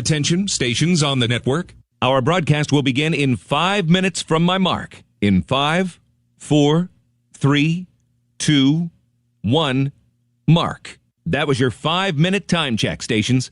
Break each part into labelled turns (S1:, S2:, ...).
S1: Attention, stations on the network. Our broadcast will begin in 5 minutes from my mark. In 5, 4, 3, 2, 1, mark. That was your 5-minute time check, stations.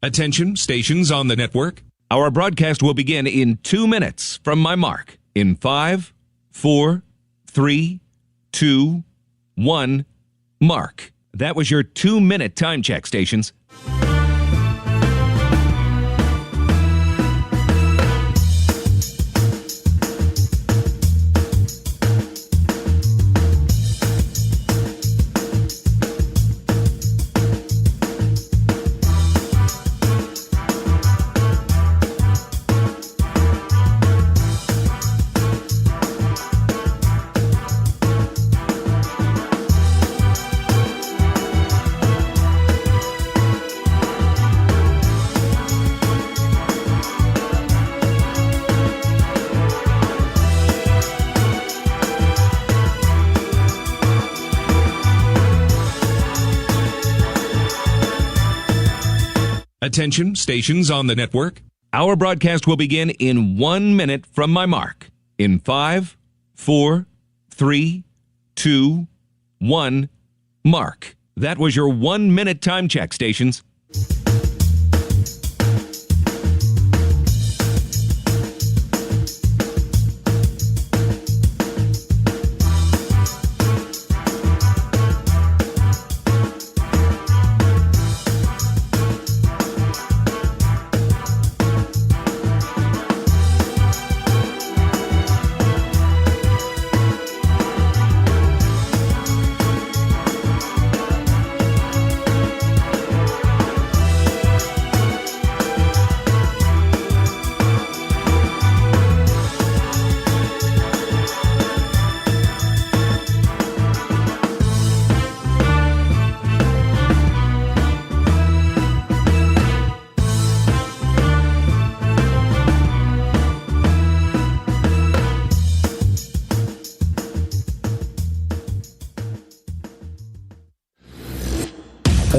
S1: Attention, stations on the network. Our broadcast will begin in 2 minutes from my mark. In 5, 4, 3, 2, 1, mark. That was your 2-minute time check, stations. Attention, stations on the network. Our broadcast will begin in 1 minute from my mark. In 5, 4, 3, 2, 1, mark. That was your 1-minute time check, stations.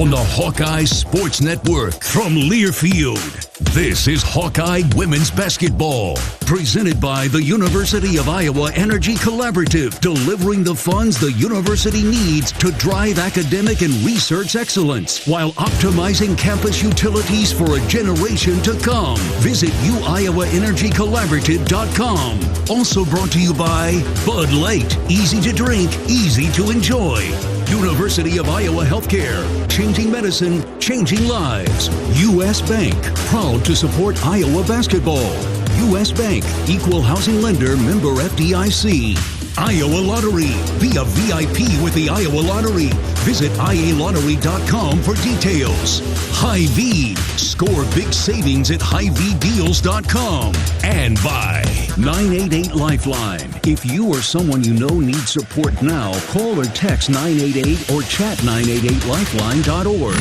S2: on the Hawkeyes Sports Network from Learfield. This is Hawkeye Women's Basketball, presented by the University of Iowa Energy Collaborative, delivering the funds the university needs to drive academic and research excellence while optimizing campus utilities for a generation to come. Visit uiowaenergycollaborative.com. Also brought to you by Bud Light, easy to drink, easy to enjoy. University of Iowa Healthcare, changing medicine, changing lives. U.S. Bank, proud to support Iowa basketball. U.S. Bank, equal housing lender, member FDIC. Iowa Lottery, be a VIP with the Iowa Lottery. Visit ialottery.com for details. Hy-Vee, score big savings at HyVeeDeals.com. And by 988 Lifeline. If you or someone you know needs support now, call or text 988 or chat 988lifeline.org.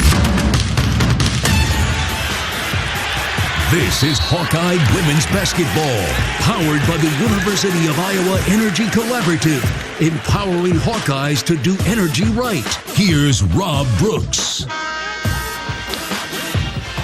S2: This is Hawkeye Women's Basketball, powered by the University of Iowa Energy Collaborative, empowering Hawkeyes to do energy right. Here's Rob Brooks.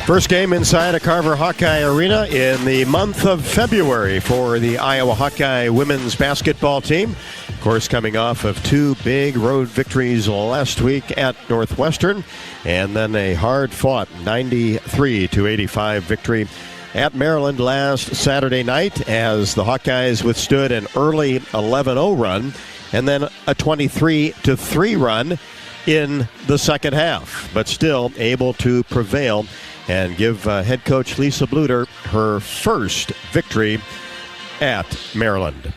S3: First game inside a Carver Hawkeye Arena in the month of February for the Iowa Hawkeye women's basketball team. Of course, coming off of two big road victories last week at Northwestern, and then a hard-fought 93-85 victory at Maryland last Saturday night as the Hawkeyes withstood an early 11-0 run and then a 23-3 run in the second half, but still able to prevail and give head coach Lisa Bluder her first victory at Maryland.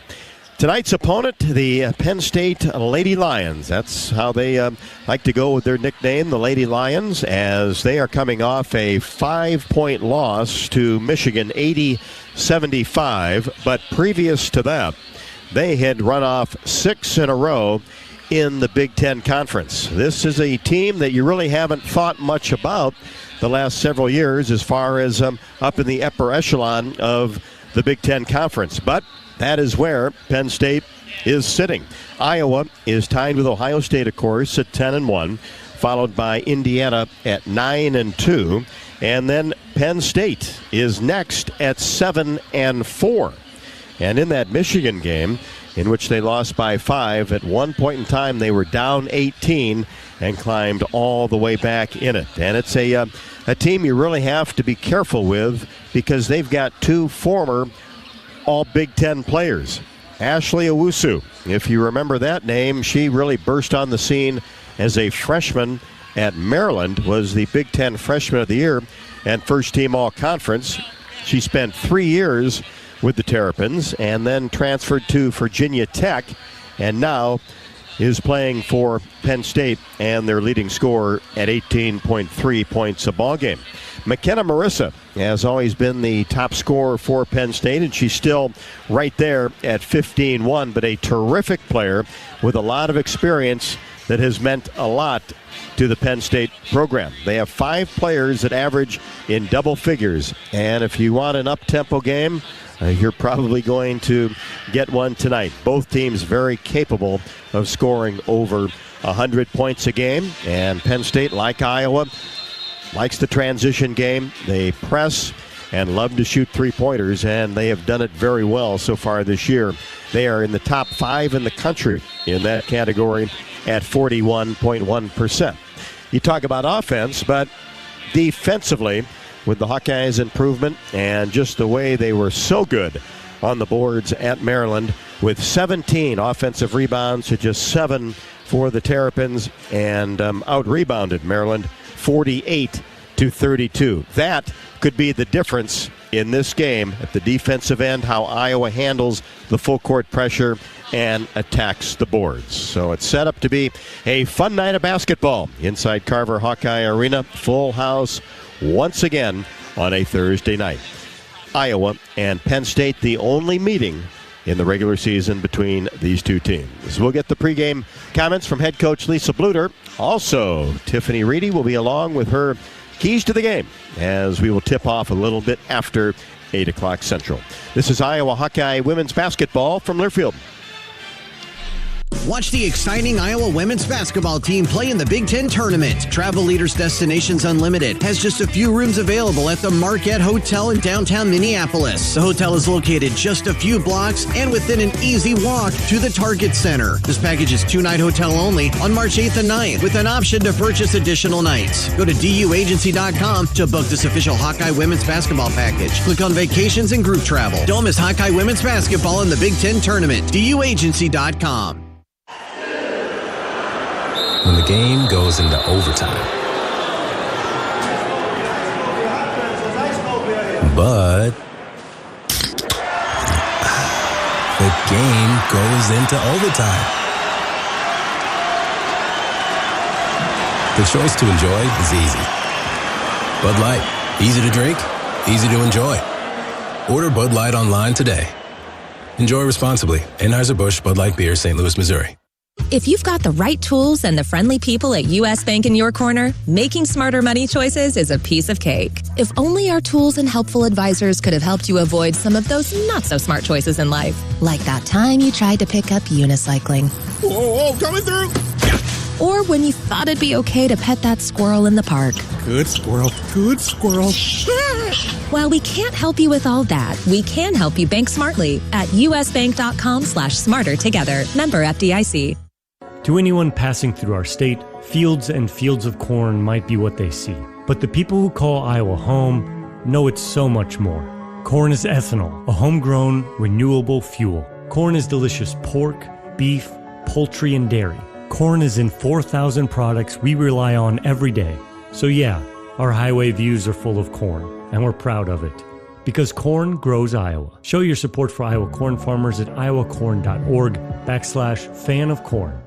S3: Tonight's opponent, the Penn State Lady Lions. That's how they like to go with their nickname, the Lady Lions, as they are coming off a 5-point loss to Michigan, 80-75. But previous to that, they had run off 6 in a row in the Big Ten Conference. This is a team that you really haven't thought much about the last several years as far as up in the upper echelon of the Big Ten Conference. But that is where Penn State is sitting. Iowa is tied with Ohio State, of course, at 10-1, followed by Indiana at 9-2, and then Penn State is next at 7-4. And in that Michigan game, in which they lost by 5, at one point in time they were down 18 and climbed all the way back in it. And it's a team you really have to be careful with because they've got two former all Big Ten players. Ashley Owusu, if you remember that name, she really burst on the scene as a freshman at Maryland, was the Big Ten Freshman of the Year and first team all-conference. She spent 3 years with the Terrapins and then transferred to Virginia Tech and now is playing for Penn State and their leading scorer at 18.3 points a ball game. McKenna Marissa has always been the top scorer for Penn State, and she's still right there at 15-1, but a terrific player with a lot of experience that has meant a lot to the Penn State program. They have 5 players that average in double figures, and if you want an up-tempo game, you're probably going to get one tonight. Both teams very capable of scoring over 100 points a game, and Penn State, like Iowa, likes the transition game. They press and love to shoot three-pointers, and they have done it very well so far this year. They are in the top 5 in the country in that category at 41.1%. You talk about offense, but defensively, with the Hawkeyes' improvement and just the way they were so good on the boards at Maryland, with 17 offensive rebounds to just 7 for the Terrapins, and out-rebounded Maryland 48-32. That could be the difference in this game at the defensive end, how Iowa handles the full court pressure and attacks the boards. So it's set up to be a fun night of basketball inside Carver Hawkeye Arena. Full house once again on a Thursday night. Iowa and Penn State, the only meeting in the regular season between these two teams. We'll get the pregame comments from head coach Lisa Bluder. Also, Tiffany Reedy will be along with her keys to the game as we will tip off a little bit after 8 o'clock Central. This is Iowa Hawkeye women's basketball from Learfield.
S4: Watch the exciting Iowa women's basketball team play in the Big Ten tournament. Travel Leaders Destinations Unlimited has just a few rooms available at the Marquette Hotel in downtown Minneapolis. The hotel is located just a few blocks and within an easy walk to the Target Center. This package is 2-night hotel only on March 8th and 9th with an option to purchase additional nights. Go to duagency.com to book this official Hawkeye women's basketball package. Click on vacations and group travel. Don't miss Hawkeye women's basketball in the Big Ten tournament. duagency.com.
S5: When the game goes into overtime. But the game goes into overtime. The choice to enjoy is easy. Bud Light, easy to drink, easy to enjoy. Order Bud Light online today. Enjoy responsibly. Anheuser-Busch Bud Light Beer, St. Louis, Missouri.
S6: If you've got the right tools and the friendly people at U.S. Bank in your corner, making smarter money choices is a piece of cake. If only our tools and helpful advisors could have helped you avoid some of those not-so-smart choices in life. Like that time you tried to pick up unicycling.
S7: Whoa, coming through!
S6: Or when you thought it'd be okay to pet that squirrel in the park.
S7: Good squirrel, good squirrel.
S6: While we can't help you with all that, we can help you bank smartly at usbank.com/smarter together. Member FDIC.
S8: To anyone passing through our state, fields and fields of corn might be what they see. But the people who call Iowa home know it's so much more. Corn is ethanol, a homegrown, renewable fuel. Corn is delicious pork, beef, poultry, and dairy. Corn is in 4,000 products we rely on every day. So yeah, our highway views are full of corn, and we're proud of it. Because corn grows Iowa. Show your support for Iowa corn farmers at iowacorn.org/fan of corn.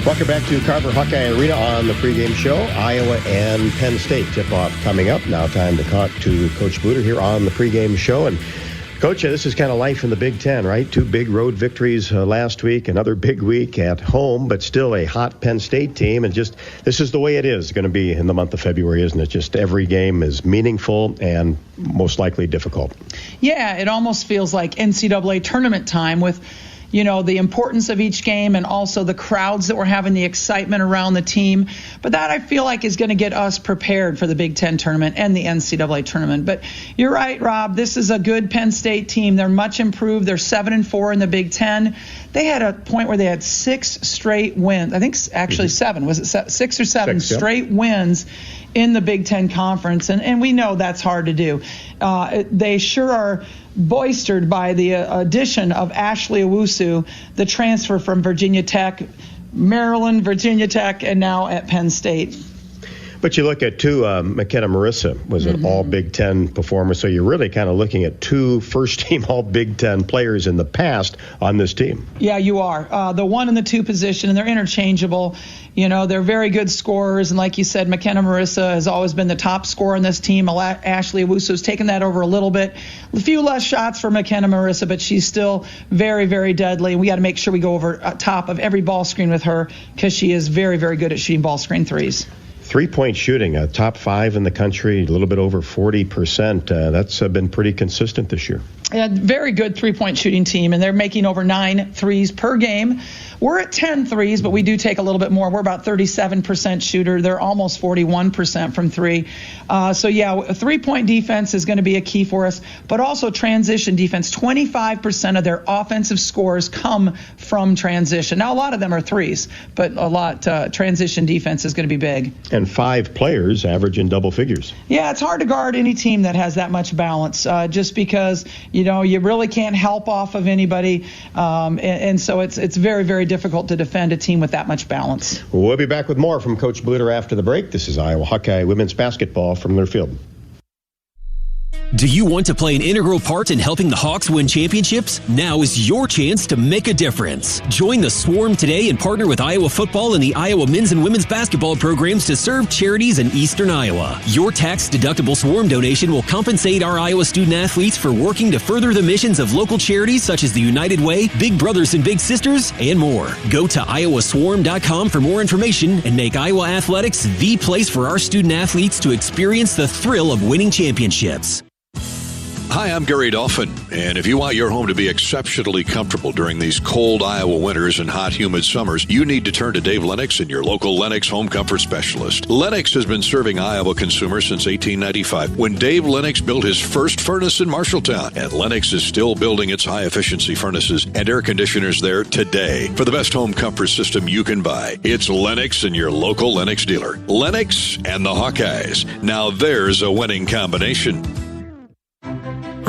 S3: Welcome back to Carver Hawkeye Arena on the pregame show. Iowa and Penn State tip-off coming up. Now time to talk to Coach Bluder here on the pregame show. And Coach, this is kind of life in the Big Ten, right? 2 big road victories last week, another big week at home, but still a hot Penn State team. And just this is the way it is going to be in the month of February, isn't it? Just every game is meaningful and most likely difficult.
S9: Yeah, it almost feels like NCAA tournament time with, you know, the importance of each game and also the crowds that we're having, the excitement around the team. But that I feel like is going to get us prepared for the Big Ten tournament and the NCAA tournament. But you're right, Rob. This is a good Penn State team. They're much improved. They're 7-4 in the Big Ten. They had a point where they had 6 straight wins. I think actually 7. Was it 6 or 7 straight wins in the Big Ten Conference? And we know that's hard to do. They sure are boistered by the addition of Ashley Owusu, the transfer from Virginia Tech, Maryland, Virginia Tech, and now at Penn State.
S3: But you look at, too, McKenna Marissa was an all-Big Ten performer, so you're really kind of looking at 2 first-team all-Big Ten players in the past on this team. Yeah,
S9: you are. The 1 and the 2 position, and they're interchangeable. You know, they're very good scorers, and like you said, McKenna Marissa has always been the top scorer on this team. Ashley Owusu's taken that over a little bit. A few less shots for McKenna Marissa, but she's still very, very deadly. We got to make sure we go over top of every ball screen with her because she is very, very good at shooting ball screen threes.
S3: 3-point shooting, top 5 in the country, a little bit over 40%. That's been pretty consistent this year.
S9: Yeah, very good 3-point shooting team, and they're making over 9 threes per game. We're at 10 threes, but we do take a little bit more. We're about 37% shooter. They're almost 41% from 3. So, yeah, a 3-point defense is going to be a key for us, but also transition defense. 25% of their offensive scores come from transition. Now, a lot of them are threes, but a lot transition defense is going to be big.
S3: And 5 players average in double figures.
S9: Yeah, it's hard to guard any team that has that much balance just because, you know, you really can't help off of anybody. And so it's very, very difficult to defend a team with that much balance.
S3: We'll be back with more from Coach Bluder after the break. This is Iowa Hawkeye women's basketball from Learfield.
S10: Do you want to play an integral part in helping the Hawks win championships? Now is your chance to make a difference. Join the Swarm today and partner with Iowa football and the Iowa men's and women's basketball programs to serve charities in eastern Iowa. Your tax-deductible Swarm donation will compensate our Iowa student athletes for working to further the missions of local charities such as the United Way, Big Brothers and Big Sisters, and more. Go to iowaswarm.com for more information and make Iowa athletics the place for our student athletes to experience the thrill of winning championships.
S11: Hi, I'm Gary Dolphin, and if you want your home to be exceptionally comfortable during these cold Iowa winters and hot, humid summers, you need to turn to Dave Lennox and your local Lennox home comfort specialist. Lennox has been serving Iowa consumers since 1895, when Dave Lennox built his first furnace in Marshalltown, and Lennox is still building its high-efficiency furnaces and air conditioners there today for the best home comfort system you can buy. It's Lennox and your local Lennox dealer. Lennox and the Hawkeyes. Now there's a winning combination.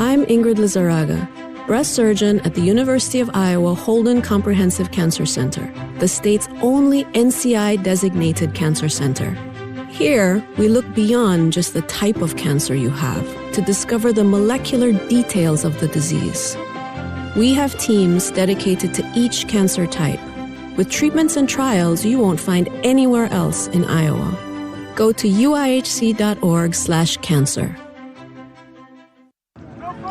S12: I'm Ingrid Lizarraga, breast surgeon at the University of Iowa Holden Comprehensive Cancer Center, the state's only NCI-designated cancer center. Here, we look beyond just the type of cancer you have to discover the molecular details of the disease. We have teams dedicated to each cancer type, with treatments and trials you won't find anywhere else in Iowa. Go to uihc.org/cancer.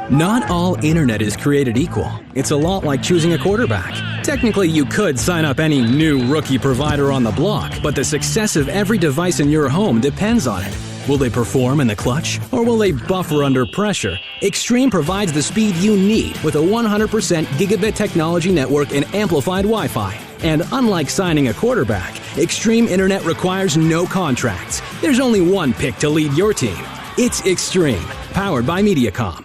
S13: Not all internet is created equal. It's a lot like choosing a quarterback. Technically, you could sign up any new rookie provider on the block, but the success of every device in your home depends on it. Will they perform in the clutch, or will they buffer under pressure? Extreme provides the speed you need with a 100% gigabit technology network and amplified Wi-Fi. And unlike signing a quarterback, Extreme Internet requires no contracts. There's only one pick to lead your team. It's Extreme, powered by Mediacom.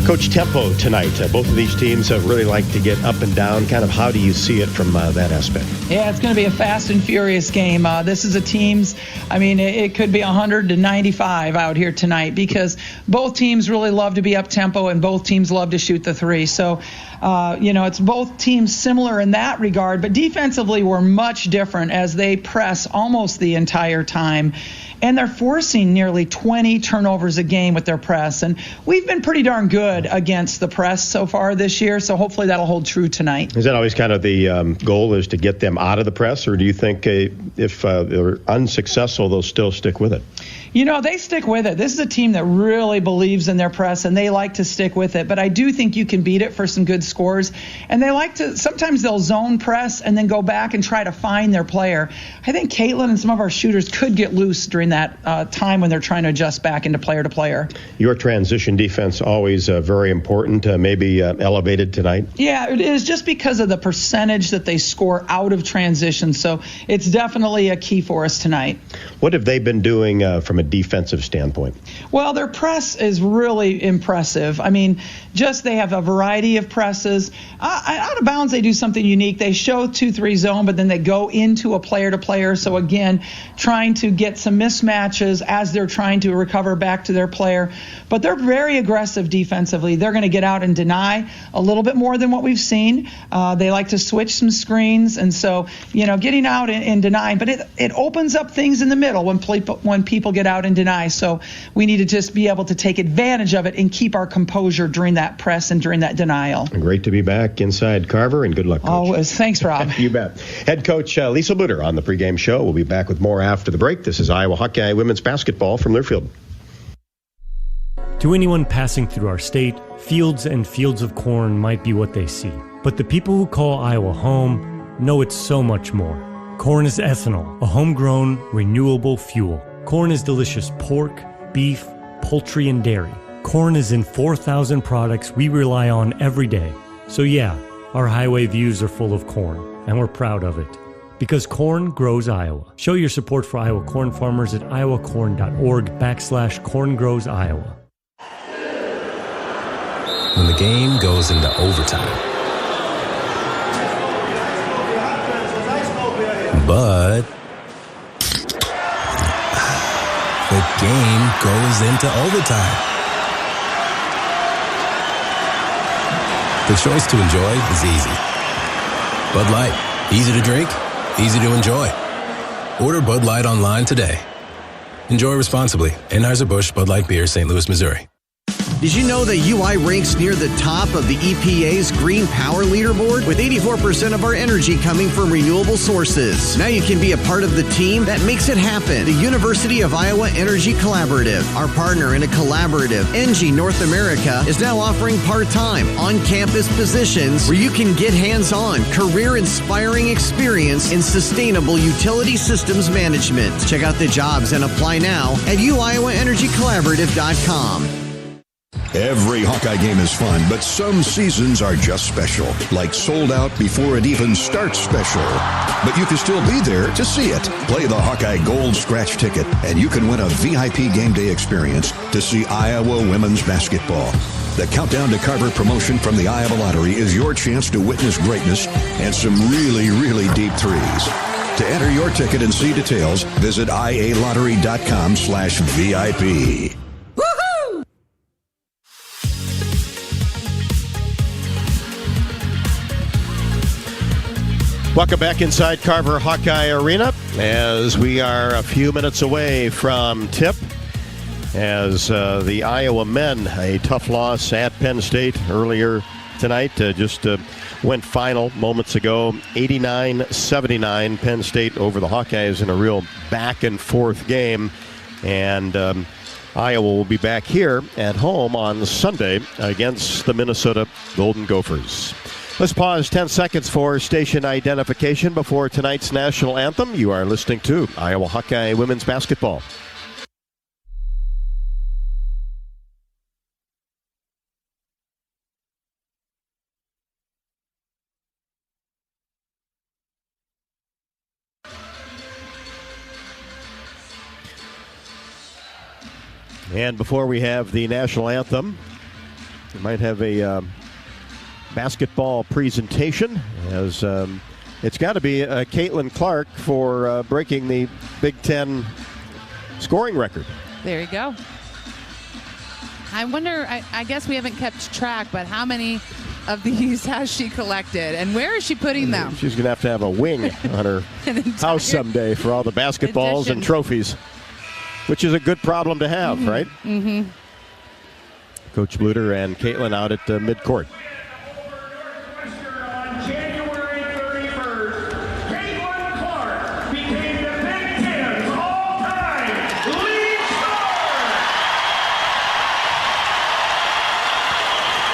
S3: Coach, tempo tonight. Both of these teams have really liked to get up and down. Kind of how do you see it from that aspect?
S9: Yeah, it's going to be a fast and furious game. This is a team's, it could be 100-95 out here tonight because both teams really love to be up tempo and both teams love to shoot the three. So, it's both teams similar in that regard, but defensively we're much different as they press almost the entire time. And they're forcing nearly 20 turnovers a game with their press. And we've been pretty darn good against the press so far this year, so hopefully that'll hold true tonight.
S3: Is that always kind of the goal, is to get them out of the press, or do you think if they're unsuccessful, they'll still stick with it?
S9: They stick with it. This is a team that really believes in their press, and they like to stick with it. But I do think you can beat it for some good scores. And they like to, sometimes they'll zone press and then go back and try to find their player. I think Caitlin and some of our shooters could get loose during that time when they're trying to adjust back into player to player.
S3: Your transition defense always very important, maybe elevated tonight?
S9: Yeah, it is, just because of the percentage that they score out of transition. So it's definitely a key for us tonight.
S3: What have they been doing from a defensive standpoint?
S9: Well, their press is really impressive. They have a variety of presses. Out of bounds, they do something unique. They show 2-3 zone, but then they go into a player-to-player. So, again, trying to get some mismatches as they're trying to recover back to their player. But they're very aggressive defensively. They're going to get out and deny a little bit more than what we've seen. They like to switch some screens. And so, getting out and denying. But it opens up things in the middle when people get out and deny. So we need to just be able to take advantage of it and keep our composure during that press and during that denial.
S3: Great to be back inside Carver, and good luck, Coach.
S9: Always. Thanks, Rob.
S3: You bet. Head coach Lisa Bluder on the pregame show. We'll be back with more after the break. This is Iowa Hawkeye women's basketball from Learfield.
S8: To anyone passing through our state, fields and fields of corn might be what they see. But the people who call Iowa home know it's so much more. Corn is ethanol, a homegrown, renewable fuel. Corn is delicious pork, beef, poultry, and dairy. Corn is in 4,000 products we rely on every day. So yeah, our highway views are full of corn, and we're proud of it. Because corn grows Iowa. Show your support for Iowa corn farmers at iowacorn.org/corn grows Iowa.
S5: When the game goes into overtime. But the game goes into overtime. The choice to enjoy is easy. Bud Light, easy to drink, easy to enjoy. Order Bud Light online today. Enjoy responsibly. Anheuser-Busch Bud Light Beer, St. Louis, Missouri.
S4: Did you know that UI ranks near the top of the EPA's Green Power Leaderboard? With 84% of our energy coming from renewable sources. Now you can be a part of the team that makes it happen. The University of Iowa Energy Collaborative, our partner in a collaborative, ENGIE North America, is now offering part-time, on-campus positions where you can get hands-on, career-inspiring experience in sustainable utility systems management. Check out the jobs and apply now at uiowaenergycollaborative.com.
S11: Every Hawkeye game is fun, but some seasons are just special, like sold out before it even starts special. But you can still be there to see it. Play the Hawkeye Gold Scratch ticket, and you can win a VIP game day experience to see Iowa women's basketball. The Countdown to Carver promotion from the Iowa Lottery is your chance to witness greatness and some really, really deep threes. To enter your ticket and see details, visit ialottery.com/VIP.
S3: Welcome back inside Carver Hawkeye Arena as we are a few minutes away from tip as the Iowa men, a tough loss at Penn State earlier tonight, just went final moments ago, 89-79 Penn State over the Hawkeyes in a real back and forth game, and Iowa will be back here at home on Sunday against the Minnesota Golden Gophers. Let's pause 10 seconds for station identification before tonight's national anthem. You are listening to Iowa Hawkeye Women's Basketball. And before we have the national anthem, we might have a basketball presentation, as it's got to be Caitlin Clark for breaking the Big Ten scoring record.
S14: There you go. I wonder, I guess we haven't kept track, but how many of these has she collected, and where is she putting them?
S3: She's going to have a wing on her house someday for all the basketballs and trophies, which is a good problem to have, right?
S14: Mm-hmm.
S3: Coach Bluder and Caitlin out at midcourt.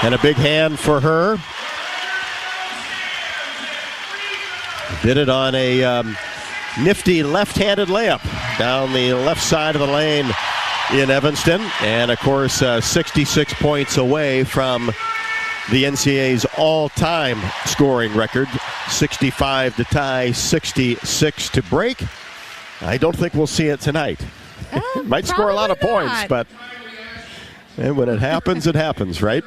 S3: And a big hand for her. Did it on a nifty left-handed layup down the left side of the lane in Evanston. And, of course, 66 points away from the NCAA's all-time scoring record. 65 to tie, 66 to break. I don't think we'll see it tonight. Might score a lot of points, but and when it happens, right?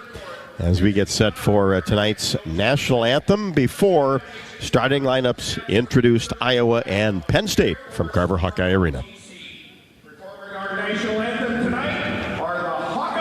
S3: As we get set for tonight's national anthem before starting lineups introduced Iowa and Penn State from Carver Hawkeye Arena.
S15: Performing our national anthem tonight are the Hawkeyes.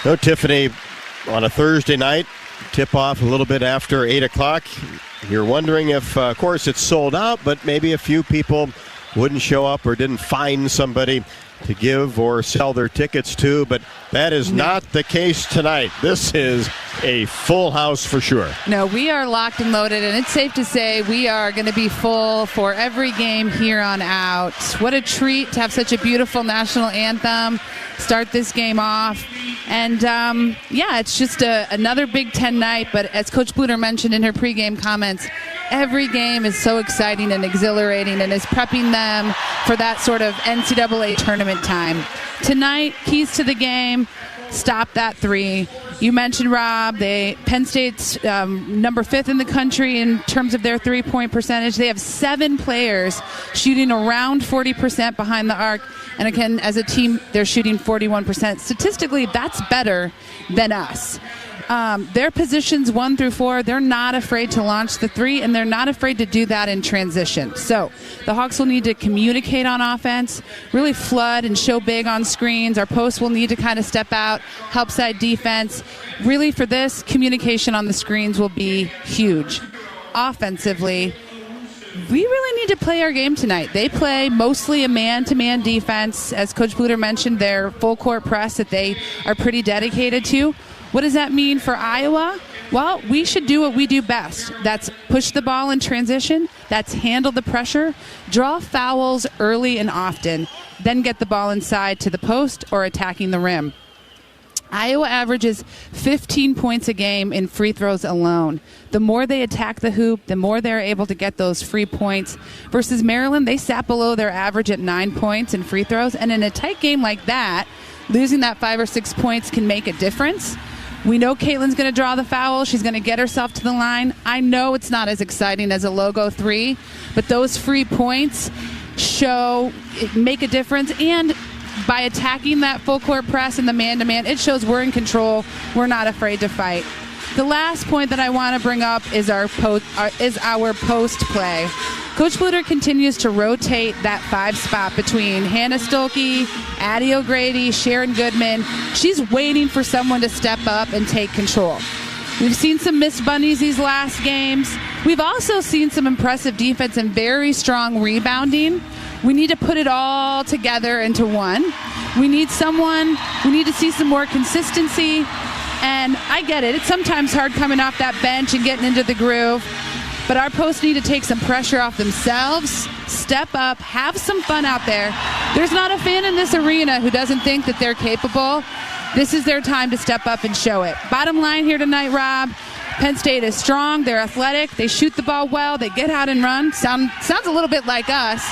S3: No, Tiffany, on a Thursday night, tip off a little bit after 8 o'clock. You're wondering if, of course, it's sold out, but maybe a few people wouldn't show up or didn't find somebody to give or sell their tickets to, but that is not the case tonight. This is a full house for sure.
S14: No, we are locked and loaded, and it's safe to say we are going to be full for every game here on out. What a treat to have such a beautiful national anthem start this game off. And, it's just another Big Ten night, but as Coach Bluder mentioned in her pregame comments, every game is so exciting and exhilarating and is prepping them for that sort of NCAA tournament time. Tonight, keys to the game, stop that three. You mentioned, Rob, Penn State's number 5th in the country in terms of their three-point percentage. They have 7 players shooting around 40% behind the arc. And again, as a team, they're shooting 41%. Statistically, that's better than us. Their positions 1 through 4, they're not afraid to launch the three, and they're not afraid to do that in transition. So the Hawks will need to communicate on offense, really flood and show big on screens. Our posts will need to kind of step out, help side defense. Really, for this, communication on the screens will be huge. Offensively, we really need to play our game tonight. They play mostly a man-to-man defense. As Coach Bluder mentioned, their full-court press that they are pretty dedicated to. What does that mean for Iowa? Well, we should do what we do best. That's push the ball in transition. That's handle the pressure. Draw fouls early and often. Then get the ball inside to the post or attacking the rim. Iowa averages 15 points a game in free throws alone. The more they attack the hoop, the more they're able to get those free points. Versus Maryland, they sat below their average at 9 points in free throws. And in a tight game like that, losing that 5 or 6 points can make a difference. We know Caitlin's going to draw the foul. She's going to get herself to the line. I know it's not as exciting as a logo 3, but those free points make a difference. And by attacking that full court press and the man-to-man, it shows we're in control. We're not afraid to fight. The last point that I want to bring up is our post play. Coach Bluder continues to rotate that 5 spot between Hannah Stolke, Addie O'Grady, Sharon Goodman. She's waiting for someone to step up and take control. We've seen some missed bunnies these last games. We've also seen some impressive defense and very strong rebounding. We need to put it all together into one. We need to see some more consistency. And I get it. It's sometimes hard coming off that bench and getting into the groove. But our posts need to take some pressure off themselves, step up, have some fun out there. There's not a fan in this arena who doesn't think that they're capable. This is their time to step up and show it. Bottom line here tonight, Rob, Penn State is strong. They're athletic. They shoot the ball well. They get out and run. Sounds a little bit like us.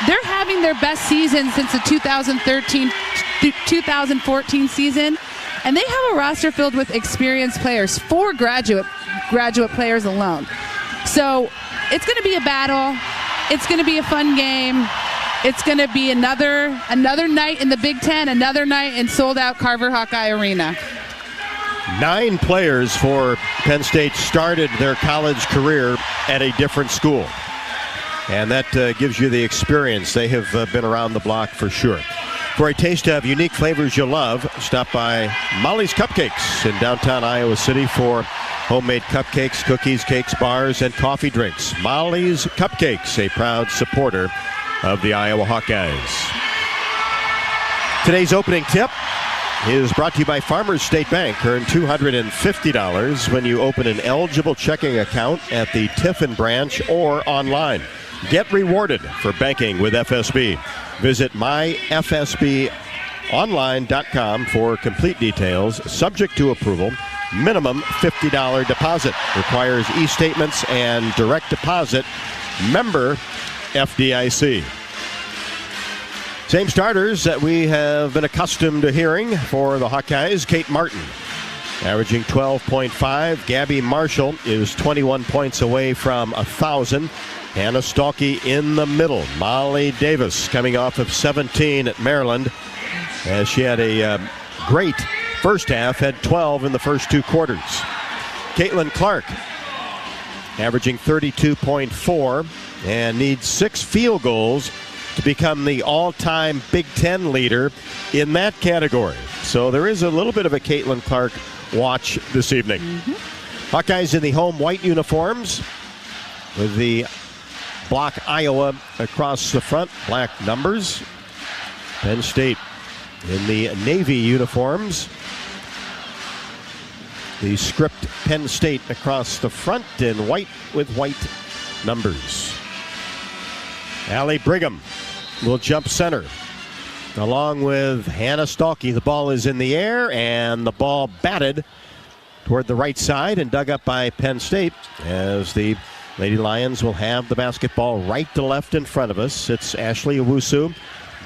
S14: They're having their best season since the 2013-2014 season. And they have a roster filled with experienced players, 4 graduate players alone. So it's going to be a battle. It's going to be a fun game. It's going to be another night in the Big Ten, another night in sold-out Carver Hawkeye Arena.
S3: 9 players for Penn State started their college career at a different school. And that gives you the experience. They have been around the block for sure. For a taste of unique flavors you'll love, stop by Molly's Cupcakes in downtown Iowa City for homemade cupcakes, cookies, cakes, bars, and coffee drinks. Molly's Cupcakes, a proud supporter of the Iowa Hawkeyes. Today's opening tip is brought to you by Farmers State Bank. Earn $250 when you open an eligible checking account at the Tiffin branch or online. Get rewarded for banking with FSB. Visit myfsbonline.com for complete details. Subject to approval. Minimum $50 deposit. Requires e-statements and direct deposit. Member FDIC. Same starters that we have been accustomed to hearing for the Hawkeyes. Kate Martin averaging 12.5. Gabby Marshall is 21 points away from 1,000. Hannah Stolke in the middle. Molly Davis coming off of 17 at Maryland, as she had a great first half, had 12 in the first 2 quarters. Caitlin Clark averaging 32.4 and needs 6 field goals to become the all-time Big Ten leader in that category. So there is a little bit of a Caitlin Clark watch this evening. Hawkeyes in the home white uniforms with the block Iowa across the front, black numbers. Penn State in the navy uniforms. The script Penn State across the front in white with white numbers. Allie Brigham will jump center along with Hannah Stalkey. The ball is in the air and the ball batted toward the right side and dug up by Penn State as the Lady Lions will have the basketball right to left in front of us. It's Ashley Owusu,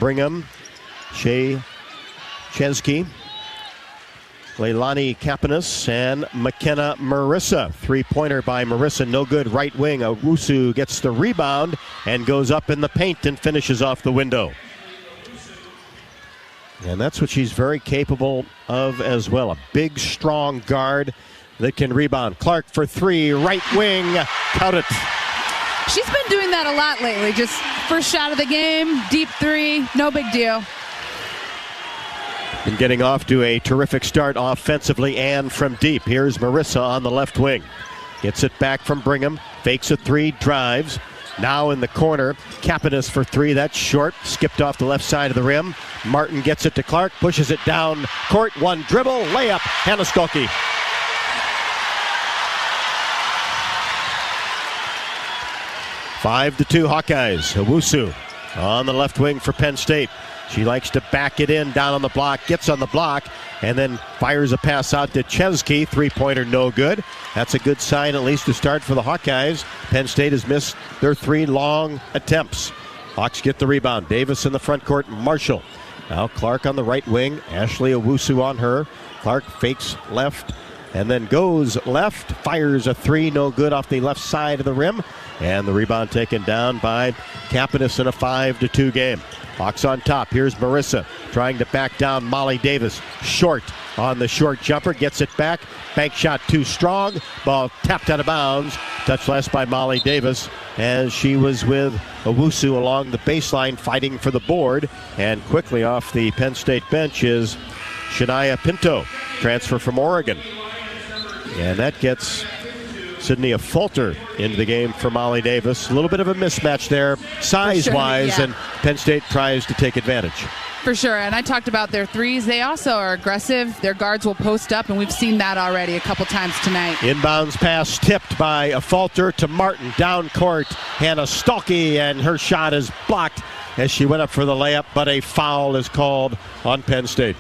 S3: Brigham, Shea Chesky, Leilani Kapanis, and McKenna Marissa. Three-pointer by Marissa, no good. Right wing, Owusu gets the rebound and goes up in the paint and finishes off the window. And that's what she's very capable of as well. A big, strong guard that can rebound. Clark for three, right wing, count it.
S14: She's been doing that a lot lately. Just first shot of the game, deep three, no big deal.
S3: And getting off to a terrific start offensively and from deep. Here's Marissa on the left wing. Gets it back from Brigham, fakes a three, drives. Now in the corner, Kapanis for three, that's short. Skipped off the left side of the rim. Martin gets it to Clark, pushes it down court, one dribble, layup, Hannah Stalkey. Five to 2 Hawkeyes. Owusu on the left wing for Penn State. She likes to back it in, down on the block, gets on the block, and then fires a pass out to Chesky. Three-pointer, no good. That's a good sign, at least to start for the Hawkeyes. Penn State has missed their three long attempts. Hawks get the rebound. Davis in the front court, Marshall. Now Clark on the right wing, Ashley Owusu on her. Clark fakes left and then goes left, fires a three, no good off the left side of the rim. And the rebound taken down by Kapanis in a 5-2 game. Hawks on top. Here's Marissa trying to back down Molly Davis. Short on the short jumper. Gets it back. Bank shot too strong. Ball tapped out of bounds. Touched last by Molly Davis as she was with Owusu along the baseline fighting for the board. And quickly off the Penn State bench is Shania Pinto, transfer from Oregon. And that gets Sydney Falter into the game for Molly Davis. A little bit of a mismatch there, size-wise, and Penn State tries to take advantage.
S14: For sure, and I talked about their threes. They also are aggressive. Their guards will post up, and we've seen that already a couple times tonight.
S3: Inbounds pass tipped by a Falter to Martin. Down court, Hannah Stalkey, and her shot is blocked as she went up for the layup, but a foul is called on Penn State.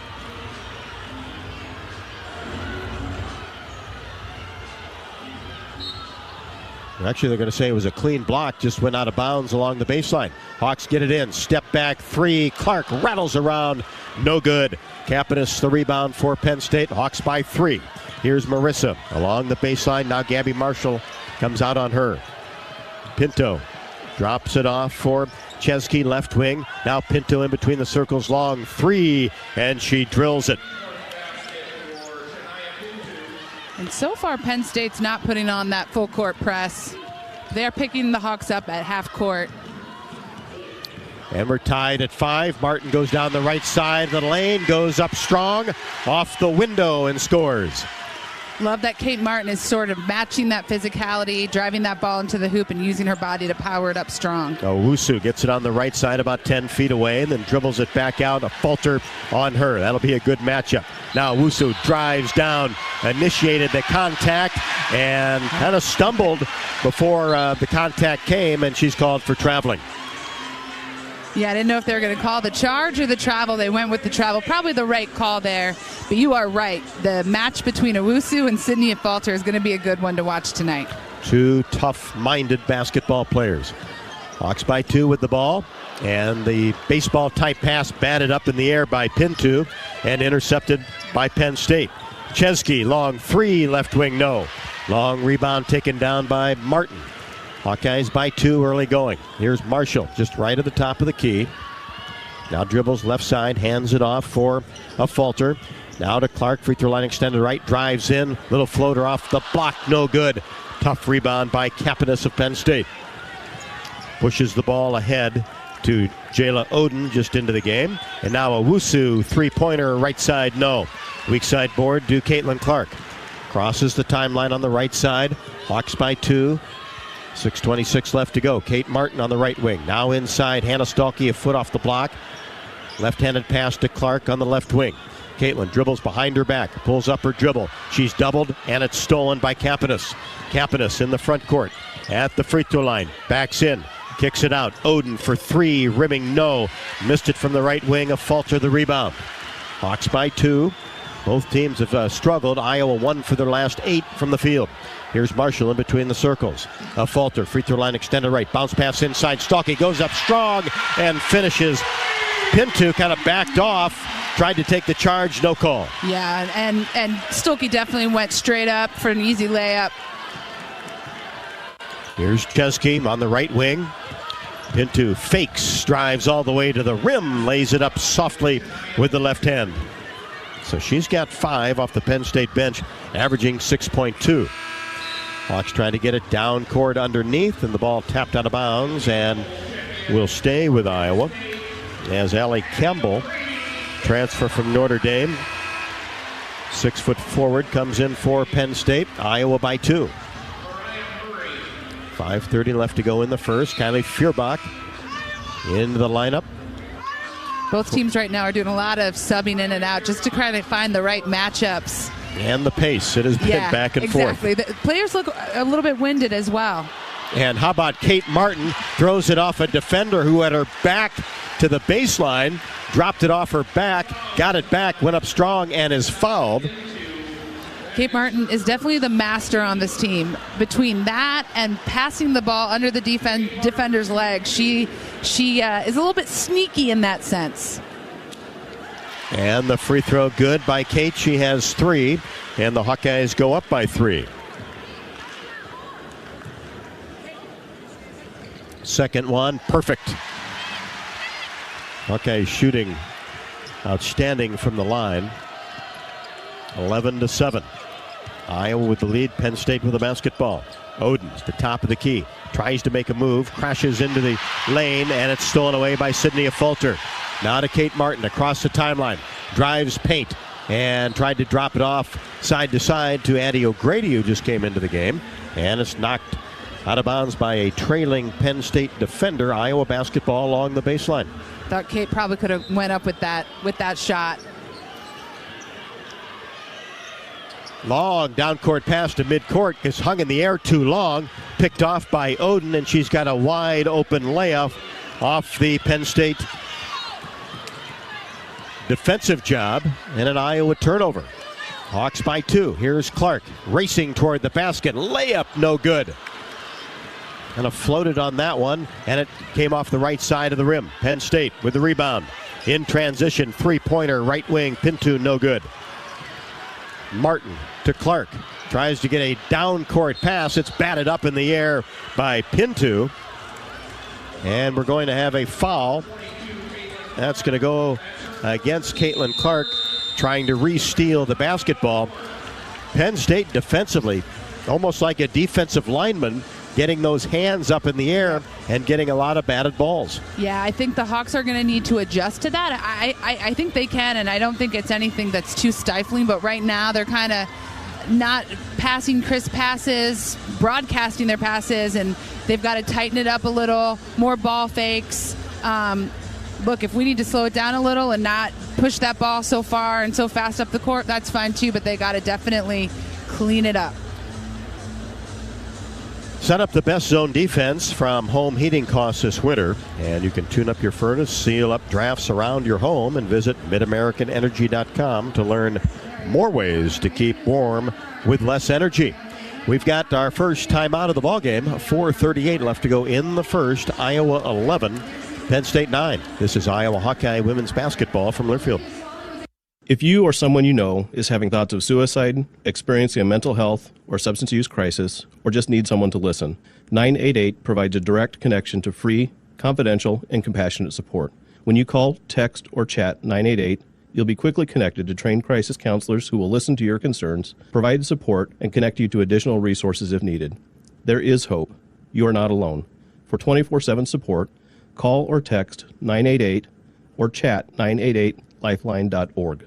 S3: Actually, they're going to say it was a clean block, just went out of bounds along the baseline. Hawks get it in, step back three. Clark rattles around, no good. Kapanis the rebound for Penn State. Hawks by 3. Here's Marissa along the baseline. Now Gabby Marshall comes out on her. Pinto drops it off for Chesky, left wing. Now Pinto in between the circles, long three, and she drills it.
S14: And so far, Penn State's not putting on that full court press. They're picking the Hawks up at half court.
S3: And we're tied at 5. Martin goes down the right side of the lane, goes up strong, off the window and scores.
S14: Love that Kate Martin is sort of matching that physicality, driving that ball into the hoop and using her body to power it up strong.
S3: Owusu gets it on the right side about 10 feet away and then dribbles it back out. A Falter on her. That'll be a good matchup. Now Owusu drives down, initiated the contact, and kind of stumbled before the contact came, and she's called for traveling.
S14: Yeah, I didn't know if they were going to call the charge or the travel. They went with the travel. Probably the right call there. But you are right. The match between Owusu and Sydney Falter is going to be a good one to watch tonight.
S3: Two tough-minded basketball players. Hawks by 2 with the ball. And the baseball-type pass batted up in the air by Pinto and intercepted by Penn State. Chesky, long three, left wing, no. Long rebound taken down by Martin. Hawkeyes by 2 early going. Here's Marshall, just right at the top of the key. Now dribbles left side, hands it off for a Falter. Now to Clark, free throw line extended right, drives in, little floater off the block, no good. Tough rebound by Kapanis of Penn State. Pushes the ball ahead to Jayla Oden just into the game. And now a Wusu three-pointer right side, no. Weak side board to Caitlin Clark. Crosses the timeline on the right side. Hawks by 2. 6:26 left to go. Kate Martin on the right wing. Now inside, Hannah Stalkey a foot off the block. Left-handed pass to Clark on the left wing. Caitlin dribbles behind her back, pulls up her dribble. She's doubled, and it's stolen by Campanus. Campanus in the front court at the free throw line. Backs in, kicks it out. Oden for 3, rimming no. Missed it from the right wing. A Falter the rebound. Hawks by 2. Both teams have struggled. Iowa 1 for their last 8 from the field. Here's Marshall in between the circles. A Falter, free throw line extended right. Bounce pass inside. Stalkey goes up strong and finishes. Pinto kind of backed off. Tried to take the charge, no call.
S14: Yeah, and Stolke definitely went straight up for an easy layup.
S3: Here's Chesky on the right wing. Pinto fakes, drives all the way to the rim, lays it up softly with the left hand. So she's got 5 off the Penn State bench, averaging 6.2. Hawks trying to get it down court underneath, and the ball tapped out of bounds and will stay with Iowa as Allie Campbell, transfer from Notre Dame, 6 foot forward, comes in for Penn State. Iowa by 2. 5:30 left to go in the first. Kylie Feuerbach into the lineup.
S14: Both teams right now are doing a lot of subbing in and out just to try to find the right matchups.
S3: And the pace. It has been back and forth.
S14: Exactly. The players look a little bit winded as well.
S3: And how about Kate Martin throws it off a defender who had her back to the baseline, dropped it off her back, got it back, went up strong, and is fouled.
S14: Kate Martin is definitely the master on this team. Between that and passing the ball under the defender's leg, she is a little bit sneaky in that sense.
S3: And the free throw good by Kate. She has 3, and the Hawkeyes go up by 3. Second one, perfect. Hawkeyes shooting outstanding from the line. 11-7. Iowa with the lead, Penn State with the basketball. Oden's the top of the key. Tries to make a move, crashes into the lane, and it's stolen away by Sydney Falter. Now to Kate Martin across the timeline. Drives paint and tried to drop it off side to side to Addie O'Grady, who just came into the game. And it's knocked out of bounds by a trailing Penn State defender. Iowa basketball along the baseline.
S14: Thought Kate probably could have went up with that shot.
S3: Long down court pass to midcourt is hung in the air too long. Picked off by Oden, and she's got a wide open layup off the Penn State defensive job, and an Iowa turnover. Hawks by 2. Here's Clark racing toward the basket. Layup no good. Kind of floated on that one, and it came off the right side of the rim. Penn State with the rebound. In transition, three-pointer, right wing, Pinto, no good. Martin to Clark. Tries to get a down court pass. It's batted up in the air by Pinto. And we're going to have a foul. That's going to go against Caitlin Clark, trying to re-steal the basketball. Penn State defensively, almost like a defensive lineman, getting those hands up in the air and getting a lot of batted balls.
S14: Yeah, I think the Hawks are going to need to adjust to that. I think they can, and I don't think it's anything that's too stifling, but right now they're kind of not passing crisp passes, broadcasting their passes, and they've got to tighten it up a little, more ball fakes. Look, if we need to slow it down a little and not push that ball so far and so fast up the court, that's fine too, but they got to definitely clean it up.
S3: Set up the best zone defense from home heating costs this winter, and you can tune up your furnace, seal up drafts around your home, and visit midamericanenergy.com to learn more ways to keep warm with less energy. We've got our first time out of the ballgame. 4:38 left to go in the first. Iowa 11, Penn State 9. This is Iowa Hawkeye women's basketball from Learfield.
S16: If you or someone you know is having thoughts of suicide, experiencing a mental health or substance use crisis, or just need someone to listen, 988 provides a direct connection to free, confidential, and compassionate support. When you call, text, or chat 988, you'll be quickly connected to trained crisis counselors who will listen to your concerns, provide support, and connect you to additional resources if needed. There is hope. You are not alone. For 24/7 support, Call or text 988 or chat 988lifeline.org.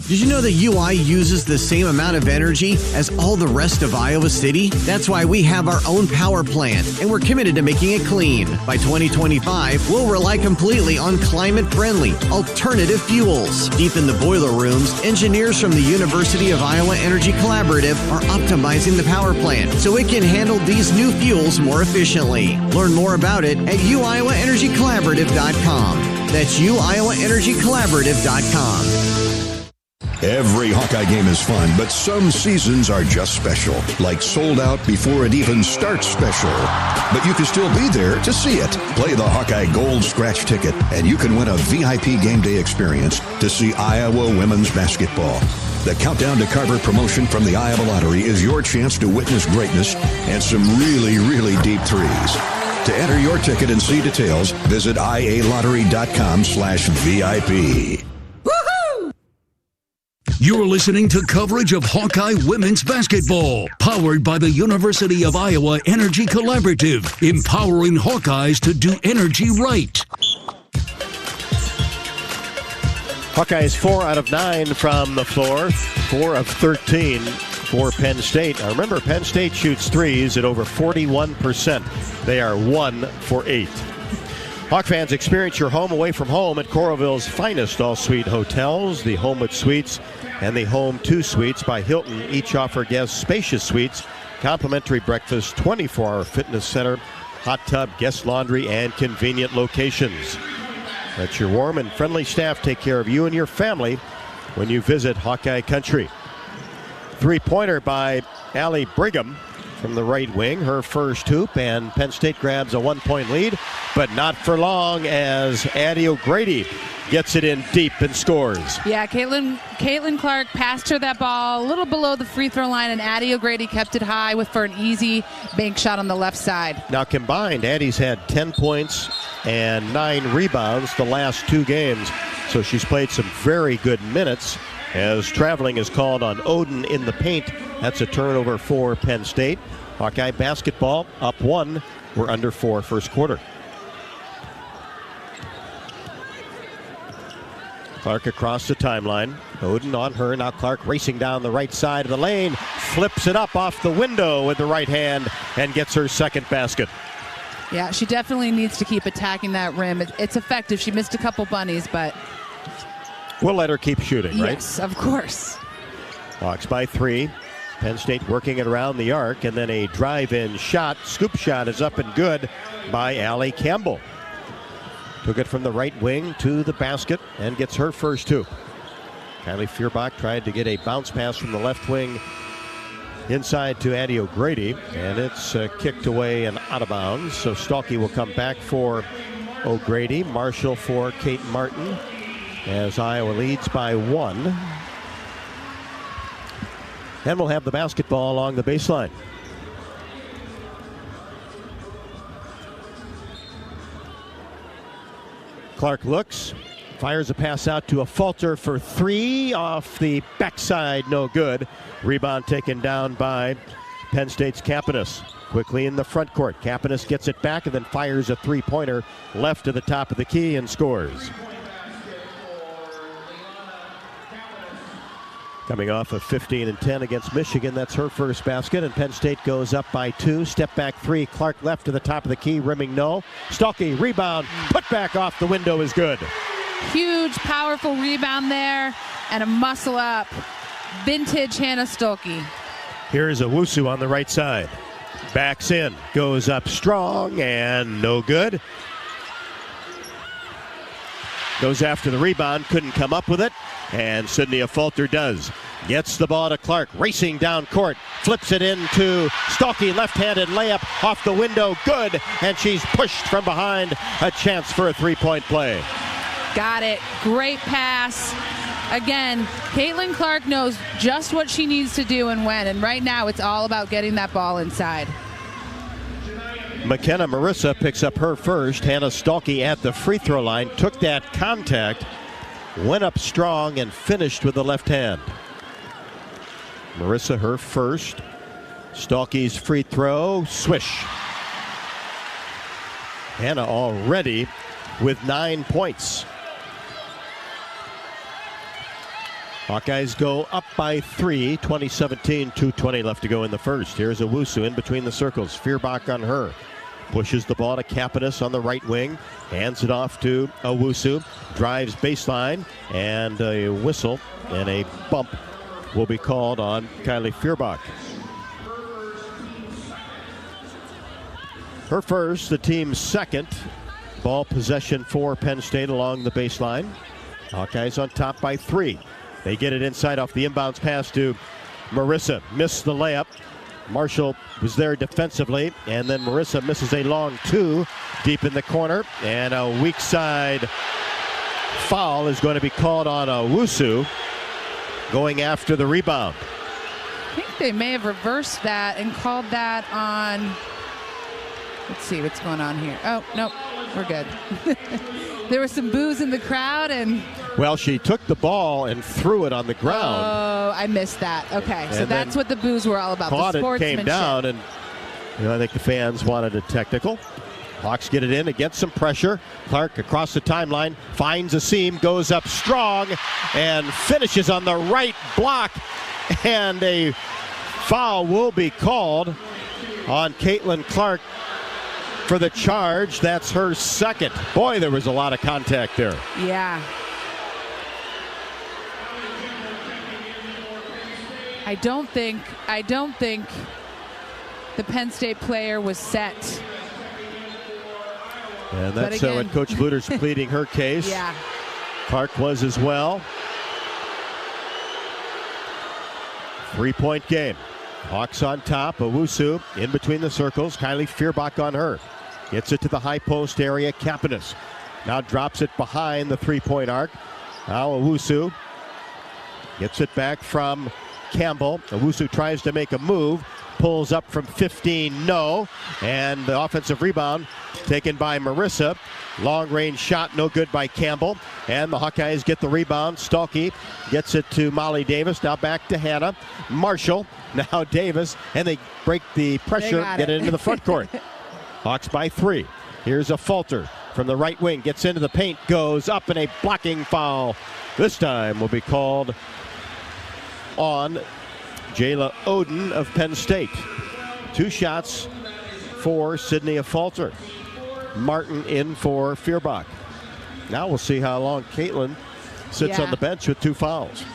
S4: Did you know that UI uses the same amount of energy as all the rest of Iowa City? That's why we have our own power plant, and we're committed to making it clean. By 2025, we'll rely completely on climate-friendly, alternative fuels. Deep in the boiler rooms, engineers from the University of Iowa Energy Collaborative are optimizing the power plant so it can handle these new fuels more efficiently. Learn more about it at uiowaenergycollaborative.com. That's uiowaenergycollaborative.com.
S11: Every Hawkeye game is fun, but some seasons are just special, like sold out before it even starts special. But you can still be there to see it. Play the Hawkeye Gold Scratch ticket, and you can win a VIP game day experience to see Iowa women's basketball. The Countdown to Carver promotion from the Iowa Lottery is your chance to witness greatness and some really, really deep threes. To enter your ticket and see details, visit ialottery.com/VIP.
S2: You're listening to coverage of Hawkeye women's basketball, powered by the University of Iowa Energy Collaborative, empowering Hawkeyes to do energy right.
S3: Hawkeyes 4 out of 9 from the floor, 4 of 13 for Penn State. Now remember, Penn State shoots threes at over 41%. They are 1 for 8. Hawk fans, experience your home away from home at Coralville's finest all-suite hotels. The Homewood Suites and the Home 2 Suites by Hilton each offer guests spacious suites, complimentary breakfast, 24-hour fitness center, hot tub, guest laundry, and convenient locations. Let your warm and friendly staff take care of you and your family when you visit Hawkeye Country. Three-pointer by Allie Brigham from the right wing, her first hoop, and Penn State grabs a 1-point lead, but not for long as Addie O'Grady gets it in deep and scores.
S14: Yeah, Caitlin Clark passed her that ball a little below the free throw line, and Addie O'Grady kept it high for an easy bank shot on the left side.
S3: Now combined, Addie's had 10 points and 9 rebounds the last 2 games, so she's played some very good minutes as traveling is called on Oden in the paint. That's a turnover for Penn State. Hawkeye basketball up 1. We're under 4 first quarter. Clark across the timeline. Oden on her. Now Clark racing down the right side of the lane. Flips it up off the window with the right hand and gets her second basket.
S14: Yeah, she definitely needs to keep attacking that rim. It's effective. She missed a couple bunnies, but
S3: we'll let her keep shooting, right?
S14: Yes, of course.
S3: Hawks by 3. Penn State working it around the arc, and then a drive-in shot. Scoop shot is up and good by Allie Campbell. Took it from the right wing to the basket and gets her first 2. Kylie Feuerbach tried to get a bounce pass from the left wing inside to Addie O'Grady, and it's kicked away and out of bounds. So Stalkey will come back for O'Grady. Marshall for Kate Martin as Iowa leads by 1. And we'll have the basketball along the baseline. Clark looks, fires a pass out to a Falter for 3 off the backside, no good. Rebound taken down by Penn State's Kapanis. Quickly in the front court, Kapanis gets it back and then fires a 3-pointer left to the top of the key and scores. Coming off of 15 and 10 against Michigan, that's her first basket, and Penn State goes up by 2. Step back 3, Clark left to the top of the key, rimming no. Stalkey, rebound, put back off the window is good.
S14: Huge, powerful rebound there, and a muscle up. Vintage Hannah Stolke.
S3: Here's Owusu on the right side. Backs in, goes up strong, and no good. Goes after the rebound, couldn't come up with it, and Sydney Falter does. Gets the ball to Clark, racing down court, flips it into Stalkey, left-handed layup off the window, good, and she's pushed from behind, a chance for a 3-point play.
S14: Got it, great pass. Again, Caitlin Clark knows just what she needs to do and when, and right now it's all about getting that ball inside.
S3: McKenna Marissa picks up her first. Hannah Stalkey at the free throw line, took that contact, went up strong, and finished with the left hand. Marissa her first. Stalkey's free throw, swish. Hannah already with 9 points. Hawkeyes go up by 3, 20-17, 2:20 left to go in the first. Here's Owusu in between the circles. Feuerbach on her. Pushes the ball to Kapanis on the right wing. Hands it off to Owusu. Drives baseline. And a whistle and a bump will be called on Kylie Feuerbach. Her first, the team's second. Ball possession for Penn State along the baseline. Hawkeyes on top by 3. They get it inside off the inbounds pass to Marissa. Missed the layup. Marshall was there defensively, and then Marissa misses a long 2 deep in the corner, and a weak side foul is going to be called on Owusu going after the rebound.
S14: I think they may have reversed that and called that on. Let's see what's going on here. Oh, nope, we're good. There was some boos in the crowd, and
S3: well, she took the ball and threw it on the ground.
S14: Oh, I missed that. Okay, so that's what the boos were all about.
S3: Caught
S14: the
S3: it, came down, and I think the fans wanted a technical. Hawks get it in against some pressure. Clark across the timeline, finds a seam, goes up strong, and finishes on the right block. And a foul will be called on Caitlin Clark for the charge. That's her second. Boy, there was a lot of contact there.
S14: Yeah. I don't think the Penn State player was set.
S3: And that's what Coach Bluder's pleading her case.
S14: Yeah.
S3: Clark was as well. 3-point game. Hawks on top. Owusu in between the circles. Kylie Feuerbach on her. Gets it to the high post area. Kapanis now drops it behind the 3-point arc. Now Owusu gets it back from Campbell. Owusu tries to make a move. Pulls up from 15, no. And the offensive rebound taken by Marissa. Long range shot, no good by Campbell. And the Hawkeyes get the rebound. Stalky gets it to Molly Davis. Now back to Hannah. Marshall, now Davis. And they break the pressure, get it into the front court. Hawks by 3. Here's a falter from the right wing. Gets into the paint, goes up, and a blocking foul. This time will be called on Jayla Oden of Penn State. 2 shots for Sydney Falter. Martin in for Feuerbach. Now we'll see how long Caitlin sits on the bench with 2 fouls.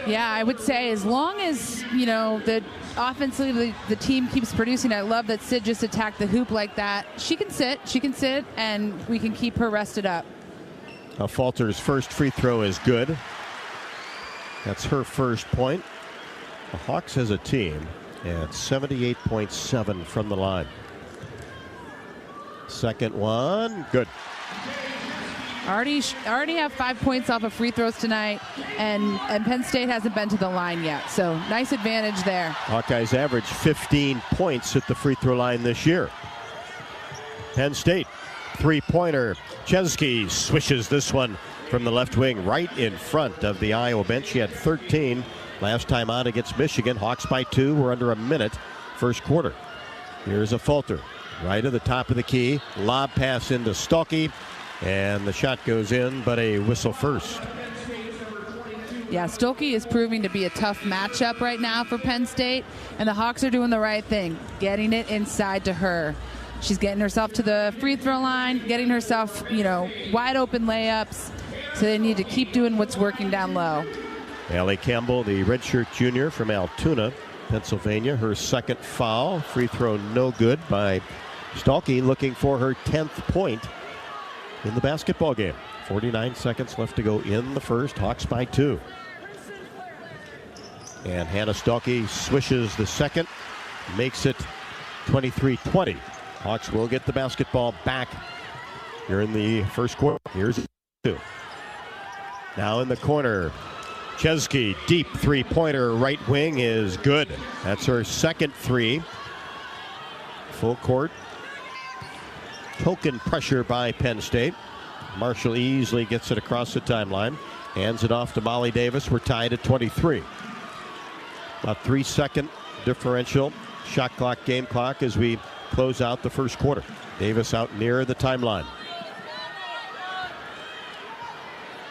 S14: Yeah, I would say as long as, the offensively the team keeps producing. I love that Sid just attacked the hoop like that. She can sit, and we can keep her rested up.
S3: Falter's first free throw is good. That's her first point. The Hawks as a team at 78.7 from the line. Second one, good.
S14: Already have 5 points off of free throws tonight, and Penn State hasn't been to the line yet, so nice advantage there.
S3: Hawkeyes average 15 points at the free throw line this year. Penn State, 3-pointer. Chesky swishes this one from the left wing right in front of the Iowa bench. She had 13 last time out against Michigan. Hawks by 2. We're under a minute first quarter. Here's a Falter right at the top of the key. Lob pass into Stalky. And the shot goes in, but a whistle first.
S14: Yeah, Stolke is proving to be a tough matchup right now for Penn State, and the Hawks are doing the right thing, getting it inside to her. She's getting herself to the free throw line, getting herself, wide open layups, so they need to keep doing what's working down low.
S3: Allie Campbell, the redshirt junior from Altoona, Pennsylvania, her second foul. Free throw no good by Stalke, looking for her 10th point in the basketball game. 49 seconds left to go in the first. Hawks by 2. And Hannah Stalke swishes the second, makes it 23-20. Hawks will get the basketball back here in the first quarter. Here's 2. Now in the corner, Chesky, deep 3-pointer right wing is good. That's her second 3. Full court. Token pressure by Penn State. Marshall easily gets it across the timeline. Hands it off to Molly Davis. We're tied at 23. About 3-second differential. Shot clock, game clock as we close out the first quarter. Davis out near the timeline.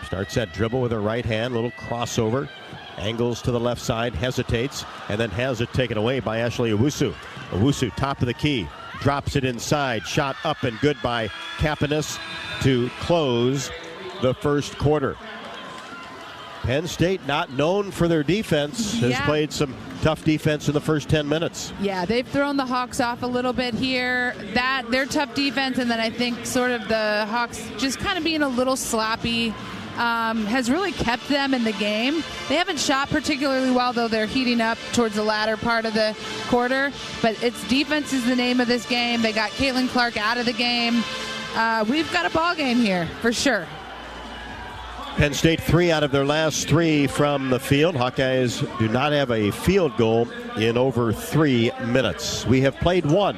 S3: Starts that dribble with her right hand, little crossover. Angles to the left side, hesitates, and then has it taken away by Ashley Owusu. Owusu, top of the key, drops it inside. Shot up and good by Kapanis to close the first quarter. Penn State, not known for their defense, has played some tough defense in the first 10 minutes.
S14: Yeah, they've thrown the Hawks off a little bit here. Their tough defense, and then I think sort of the Hawks just kind of being a little sloppy has really kept them in the game. They haven't shot particularly well, though they're heating up towards the latter part of the quarter. But it's defense is the name of this game. They got Caitlin Clark out of the game. We've got a ball game here, for sure.
S3: Penn State 3 out of their last 3 from the field. Hawkeyes do not have a field goal in over 3 minutes. We have played 1.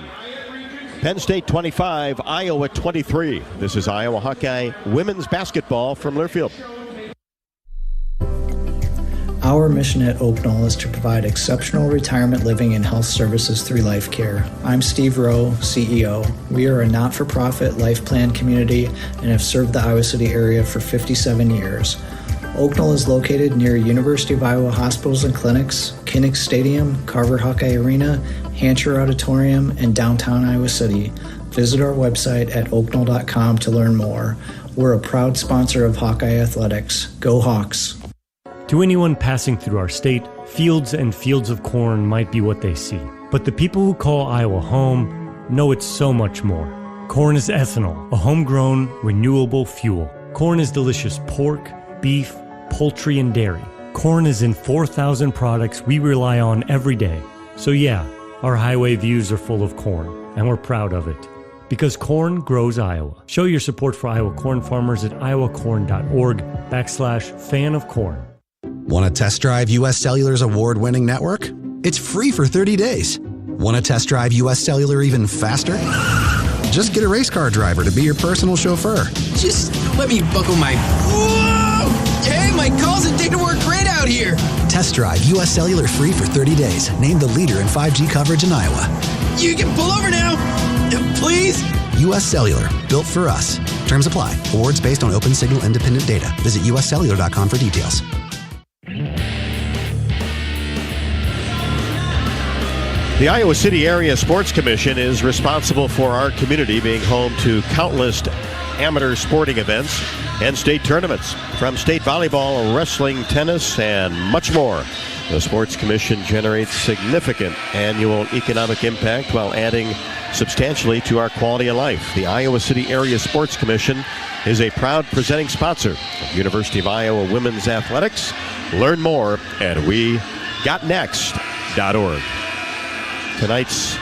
S3: Penn State 25, Iowa 23. This is Iowa Hawkeye women's basketball from Learfield.
S17: Our mission at Oak Knoll is to provide exceptional retirement living and health services through Life Care. I'm Steve Rowe, CEO. We are a not-for-profit life plan community and have served the Iowa City area for 57 years. Oak Knoll is located near University of Iowa hospitals and clinics, Kinnick Stadium, Carver Hawkeye Arena, Hancher Auditorium, and downtown Iowa City. Visit our website at oakknoll.com to learn more. We're a proud sponsor of Hawkeye Athletics. Go Hawks!
S8: To anyone passing through our state, fields and fields of corn might be what they see. But the people who call Iowa home know it's so much more. Corn is ethanol, a homegrown, renewable fuel. Corn is delicious pork, beef, poultry, and dairy. Corn is in 4,000 products we rely on every day. So yeah, our highway views are full of corn, and we're proud of it. Because corn grows Iowa. Show your support for Iowa corn farmers at iowacorn.org/fan of corn.
S18: Want to test drive U.S. Cellular's award-winning network? It's free for 30 days. Want to test drive U.S. Cellular even faster? Just get a race car driver to be your personal chauffeur.
S19: Just let me buckle my... Whoa! Hey, my calls and data work great out here.
S18: Test drive U.S. Cellular free for 30 days. Named the leader in 5G coverage in Iowa.
S19: You can pull over now, please.
S18: U.S. Cellular, built for us. Terms apply. Awards based on open signal independent data. Visit uscellular.com for details.
S3: The Iowa City Area Sports Commission is responsible for our community being home to countless amateur sporting events and state tournaments, from state volleyball, wrestling, tennis, and much more. The Sports Commission generates significant annual economic impact while adding substantially to our quality of life. The Iowa City Area Sports Commission is a proud presenting sponsor of University of Iowa Women's Athletics. Learn more at wegotnext.org. Tonight's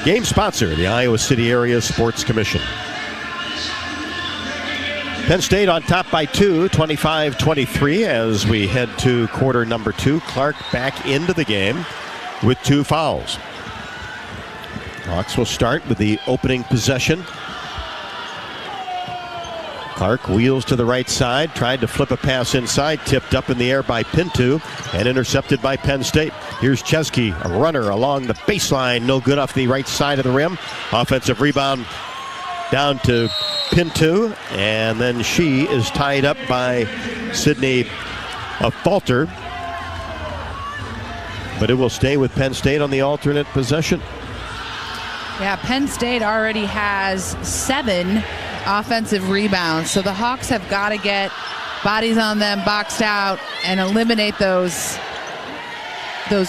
S3: game sponsor, the Iowa City Area Sports Commission. Penn State on top by 2, 25-23 as we head to quarter number 2. Clark back into the game with 2 fouls. Hawks will start with the opening possession. Clark wheels to the right side, tried to flip a pass inside, tipped up in the air by Pinto and intercepted by Penn State. Here's Chesky, a runner along the baseline, no good off the right side of the rim. Offensive rebound down to Pinto, and then she is tied up by Sydney Falter. But it will stay with Penn State on the alternate possession.
S14: Yeah, Penn State already has 7 offensive rebounds, so the Hawks have got to get bodies on them, boxed out, and eliminate those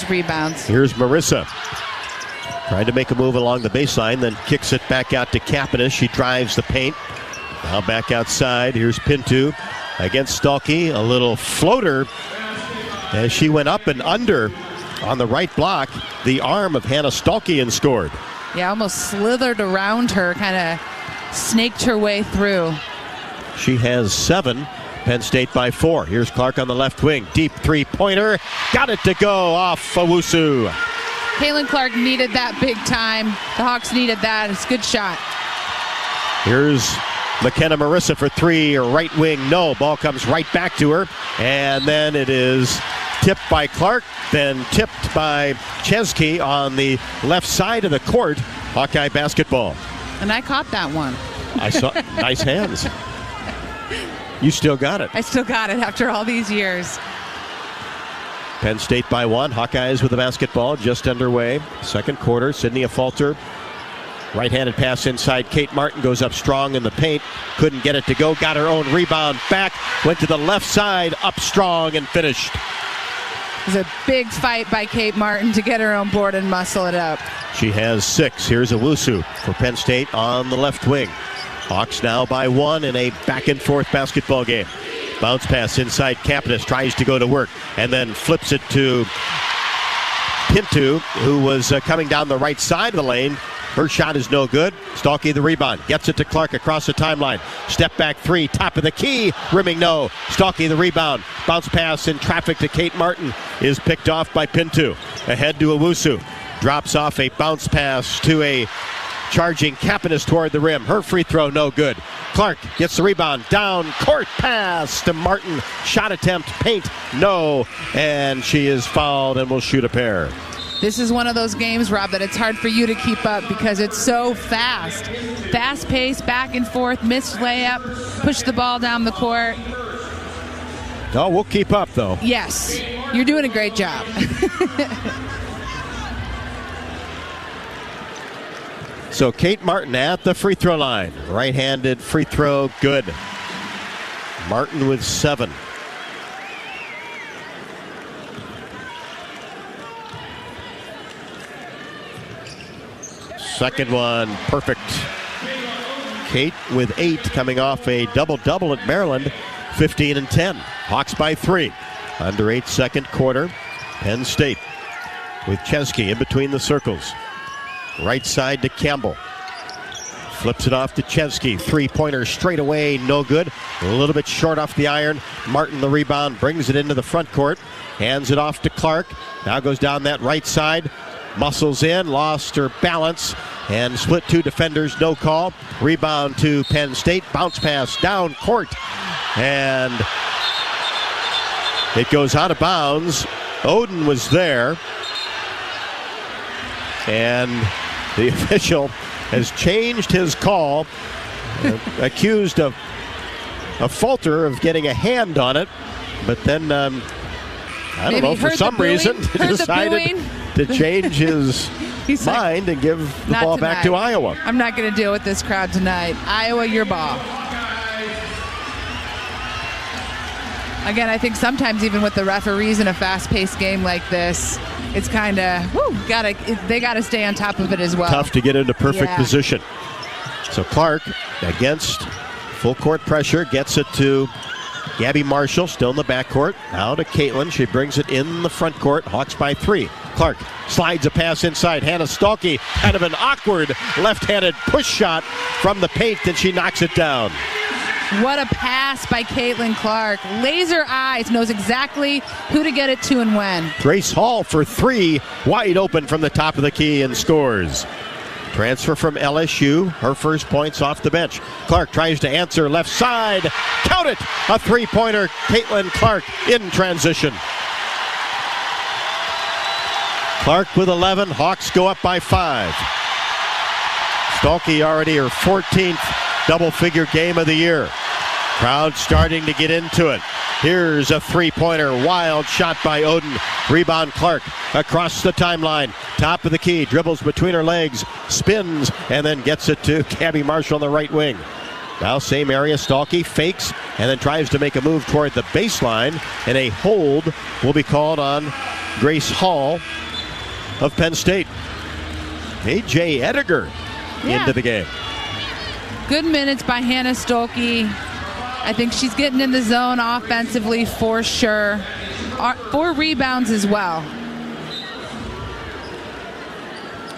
S14: rebounds.
S3: Here's Marissa trying to make a move along the baseline, then kicks it back out to Kapanis. She drives the paint. Now back outside. Here's Pinto against Stalky. A little floater as she went up and under on the right block. The arm of Hannah Stalky and scored.
S14: Yeah, almost slithered around her, kind of snaked her way through.
S3: She has 7. Penn State by 4. Here's Clark on the left wing. Deep three-pointer. Got it to go off Owusu.
S14: Caitlin Clark needed that big time. The Hawks needed that. It's a good shot.
S3: Here's McKenna Marissa for 3. Right wing, no. Ball comes right back to her. And then it is tipped by Clark, then tipped by Chesky on the left side of the court. Hawkeye basketball.
S14: And I caught that one.
S3: I saw nice hands. You still got it.
S14: I still got it after all these years.
S3: Penn State by 1. Hawkeyes with the basketball just underway. Second quarter. Sydney Falter. Right-handed pass inside. Kate Martin goes up strong in the paint. Couldn't get it to go. Got her own rebound back. Went to the left side. Up strong and finished.
S14: It was a big fight by Kate Martin to get her own board and muscle it up.
S3: She has 6. Here's Owusu for Penn State on the left wing. Hawks now by 1 in a back-and-forth basketball game. Bounce pass inside. Capitas tries to go to work and then flips it to Pinto, who was coming down the right side of the lane. Her shot is no good. Stalky the rebound. Gets it to Clark across the timeline. Step back 3. Top of the key. Rimming no. Stalky the rebound. Bounce pass in traffic to Kate Martin is picked off by Pinto. Ahead to Owusu. Drops off a bounce pass to a charging Capitas toward the rim. Her free throw no good. Clark gets the rebound. Down court pass to Martin. Shot attempt. Paint no. And she is fouled and will shoot a pair.
S14: This is one of those games, Rob, that it's hard for you to keep up because it's so fast. Fast-paced, back and forth, missed layup, push the ball down the court.
S3: No, we'll keep up, though.
S14: Yes, you're doing a great job.
S3: So Kate Martin at the free throw line. Right-handed free throw, good. Martin with 7. Second one, perfect. Kate with 8, coming off a double-double at Maryland, 15 and 10. Hawks by 3. Under 8 second quarter. Penn State with Chesky in between the circles. Right side to Campbell. Flips it off to Chesky. Three-pointer straight away, no good. A little bit short off the iron. Martin the rebound, brings it into the front court. Hands it off to Clark. Now goes down that right side. Muscles in, lost her balance, and split 2 defenders, no call. Rebound to Penn State, bounce pass down court, and it goes out of bounds. Oden was there, and the official has changed his call, accused of Falter of getting a hand on it, but then I don't know, for some reason decided to change his mind and give the ball back to Iowa.
S14: I'm not going to deal with this crowd tonight. Iowa, your ball. Again, I think sometimes even with the referees in a fast-paced game like this, it's kind of, they got to stay on top of it as well.
S3: Tough to get into perfect position. So Clark, against full court pressure, gets it to Gabby Marshall, still in the backcourt. Now to Caitlin. She brings it in the front court. Hawks by 3. Clark slides a pass inside. Hannah Stalky, kind of an awkward left-handed push shot from the paint, and she knocks it down.
S14: What a pass by Caitlin Clark. Laser eyes, knows exactly who to get it to and when.
S3: Grace Hall for 3, wide open from the top of the key and scores. Transfer from LSU, her first points off the bench. Clark tries to answer left side. Count it! A three-pointer. Caitlin Clark in transition. Clark with 11. Hawks go up by 5. Stalky already her 14th double-figure game of the year. Crowd starting to get into it. Here's a three-pointer. Wild shot by Oden. Rebound Clark across the timeline. Top of the key. Dribbles between her legs. Spins and then gets it to Gabby Marshall on the right wing. Now same area. Stalky fakes and then tries to make a move toward the baseline. And a hold will be called on Grace Hall of Penn State. A.J. Ediger into the game.
S14: Good minutes by Hannah Stolke. I think she's getting in the zone offensively for sure. 4 rebounds as well.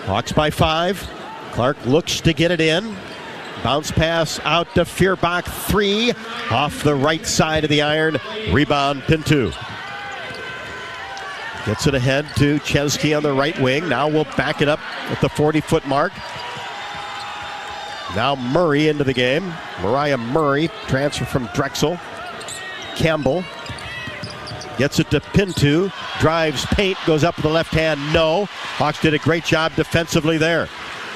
S3: Hawks by 5. Clark looks to get it in. Bounce pass out to Feuerbach. 3 off the right side of the iron. Rebound Pinto. Gets it ahead to Chesky on the right wing. Now we'll back it up at the 40-foot mark. Now Murray into the game. Mariah Murray, transfer from Drexel. Campbell gets it to Pinto. Drives paint, goes up with the left hand. No. Hawks did a great job defensively there.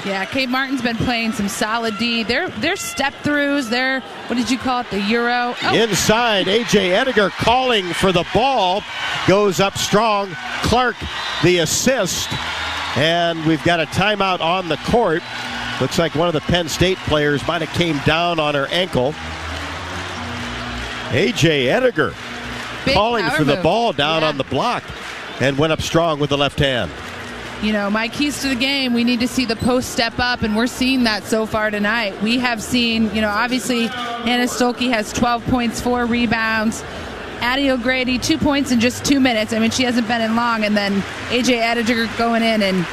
S14: Yeah, Kate Martin's been playing some solid D. Their step throughs, their, what did you call it, the Euro? Oh.
S3: Inside, A.J. Ediger calling for the ball. Goes up strong. Clark, the assist. And we've got a timeout on the court. Looks like one of the Penn State players might have came down on her ankle. A.J. Ediger calling for the ball down on the block and went up strong with the left hand.
S14: You know, my keys to the game, we need to see the post step up, and we're seeing that so far tonight. We have seen, you know, obviously Hannah Stolke has 12 points, 4 rebounds. Addie O'Grady, 2 points in just 2 minutes. I mean, she hasn't been in long. And then A.J. Ediger going in and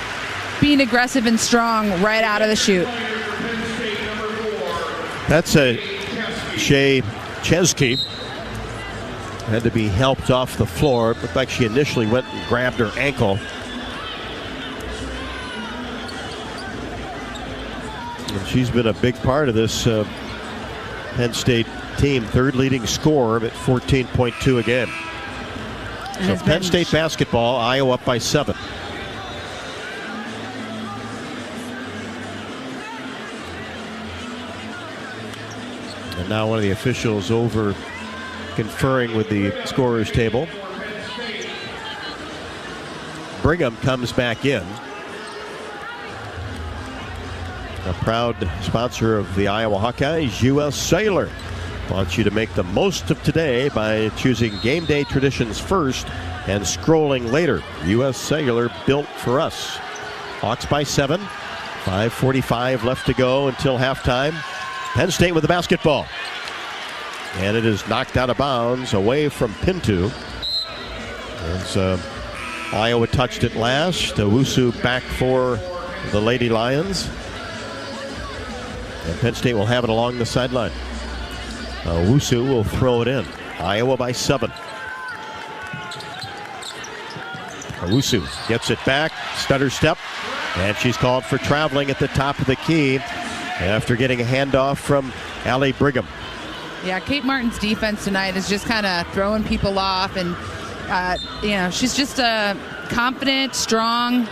S14: being aggressive and strong right out of the chute.
S3: That's a Shea Chesky. Had to be helped off the floor. It looked like she initially went and grabbed her ankle. And she's been a big part of this Penn State team. Third leading scorer at 14.2 a game. So Penn State basketball, Iowa up by 7. And now one of the officials over conferring with the scorer's table. Brigham comes back in. A proud sponsor of the Iowa Hawkeyes, U.S. Cellular, wants you to make the most of today by choosing game day traditions first and scrolling later. U.S. Cellular, built for us. Hawks by 7. 5:45 left to go until halftime. Penn State with the basketball. And it is knocked out of bounds away from Pinto. As Iowa touched it last. Owusu back for the Lady Lions. And Penn State will have it along the sideline. Owusu will throw it in. Iowa by 7. Owusu gets it back. Stutter step. And she's called for traveling at the top of the key after getting a handoff from Allie Brigham.
S14: Yeah, Kate Martin's defense tonight is just kind of throwing people off. And, you know, she's just confident, strong.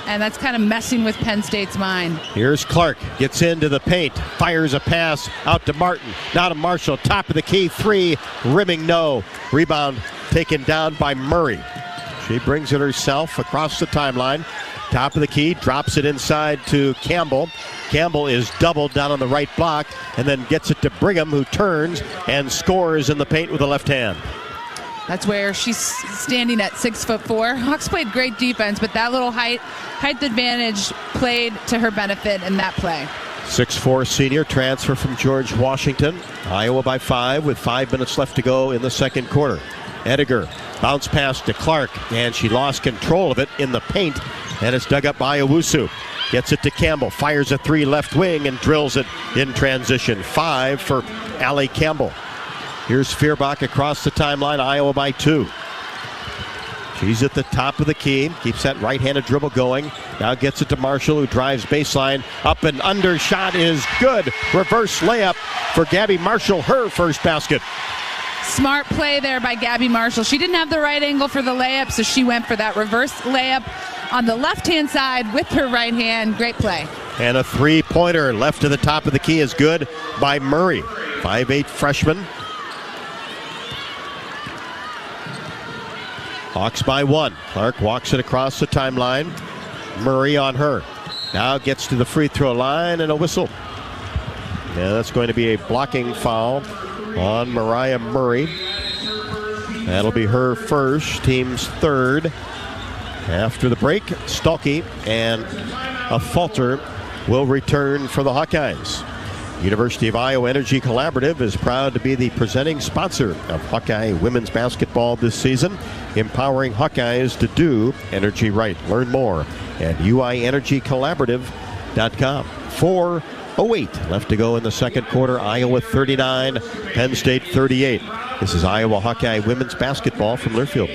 S14: And that's kind of messing with Penn State's mind.
S3: Here's Clark, gets into the paint, fires a pass out to Martin, now to Marshall, top of the key, 3, rimming no. Rebound taken down by Murray. She brings it herself across the timeline, top of the key, drops it inside to Campbell. Campbell is doubled down on the right block and then gets it to Brigham, who turns and scores in the paint with the left hand.
S14: That's where she's standing at 6'4". Hawks played great defense, but that little height advantage played to her benefit in that play.
S3: 6'4" senior, transfer from George Washington. Iowa by 5 with 5 minutes left to go in the second quarter. Ediger bounce pass to Clark, and she lost control of it in the paint, and it's dug up by Owusu. Gets it to Campbell, fires a 3 left wing and drills it in transition. 5 for Allie Campbell. Here's Feuerbach across the timeline, Iowa by 2. She's at the top of the key, keeps that right-handed dribble going. Now gets it to Marshall, who drives baseline. Up and under, shot is good. Reverse layup for Gabby Marshall, her first basket.
S14: Smart play there by Gabby Marshall. She didn't have the right angle for the layup, so she went for that reverse layup on the left-hand side with her right hand. Great play.
S3: And a 3-pointer left to the top of the key is good by Murray. 5'8" freshman. Hawks by 1. Clark walks it across the timeline. Murray on her. Now gets to the free throw line and a whistle. Yeah, that's going to be a blocking foul on Mariah Murray. That'll be her first, team's third. After the break, Stolke and a falter will return for the Hawkeyes. University of Iowa Energy Collaborative is proud to be the presenting sponsor of Hawkeye women's basketball this season, empowering Hawkeyes to do energy right. Learn more at uienergycollaborative.com. 4:08 left to go in the second quarter. Iowa 39, Penn State 38. This is Iowa Hawkeye women's basketball from Learfield.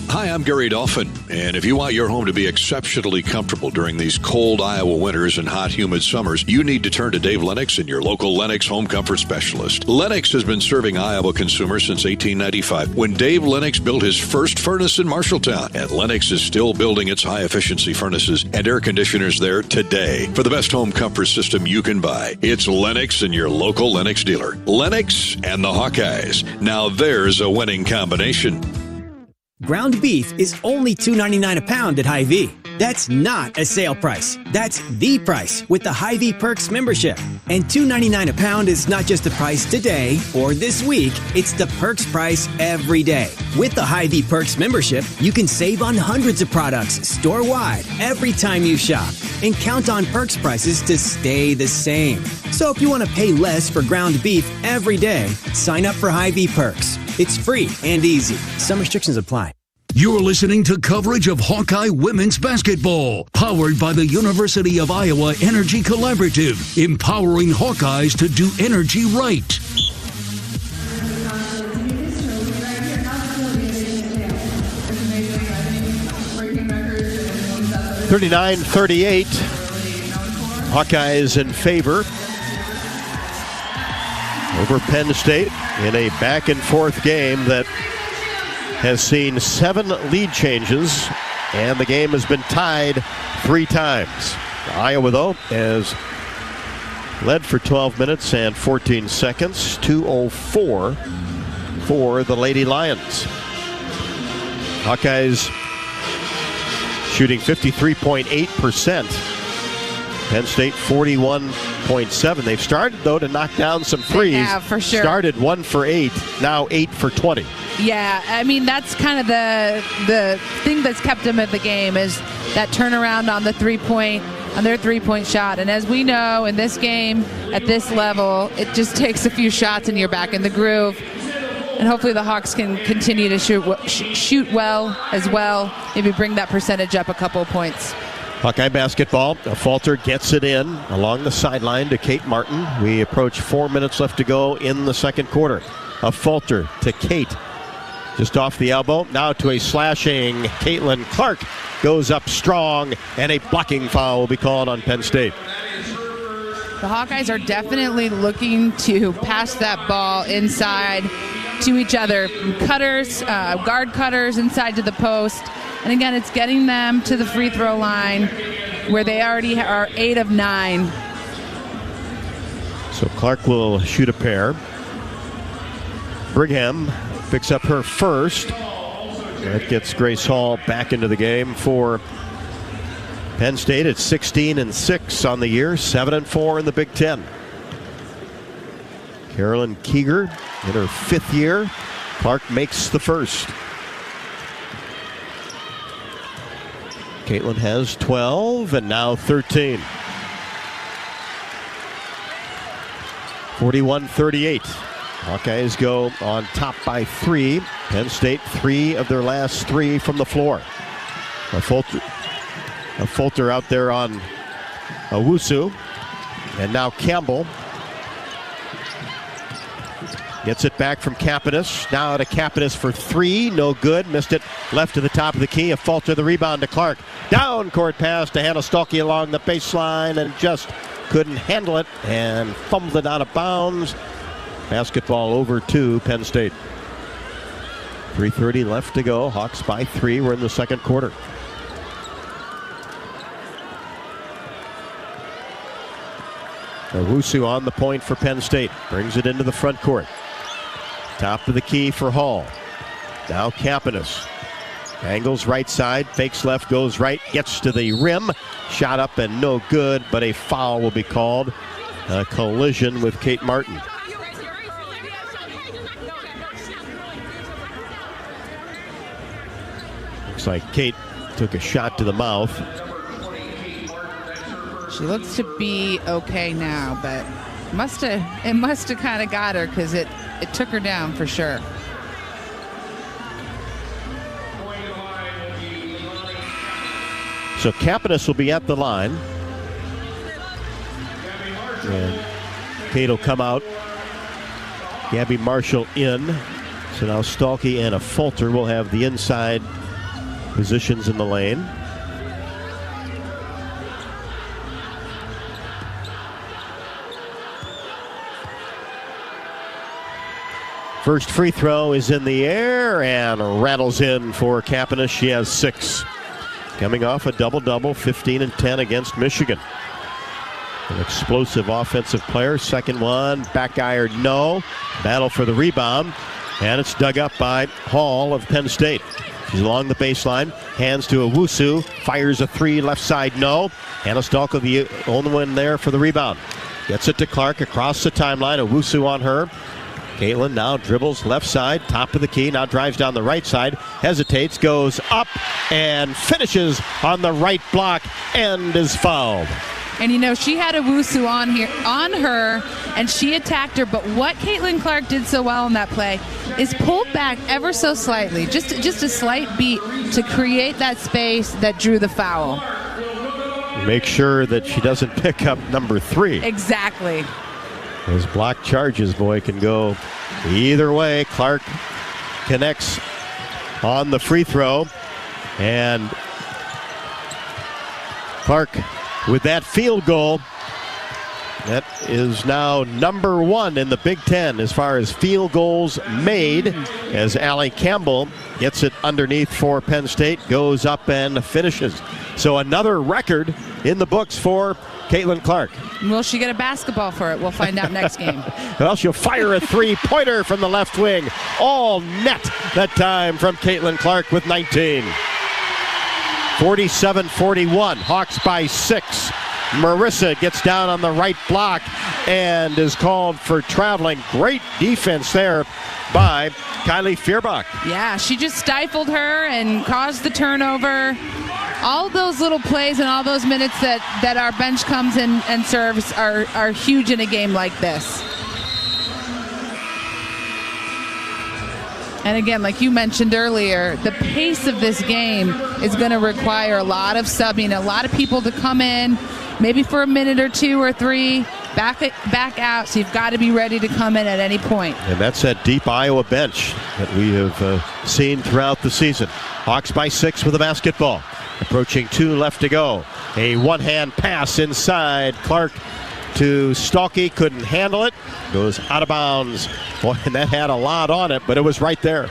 S11: Hi, I'm I'm Gary Dolphin, and if you want your home to be exceptionally comfortable during these cold Iowa winters and hot, humid summers, you need to turn to Dave Lennox and your local Lennox home comfort specialist. Lennox has been serving Iowa consumers since 1895, when Dave Lennox built his first furnace in Marshalltown, and Lennox is still building its high-efficiency furnaces and air conditioners there today. For the best home comfort system you can buy, it's Lennox and your local Lennox dealer. Lennox and the Hawkeyes. Now there's a winning combination.
S20: Ground beef is only $2.99 a pound at Hy-Vee. That's not a sale price. That's the price with the Hy-Vee Perks membership. And $2.99 a pound is not just the price today or this week. It's the Perks price every day. With the Hy-Vee Perks membership, you can save on hundreds of products store-wide every time you shop. And count on Perks prices to stay the same. So if you want to pay less for ground beef every day, sign up for Hy-Vee Perks. It's free and easy. Some restrictions apply.
S2: You're listening to coverage of Hawkeye women's basketball, powered by the University of Iowa Energy Collaborative, empowering Hawkeyes to do energy right.
S3: 39-38. Hawkeyes in favor over Penn State in a back-and-forth game that has seen 7 lead changes, and the game has been tied 3 times. Iowa, though, has led for 12 minutes and 14 seconds, 2:04 for the Lady Lions. Hawkeyes shooting 53.8%. Penn State 41.7. They've started, though, to knock down some threes.
S14: Yeah, for sure.
S3: Started 1 for 8, now 8 for 20.
S14: Yeah, I mean, that's kind of the thing that's kept them in the game is that turnaround on their three-point shot. And as we know, in this game, at this level, it just takes a few shots and you're back in the groove. And hopefully the Hawks can continue to shoot well as well, maybe bring that percentage up a couple of points.
S3: Hawkeye basketball. A Falter gets it in along the sideline to Kate Martin. We approach 4 minutes left to go in the second quarter. A Falter to Kate. Just off the elbow. Now to a slashing Caitlin Clark. Goes up strong, and a blocking foul will be called on Penn State.
S14: The Hawkeyes are definitely looking to pass that ball inside to each other. Cutters, guard cutters inside to the post. And again, it's getting them to the free throw line where they already are 8 of 9.
S3: So Clark will shoot a pair. Brigham picks up her first. That gets Grace Hall back into the game for Penn State. It's 16-6 on the year, 7-4 in the Big Ten. Carolyn Keeger in her 5th year. Clark makes the first. Caitlin has 12 and now 13. 41-38. Hawkeyes go on top by 3. Penn State 3 of their last 3 from the floor. A Fulter out there on Owusu. And now Campbell gets it back from Kapanis. Now to Kapanis for 3. No good. Missed it. Left to the top of the key. A Falter the rebound to Clark. Down court pass to Hannah Stolke along the baseline and just couldn't handle it and fumbled it out of bounds. Basketball over to Penn State. 3:30 left to go. Hawks by 3. We're in the second quarter. Owusu on the point for Penn State. Brings it into the front court. Top of the key for Hall. Now Kapanis. Angles right side. Fakes left. Goes right. Gets to the rim. Shot up and no good. But a foul will be called. A collision with Kate Martin. Looks like Kate took a shot to the mouth.
S14: She looks to be okay now, but it must have kind of got her because it took her down for sure.
S3: So Kapanis will be at the line. And Kate will come out. Gabby Marshall in. So now Stolke and a Fulter will have the inside Positions in the lane. First free throw is in the air and rattles in for Kapanis. She has 6. Coming off a double-double, 15 and 10 against Michigan. An explosive offensive player. Second one, back iron, no. Battle for the rebound, and it's dug up by Hall of Penn State. She's along the baseline, hands to Owusu, fires a 3, left side, no. Hannah Stalker, the only one there for the rebound. Gets it to Clark across the timeline, Owusu on her. Caitlin now dribbles left side, top of the key, now drives down the right side, hesitates, goes up, and finishes on the right block, and is fouled.
S14: And she had Owusu on her, and she attacked her. But what Caitlin Clark did so well in that play is pulled back ever so slightly, just a slight beat to create that space that drew the foul.
S3: Make sure that she doesn't pick up number 3.
S14: Exactly.
S3: Those block charges, boy, can go either way. Clark connects on the free throw, and Clark with that field goal, that is now number 1 in the Big Ten as far as field goals made, as Allie Campbell gets it underneath for Penn State, goes up and finishes. So another record in the books for Caitlin Clark.
S14: Will she get a basketball for it? We'll find out next game.
S3: Well, she'll fire a 3-pointer from the left wing. All net that time from Caitlin Clark with 19. 47-41. Hawks by 6. Marissa gets down on the right block and is called for traveling. Great defense there by Kylie Feuerbach.
S14: Yeah, she just stifled her and caused the turnover. All those little plays and all those minutes that our bench comes in and serves are huge in a game like this. And again, like you mentioned earlier, the pace of this game is going to require a lot of subbing, a lot of people to come in, maybe for a minute or 2 or 3, back out. So you've got to be ready to come in at any point.
S3: And that's that deep Iowa bench that we have seen throughout the season. Hawks by 6 with a basketball. Approaching 2 left to go. A one-hand pass inside. Clark to Stalky, couldn't handle it. Goes out of bounds. Boy, and that had a lot on it, but it was right there.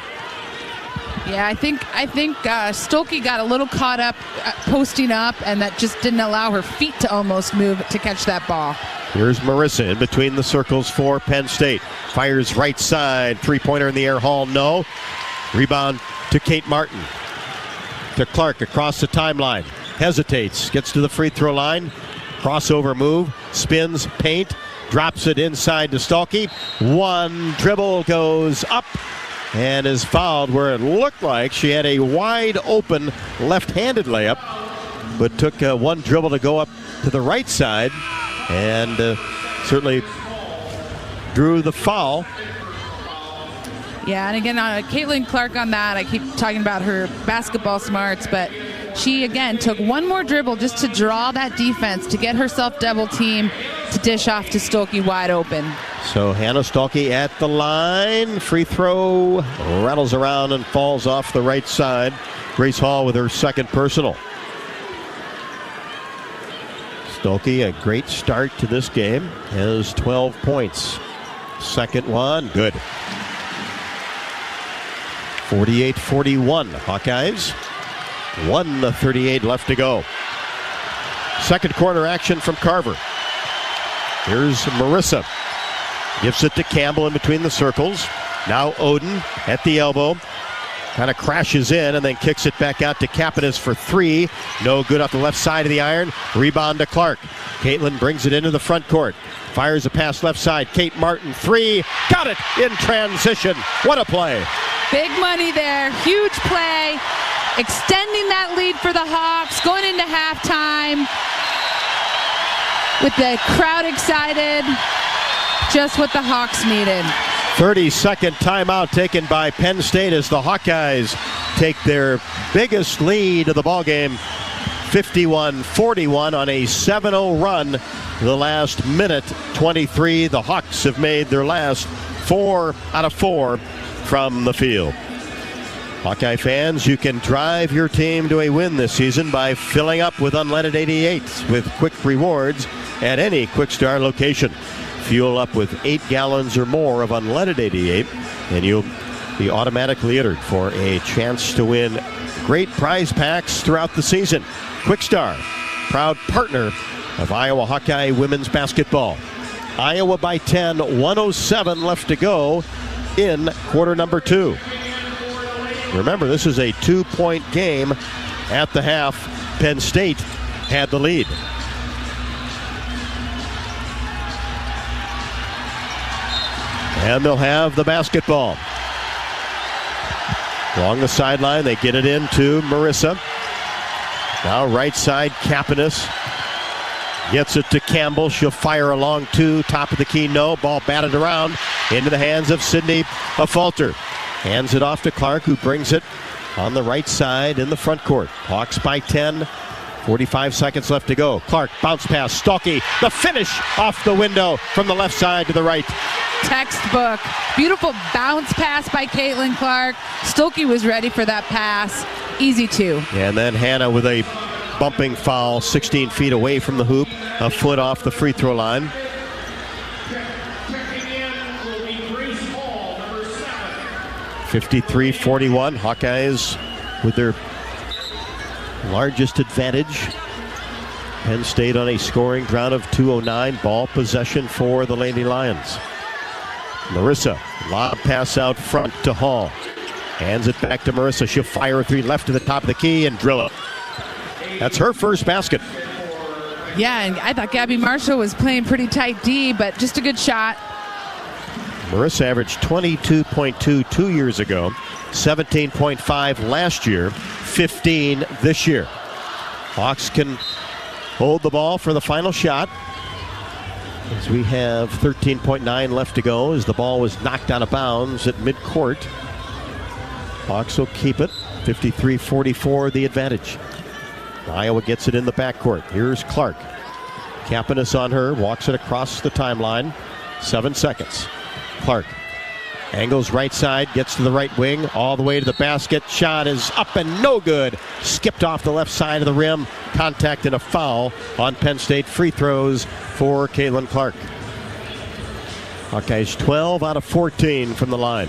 S14: Yeah, I think Stolke got a little caught up posting up, and that just didn't allow her feet to almost move to catch that ball.
S3: Here's Marissa in between the circles for Penn State. Fires right side. 3-pointer in the air. Hall, no. Rebound to Kate Martin. To Clark across the timeline. Hesitates. Gets to the free throw line. Crossover move. Spins. Paint. Drops it inside to Stalky. One dribble goes up and is fouled where it looked like she had a wide open left-handed layup, but took one dribble to go up to the right side and certainly drew the foul.
S14: Yeah, and again, Caitlin Clark on that, I keep talking about her basketball smarts, but she, again, took one more dribble just to draw that defense, to get herself double-teamed, to dish off to Stolke wide open.
S3: So Hannah Stalky at the line. Free throw rattles around and falls off the right side. Grace Hall with her second personal. Stolke, a great start to this game, has 12 points. Second one, good. 48-41, Hawkeyes. 1:38 left to go. Second quarter action from Carver. Here's Marissa. Gives it to Campbell in between the circles. Now Oden at the elbow. Kind of crashes in and then kicks it back out to Kapanis for 3. No good off the left side of the iron. Rebound to Clark. Caitlin brings it into the front court. Fires a pass left side. Kate Martin, 3. Got it in transition. What a play.
S14: Big money there. Huge play. Extending that lead for the Hawks. Going into halftime with the crowd excited. Just what the Hawks needed.
S3: 30-second timeout taken by Penn State as the Hawkeyes take their biggest lead of the ballgame, 51-41 on a 7-0 run. The last minute 23. The Hawks have made their last 4 out of 4 from the field. Hawkeye fans, you can drive your team to a win this season by filling up with unleaded 88s with quick rewards at any Quick Start location. Fuel up with 8 gallons or more of unleaded 88, and you'll be automatically entered for a chance to win great prize packs throughout the season. Quick Start, proud partner of Iowa Hawkeye women's basketball. Iowa by 10, 107 left to go in quarter number 2. Remember, this is a 2-point game at the half. Penn State had the lead. And they'll have the basketball. Along the sideline, they get it into Marissa. Now right side, Kapanis gets it to Campbell. She'll fire along 2, top of the key, no. Ball batted around into the hands of Sydney Falter. Hands it off to Clark, who brings it on the right side in the front court. Hawks by 10, 45 seconds left to go. Clark, bounce pass, Stolke, the finish off the window from the left side to the right.
S14: Textbook. Beautiful bounce pass by Caitlin Clark. Stolke was ready for that pass. Easy 2.
S3: And then Hannah with a bumping foul 16 feet away from the hoop, a foot off the free throw line. 53-41, Hawkeyes with their largest advantage. Penn State on a scoring drought of 209. Ball possession for the Lady Lions. Marissa, lob pass out front to Hall. Hands it back to Marissa. She'll fire a 3 left to the top of the key and drill it. That's her first basket.
S14: Yeah, and I thought Gabby Marshall was playing pretty tight D, but just a good shot.
S3: Marissa averaged 22.2 2 years ago, 17.5 last year, 15 this year. Hawks can hold the ball for the final shot, as we have 13.9 left to go as the ball was knocked out of bounds at midcourt. Hawks will keep it, 53-44 the advantage. Iowa gets it in the backcourt. Here's Clark. Kapanis on her, walks it across the timeline. 7 seconds. Clark angles right side, gets to the right wing, all the way to the basket. Shot is up and no good. Skipped off the left side of the rim. Contact and a foul on Penn State. Free throws for Caitlin Clark. Hawkeyes 12 out of 14 from the line.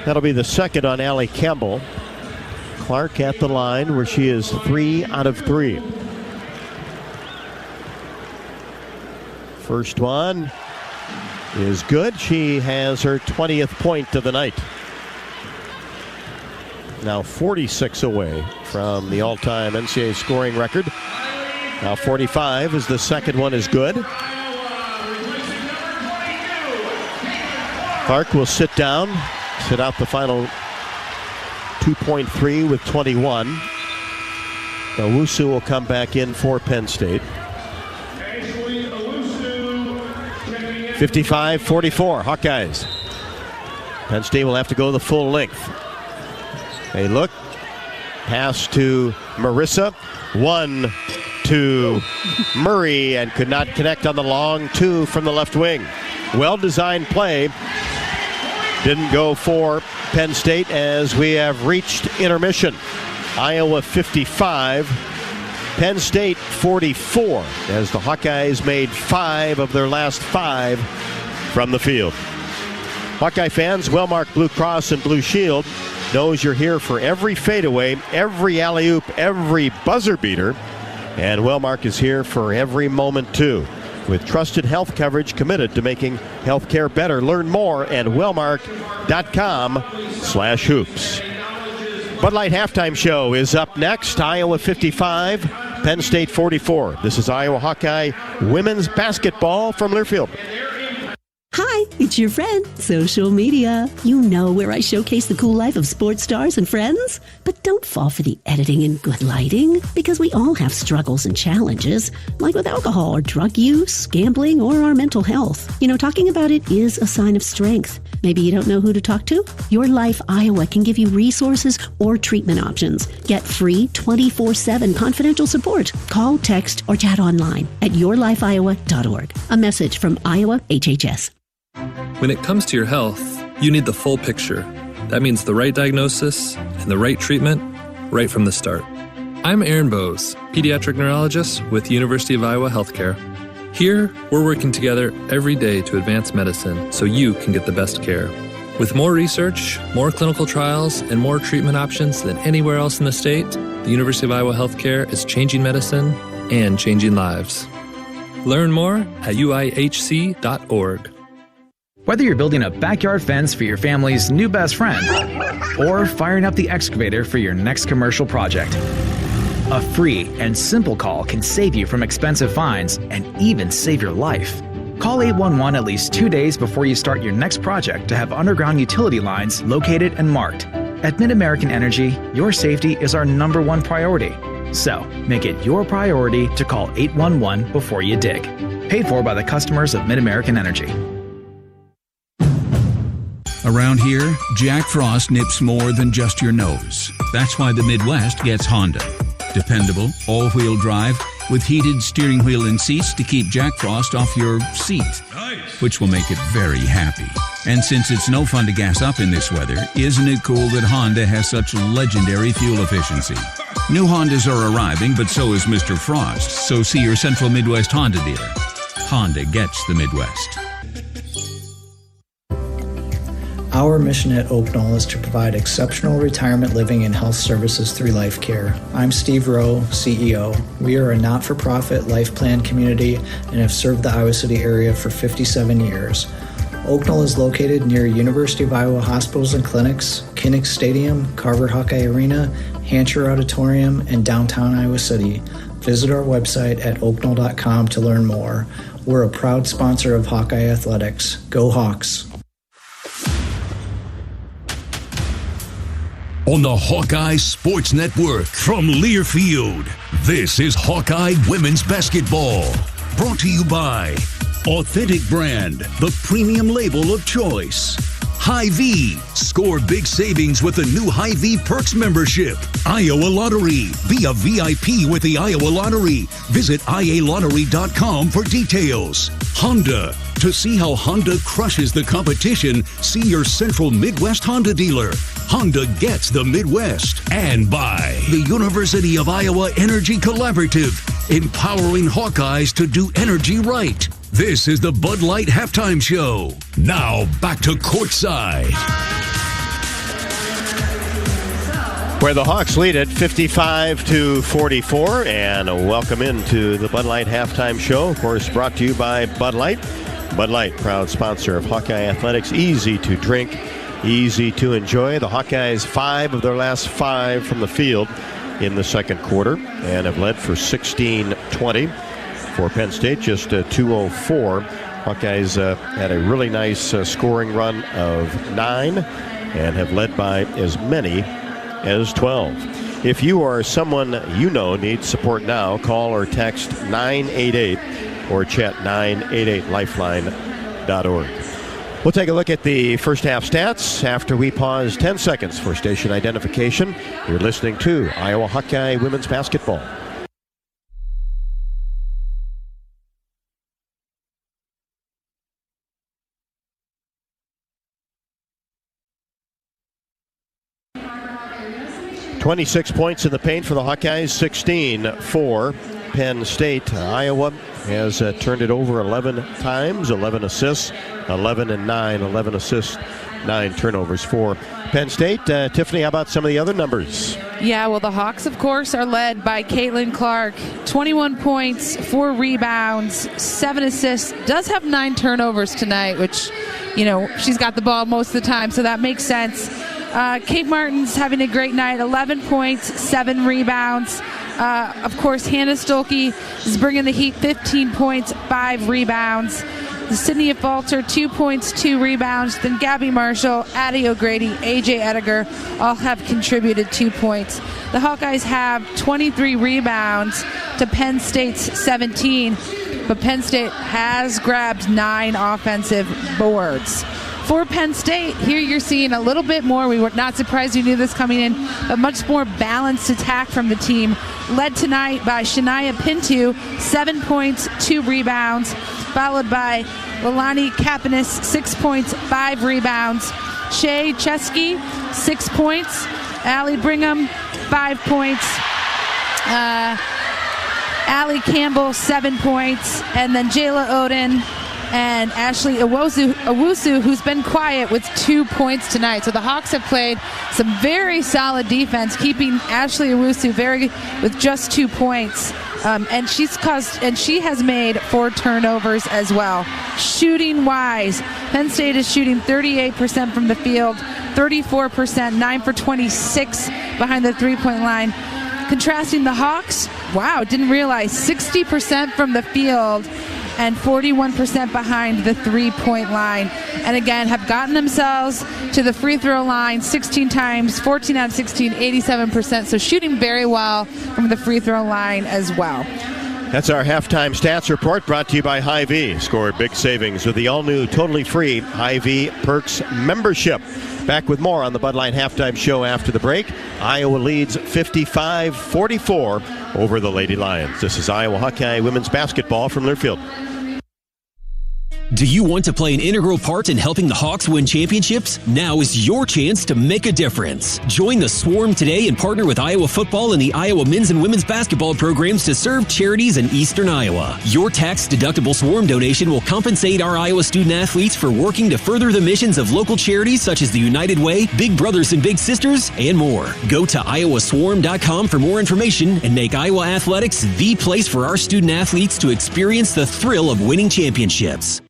S3: That'll be the second on Allie Campbell. Clark at the line where she is 3 out of 3. First one is good. She has her 20th point of the night. Now 46 away from the all-time NCAA scoring record. Now 45 as the second one is good. Clark will sit down, sit out the final 2.3 with 21. Owusu will come back in for Penn State. 55-44, Hawkeyes. Penn State will have to go the full length. A look, pass to Marissa. 1, 2, Murray, and could not connect on the long 2 from the left wing. Well-designed play. Didn't go for Penn State as we have reached intermission. Iowa 55, Penn State 44, as the Hawkeyes made 5 of their last 5 from the field. Hawkeye fans, Wellmark Blue Cross and Blue Shield knows you're here for every fadeaway, every alley-oop, every buzzer beater, and Wellmark is here for every moment too. With trusted health coverage committed to making healthcare better. Learn more at wellmark.com/hoops. Bud Light Halftime Show is up next. Iowa 55, Penn State 44. This is Iowa Hawkeye women's basketball from Learfield.
S21: Hi, It's your friend, social media. You know where I showcase the cool life of sports stars and friends. But don't fall for the editing and good lighting, because we all have struggles and challenges, like with alcohol or drug use, gambling, or our mental health. You know, talking about it is a sign of strength. Maybe you don't know who to talk to? Your Life Iowa can give you resources or treatment options. Get free 24/7 confidential support. Call, text, or chat online at yourlifeiowa.org. A message from Iowa HHS.
S22: When it comes to your health, you need the full picture. That means the right diagnosis and the right treatment right from the start. I'm Aaron Bowes, pediatric neurologist with University of Iowa Healthcare. Here, we're working together every day to advance medicine so you can get the best care. With more research, more clinical trials, and more treatment options than anywhere else in the state, the University of Iowa Healthcare is changing medicine and changing lives. Learn more at uihc.org.
S23: Whether you're building a backyard fence for your family's new best friend or firing up the excavator for your next commercial project, a free and simple call can save you from expensive fines and even save your life. Call 811 at least 2 days before you start your next project to have underground utility lines located and marked. At Mid-American Energy, your safety is our #1 priority. So, make it your priority to call 811 before you dig. Paid for by the customers of Mid-American Energy.
S2: Around here, Jack Frost nips more than just your nose. That's why the Midwest gets Honda. Dependable, all-wheel drive, with heated steering wheel and seats to keep Jack Frost off your seat. Nice. Which will make it very happy. And since it's no fun to gas up in this weather, isn't it cool that Honda has such legendary fuel efficiency? New Hondas are arriving, but so is Mr. Frost, so see your Central Midwest Honda dealer. Honda gets the Midwest.
S17: Our mission at Oak Knoll is to provide exceptional retirement living and health services through life care. I'm Steve Rowe, CEO. We are a not-for-profit life plan community and have served the Iowa City area for 57 years. Oak Knoll is located near University of Iowa hospitals and clinics, Kinnick Stadium, Carver Hawkeye Arena, Hancher Auditorium, and downtown Iowa City. Visit our website at oakknoll.com to learn more. We're a proud sponsor of Hawkeye Athletics. Go Hawks!
S2: On the Hawkeye Sports Network from Learfield, this is Hawkeye Women's Basketball. Brought to you by Authentic Brand, the premium label of choice. Hy-Vee, score big savings with the new Hy-Vee Perks membership. Iowa Lottery, be a VIP with the Iowa Lottery. Visit ialottery.com for details. Honda, to see how Honda crushes the competition, see your Central Midwest Honda dealer. Honda gets the Midwest. And by the University of Iowa Energy Collaborative, empowering Hawkeyes to do energy right. This is the Bud Light Halftime Show. Now back to courtside.
S3: Where the Hawks lead it 55-44, and welcome into the Bud Light Halftime Show. Of course, brought to you by Bud Light. Bud Light, proud sponsor of Hawkeye Athletics. Easy to drink, easy to enjoy. The Hawkeyes, 5 of their last 5 from the field in the second quarter, and have led for 16-20. For Penn State, just 2:04. Hawkeyes had a really nice scoring run of 9 and have led by as many as 12. If you or someone you know needs support now, call or text 988 or chat 988lifeline.org. We'll take a look at the first half stats after we pause 10 seconds for station identification. You're listening to Iowa Hawkeye Women's Basketball. .26 points in the paint for the Hawkeyes, 16 for Penn State. Iowa has turned it over 11 times, 11 assists, 11 and 9, 11 assists, 9 turnovers for Penn State. Tiffany, how about some of the other numbers?
S14: Yeah, well, the Hawks, of course, are led by Caitlin Clark. 21 points, 4 rebounds, 7 assists. Does have 9 turnovers tonight, which, you know, she's got the ball most of the time, so that makes sense. Kate Martin's having a great night, 11 points, 7 rebounds. Of course, Hannah Stolke is bringing the heat, 15 points, 5 rebounds. Sydney Falter, 2 points, 2 rebounds. Then Gabby Marshall, Addie O'Grady, AJ Ediger all have contributed 2 points. The Hawkeyes have 23 rebounds to Penn State's 17, but Penn State has grabbed 9 offensive boards. For Penn State, here you're seeing a little bit more. We were not surprised you knew this coming in, but much more balanced attack from the team. Led tonight by Shania Pinto, 7 points, 2 rebounds, followed by Leilani Kapanis, 6 points, 5 rebounds. Shea Chesky, 6 points. Allie Brigham, 5 points. Allie Campbell, 7 points. And then Jayla Oden and Ashley Owusu, who's been quiet, with 2 points tonight. So the Hawks have played some very solid defense, keeping Ashley Owusu with just 2 points. And she has made 4 turnovers as well. Shooting wise, Penn State is shooting 38% from the field, 34%, 9 for 26 behind the 3-point line. Contrasting the Hawks, wow, didn't realize 60% from the field and 41% behind the 3-point line. And again, have gotten themselves to the free throw line 16 times, 14 out of 16, 87%. So shooting very well from the free throw line as well.
S3: That's our halftime stats report, brought to you by Hy-Vee. Score big savings with the all-new, totally free Hy-Vee Perks membership. Back with more on the Bud Light Halftime Show after the break. Iowa leads 55-44 over the Lady Lions. This is Iowa Hawkeye women's basketball from Learfield.
S10: Do you want to play an integral part in helping the Hawks win championships? Now is your chance to make a difference. Join the Swarm today and partner with Iowa football and the Iowa men's and women's basketball programs to serve charities in eastern Iowa. Your tax-deductible Swarm donation will compensate our Iowa student athletes for working to further the missions of local charities such as the United Way, Big Brothers and Big Sisters, and more. Go to iowaswarm.com for more information and make Iowa athletics the place for our student athletes to experience the thrill of winning championships.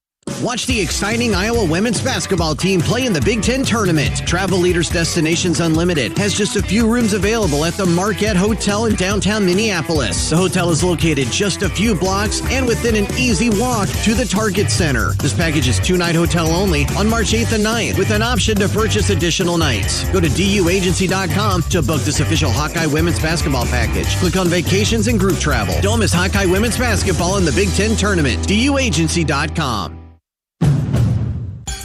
S4: Watch the exciting Iowa women's basketball team play in the Big Ten tournament. Travel Leaders Destinations Unlimited has just a few rooms available at the Marquette Hotel in downtown Minneapolis. The hotel is located just a few blocks and within an easy walk to the Target Center. This package is 2-night hotel only on March 8th and 9th, with an option to purchase additional nights. Go to duagency.com to book this official Hawkeye women's basketball package. Click on vacations and group travel. Don't miss Hawkeye women's basketball in the Big Ten tournament. duagency.com.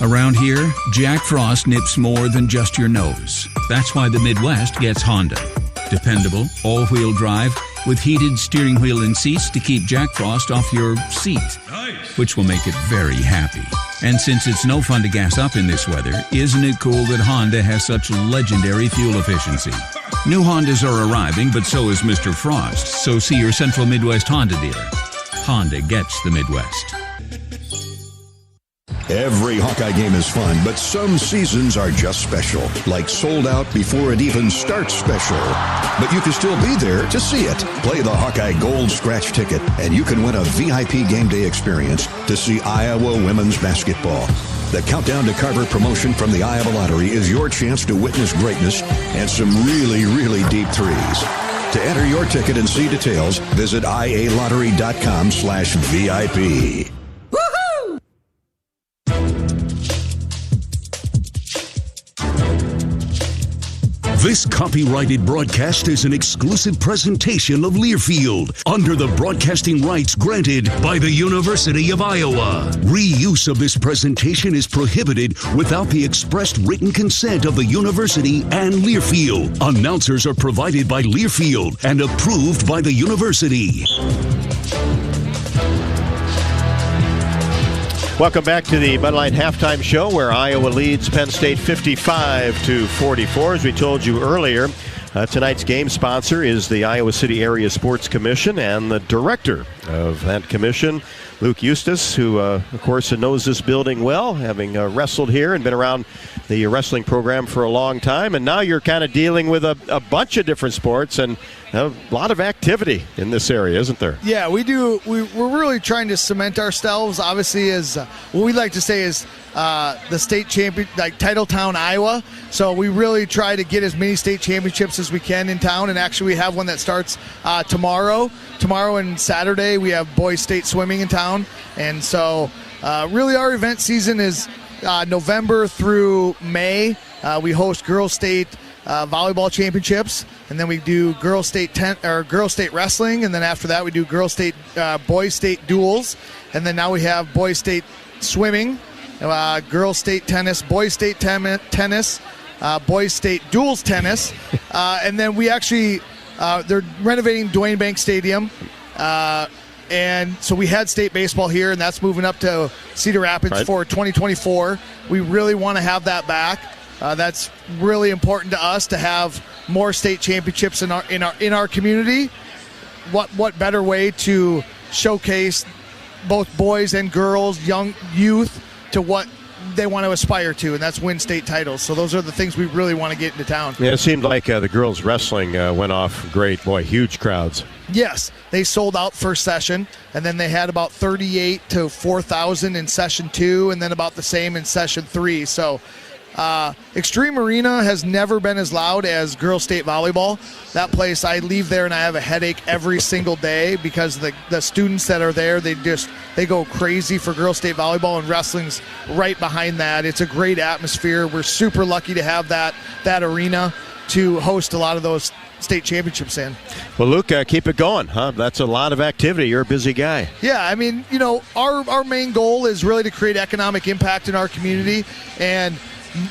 S1: Around here, Jack Frost nips more than just your nose. That's why the Midwest gets Honda. Dependable, all-wheel drive, with heated steering wheel and seats to keep Jack Frost off your seat. Nice. Which will make it very happy. And since it's no fun to gas up in this weather, isn't it cool that Honda has such legendary fuel efficiency? New Hondas are arriving, but so is Mr. Frost. So see your Central Midwest Honda dealer. Honda gets the Midwest.
S11: Every Hawkeye game is fun, but some seasons are just special, like sold out before it even starts special. But you can still be there to see it. Play the Hawkeye Gold Scratch ticket, and you can win a VIP game day experience to see Iowa women's basketball. The Countdown to Carver promotion from the Iowa Lottery is your chance to witness greatness and some really, really deep threes. To enter your ticket and see details, visit ialottery.com/VIP.
S2: This copyrighted broadcast is an exclusive presentation of Learfield under the broadcasting rights granted by the University of Iowa. Reuse of this presentation is prohibited without the expressed written consent of the university and Learfield. Announcers are provided by Learfield and approved by the university.
S3: Welcome back to the Bud Light Halftime Show, where Iowa leads Penn State 55-44. As we told you earlier, tonight's game sponsor is the Iowa City Area Sports Commission, and the director of that commission, Luke Eustace, who, of course, knows this building well, having wrestled here and been around the wrestling program for a long time. And now you're kind of dealing with a bunch of different sports and a lot of activity in this area, isn't there?
S6: Yeah, we do. We're really trying to cement ourselves, obviously, as what we like to say is the state champion, like Title Town, Iowa. So we really try to get as many state championships as we can in town. And actually, we have one that starts tomorrow. Tomorrow and Saturday, we have boys state swimming in town. And so Really, our event season is November through May. We host girls state volleyball championships, and then we do girls state wrestling, and then after that we do girls state boys state duels, and then now we have boys state swimming, girls state tennis, boys state tennis, boys state duels tennis, and then we actually they're renovating Duane Bank Stadium. And so we had state baseball here, and that's moving up to Cedar Rapids for 2024. We really want to have that back. That's really important to us to have more state championships in our community. What better way to showcase both boys and girls, young youth, to what they want to aspire to, and that's win state titles. So those are the things we really want to get into town.
S3: Yeah, it seemed like the girls wrestling went off great. Boy, huge crowds.
S6: Yes, they sold out first session, and then they had about 38 to 4,000 in session 2, and then about the same in session 3. So Extreme Arena has never been as loud as girls state volleyball. That place, I leave there and I have a headache every single day because the students that are there, they go crazy for girls state volleyball, and wrestling's right behind that. It's a great atmosphere. We're super lucky to have that arena to host a lot of those state championships in.
S3: Well, Luke, keep it going, huh? That's a lot of activity. You're a busy guy.
S6: Yeah, I mean, our main goal is really to create economic impact in our community, and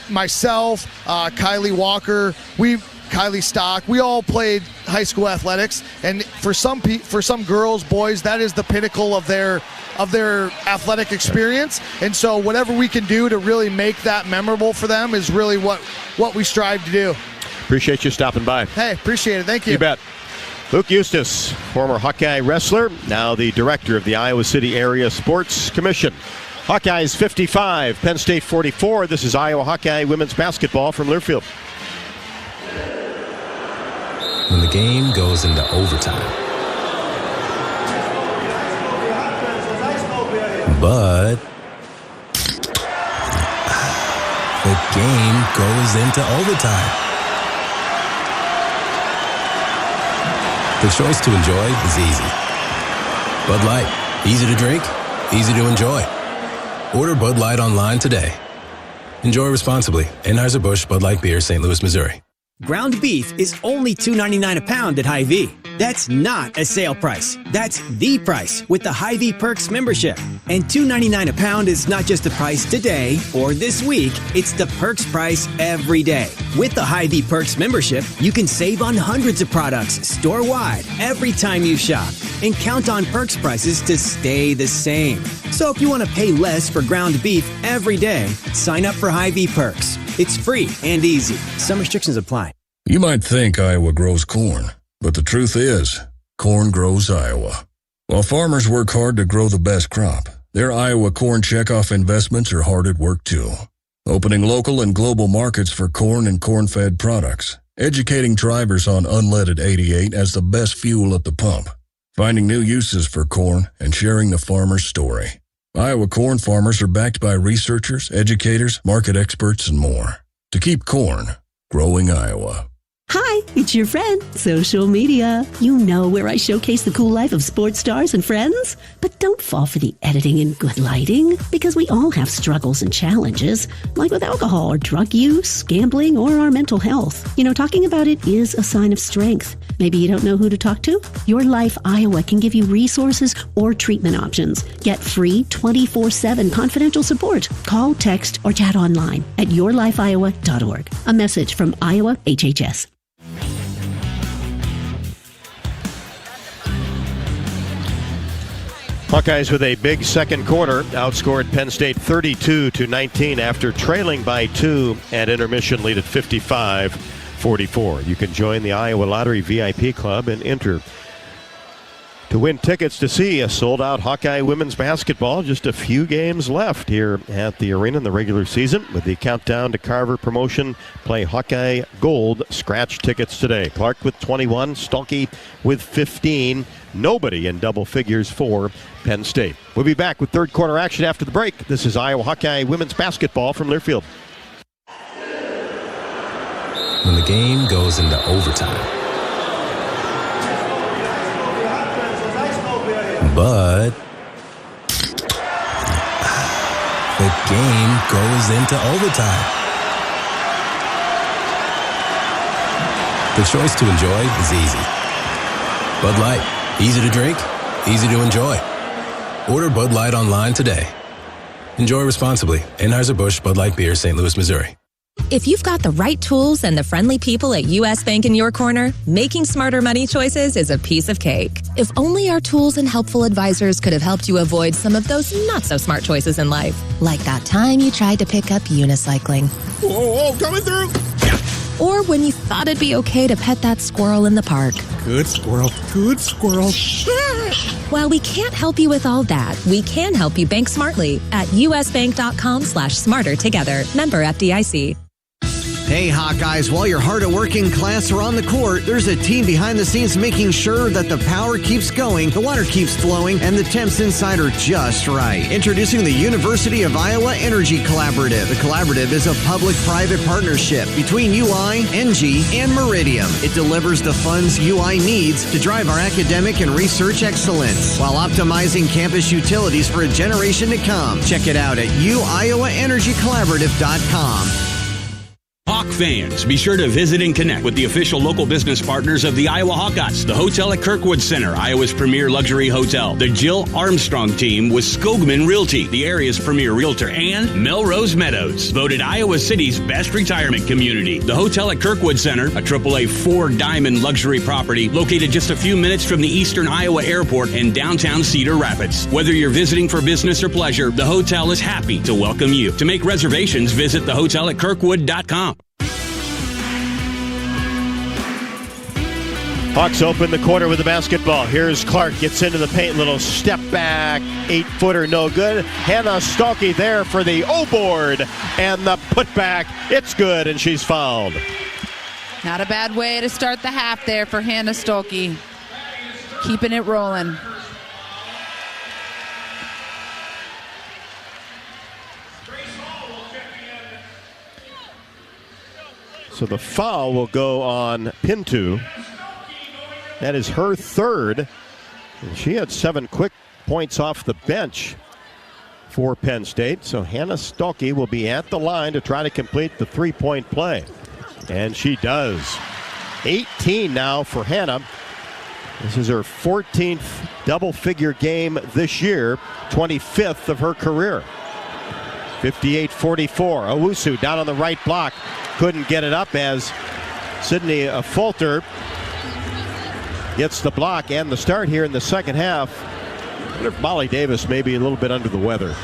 S6: myself, Kylie Walker, Kylie Stock, we all played high school athletics, and for some girls, boys, that is the pinnacle of their athletic experience. And so whatever we can do to really make that memorable for them is really what we strive to do.
S3: Appreciate you stopping by.
S6: Hey, appreciate it. Thank you.
S3: You bet. Luke Eustace, former Hawkeye wrestler, now the director of the Iowa City Area Sports Commission. Hawkeyes 55, Penn State 44. This is Iowa Hawkeye women's basketball from Learfield.
S5: When the game goes into overtime. But the game goes into overtime. The choice to enjoy is easy. Bud Light, easy to drink, easy to enjoy. Order Bud Light online today. Enjoy responsibly. Anheuser-Busch Bud Light Beer, St. Louis, Missouri.
S20: Ground beef is only $2.99 a pound at Hy-Vee. That's not a sale price. That's the price with the Hy-Vee Perks membership. And $2.99 a pound is not just the price today or this week. It's the Perks price every day. With the Hy-Vee Perks membership, you can save on hundreds of products store-wide every time you shop. And count on Perks prices to stay the same. So if you want to pay less for ground beef every day, sign up for Hy-Vee Perks. It's free and easy. Some restrictions apply.
S7: You might think Iowa grows corn, but the truth is, corn grows Iowa. While farmers work hard to grow the best crop, their Iowa corn checkoff investments are hard at work too. Opening local and global markets for corn and corn-fed products, educating drivers on unleaded 88 as the best fuel at the pump, finding new uses for corn, and sharing the farmer's story. Iowa corn farmers are backed by researchers, educators, market experts, and more. To keep corn growing Iowa.
S21: Hi, it's your friend, social media. You know, where I showcase the cool life of sports stars and friends. But don't fall for the editing and good lighting, because we all have struggles and challenges, like with alcohol or drug use, gambling, or our mental health. You know, talking about it is a sign of strength. Maybe you don't know who to talk to? Your Life Iowa can give you resources or treatment options. Get free 24/7 confidential support. Call, text, or chat online at yourlifeiowa.org. A message from Iowa HHS.
S3: Hawkeyes with a big second quarter outscored Penn State 32-19 after trailing by 2 at intermission, lead at 55-44. You can join the Iowa Lottery VIP Club and enter to win tickets to see a sold-out Hawkeye women's basketball. Just a few games left here at the arena in the regular season. With the Countdown to Carver promotion, play Hawkeye Gold scratch tickets today. Clark with 21, Stolke with 15. Nobody in double figures for Penn State. We'll be back with third quarter action after the break. This is Iowa Hawkeye women's basketball from Learfield.
S5: When the game goes into overtime. But game goes into overtime. The choice to enjoy is easy. Bud Light. Easy to drink, easy to enjoy. Order Bud Light online today. Enjoy responsibly. Anheuser-Busch Bud Light Beer, St. Louis, Missouri.
S9: If you've got the right tools and the friendly people at U.S. Bank in your corner, making smarter money choices is a piece of cake. If only our tools and helpful advisors could have helped you avoid some of those not-so-smart choices in life. Like that time you tried to pick up unicycling.
S12: Whoa, coming through!
S9: Or when you thought it'd be okay to pet that squirrel in the park.
S12: Good squirrel, good squirrel.
S9: While we can't help you with all that, we can help you bank smartly at usbank.com/smarter together. Member FDIC.
S4: Hey, Hawkeyes, while your hard-at-working class are on the court, there's a team behind the scenes making sure that the power keeps going, the water keeps flowing, and the temps inside are just right. Introducing the University of Iowa Energy Collaborative. The collaborative is a public-private partnership between UI, NG, and Meridium. It delivers the funds UI needs to drive our academic and research excellence while optimizing campus utilities for a generation to come. Check it out at uiowaenergycollaborative.com.
S13: Hawk fans, be sure to visit and connect with the official local business partners of the Iowa Hawkeyes, the hotel at Kirkwood Center, Iowa's premier luxury hotel, the Jill Armstrong team with Skogman Realty, the area's premier realtor, and Melrose Meadows, voted Iowa City's best retirement community. The hotel at Kirkwood Center, a AAA 4-diamond luxury property located just a few minutes from the Eastern Iowa Airport and downtown Cedar Rapids. Whether you're visiting for business or pleasure, the hotel is happy to welcome you. To make reservations, visit thehotelatKirkwood.com.
S3: Hawks open the corner with the basketball. Here's Clark, gets into the paint, little step back, 8-footer, no good. Hannah Stalkey there for the O-board, and the putback, it's good, and she's fouled.
S14: Not a bad way to start the half there for Hannah Stolke. Keeping it rolling.
S3: So the foul will go on Pinto. That is her third. And she had 7 quick points off the bench for Penn State. So Hannah Stalkey will be at the line to try to complete the 3-point play. And she does. 18 now for Hannah. This is her 14th double-figure game this year, 25th of her career. 58-44. Owusu down on the right block. Couldn't get it up as Sydney Fulter gets the block and the start here in the second half. I wonder if Molly Davis may be a little bit under the weather.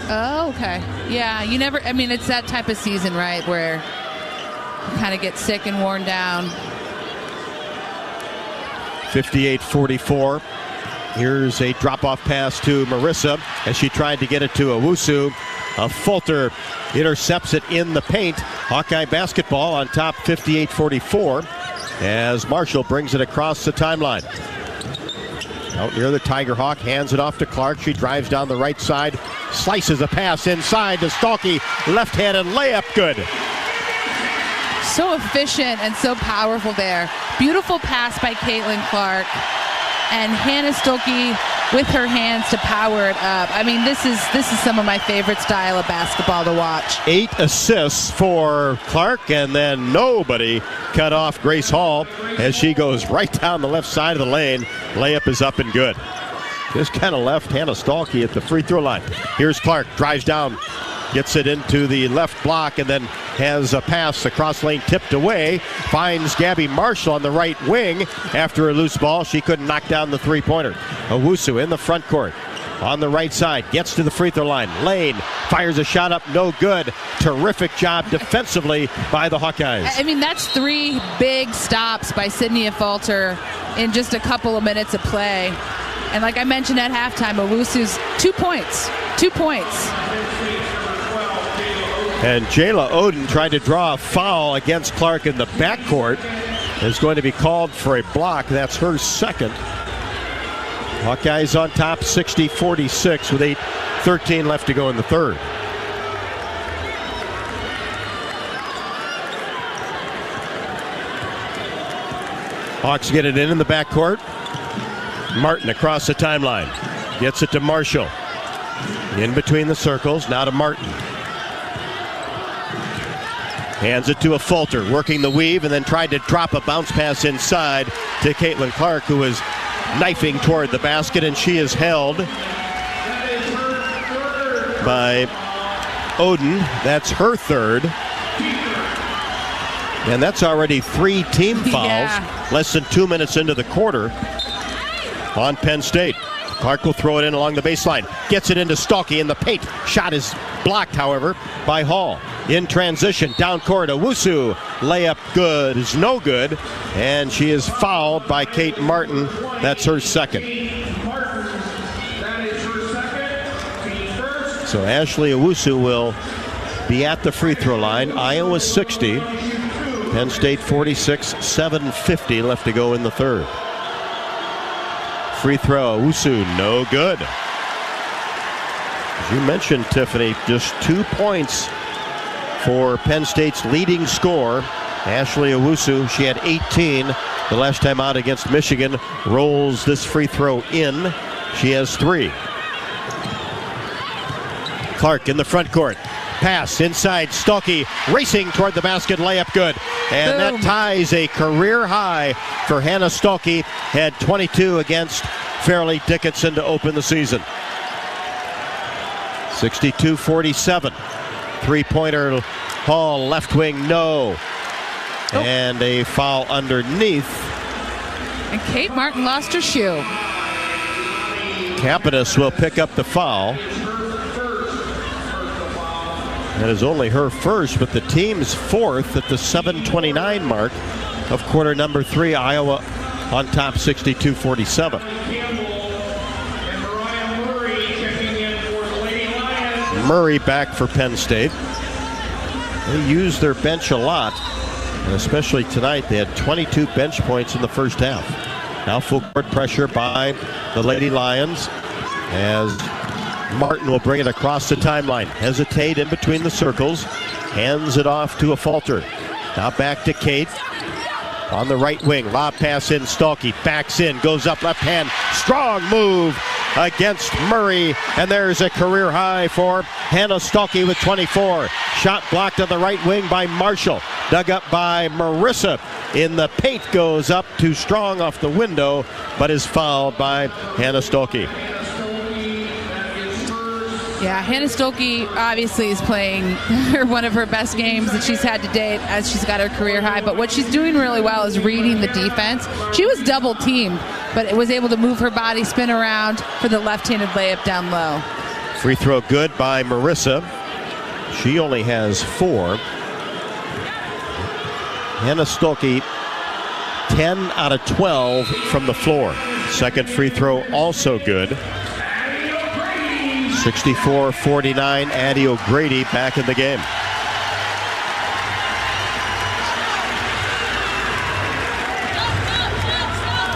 S14: Oh, okay. Yeah, you never, I mean, it's that type of season, right, where you kind of get sick and worn down.
S3: 58-44. Here's a drop-off pass to Marissa as she tried to get it to Owusu. Fulter intercepts it in the paint. Hawkeye basketball on top, 58-44, as Marshall brings it across the timeline. Out near the Tiger Hawk, hands it off to Clark. She drives down the right side, slices a pass inside to Stalkey. Left-handed layup, good.
S14: So efficient and so powerful there. Beautiful pass by Caitlin Clark. And Hannah Stolke with her hands to power it up. I mean, this is some of my favorite style of basketball to watch.
S3: 8 assists for Clark, and then nobody cut off Grace Hall as she goes right down the left side of the lane. Layup is up and good. Just kind of left Hannah Stalkey at the free throw line. Here's Clark, drives down, gets it into the left block, and then has a pass across lane tipped away. Finds Gabby Marshall on the right wing after a loose ball. She couldn't knock down the three-pointer. Owusu in the front court on the right side. Gets to the free throw line. Lane fires a shot up, no good. Terrific job defensively by the Hawkeyes.
S14: I mean, that's 3 big stops by Sydney Fulter in just a couple of minutes of play. And like I mentioned at halftime, Owusu's 2 points. 2 points.
S3: And Jayla Oden tried to draw a foul against Clark in the backcourt. Is going to be called for a block. That's her second. Hawkeyes on top, 60-46 with 8:13 left to go in the third. Hawks get it in the backcourt. Martin across the timeline. Gets it to Marshall. In between the circles, now to Martin. Hands it to a Falter, working the weave, and then tried to drop a bounce pass inside to Caitlin Clark, who was knifing toward the basket, and she is held by Oden. That's her third. And that's already 3 team fouls, less than 2 minutes into the quarter on Penn State. Clark will throw it in along the baseline. Gets it into Stalky in the paint. Shot is blocked, however, by Hall. In transition, down court, Owusu. Layup good is no good. And she is fouled by Kate Martin. That's her second. So Ashley Owusu will be at the free throw line. Iowa 60. Penn State 46, 7:50 left to go in the third. Free throw, Owusu, no good. As you mentioned, Tiffany, just 2 points for Penn State's leading scorer, Ashley Owusu. She had 18 the last time out against Michigan. Rolls this free throw in. She has 3. Clark in the front court. Pass inside, Stalky racing toward the basket, layup good. And that ties a career high for Hannah Stalky. Had 22 against Fairleigh Dickinson to open the season. 62-47. Three-pointer, Hall, left wing, no. And a foul underneath.
S14: And Kate Martin lost her shoe.
S3: Capitas will pick up the foul. That is only her first, but the team's fourth at the 7:29 mark of quarter number 3. Iowa on top 62-47. Murray back for Penn State. They used their bench a lot, and especially tonight they had 22 bench points in the first half. Now full court pressure by the Lady Lions as Martin will bring it across the timeline. Hesitate in between the circles. Hands it off to a Falter. Now back to Kate. On the right wing. Lob pass in. Stalky backs in. Goes up left hand. Strong move against Murray. And there's a career high for Hannah Stalky with 24. Shot blocked on the right wing by Marshall. Dug up by Marissa. In the paint goes up too strong off the window, but is fouled by Hannah Stalky.
S14: Yeah, Hannah Stolke obviously is playing one of her best games that she's had to date as she's got her career high. But what she's doing really well is reading the defense. She was double teamed, but was able to move her body, spin around for the left-handed layup down low.
S3: Free throw good by Marissa. She only has 4. Hannah Stolke, 10 out of 12 from the floor. Second free throw also good. 64-49, Addie O'Grady back in the game.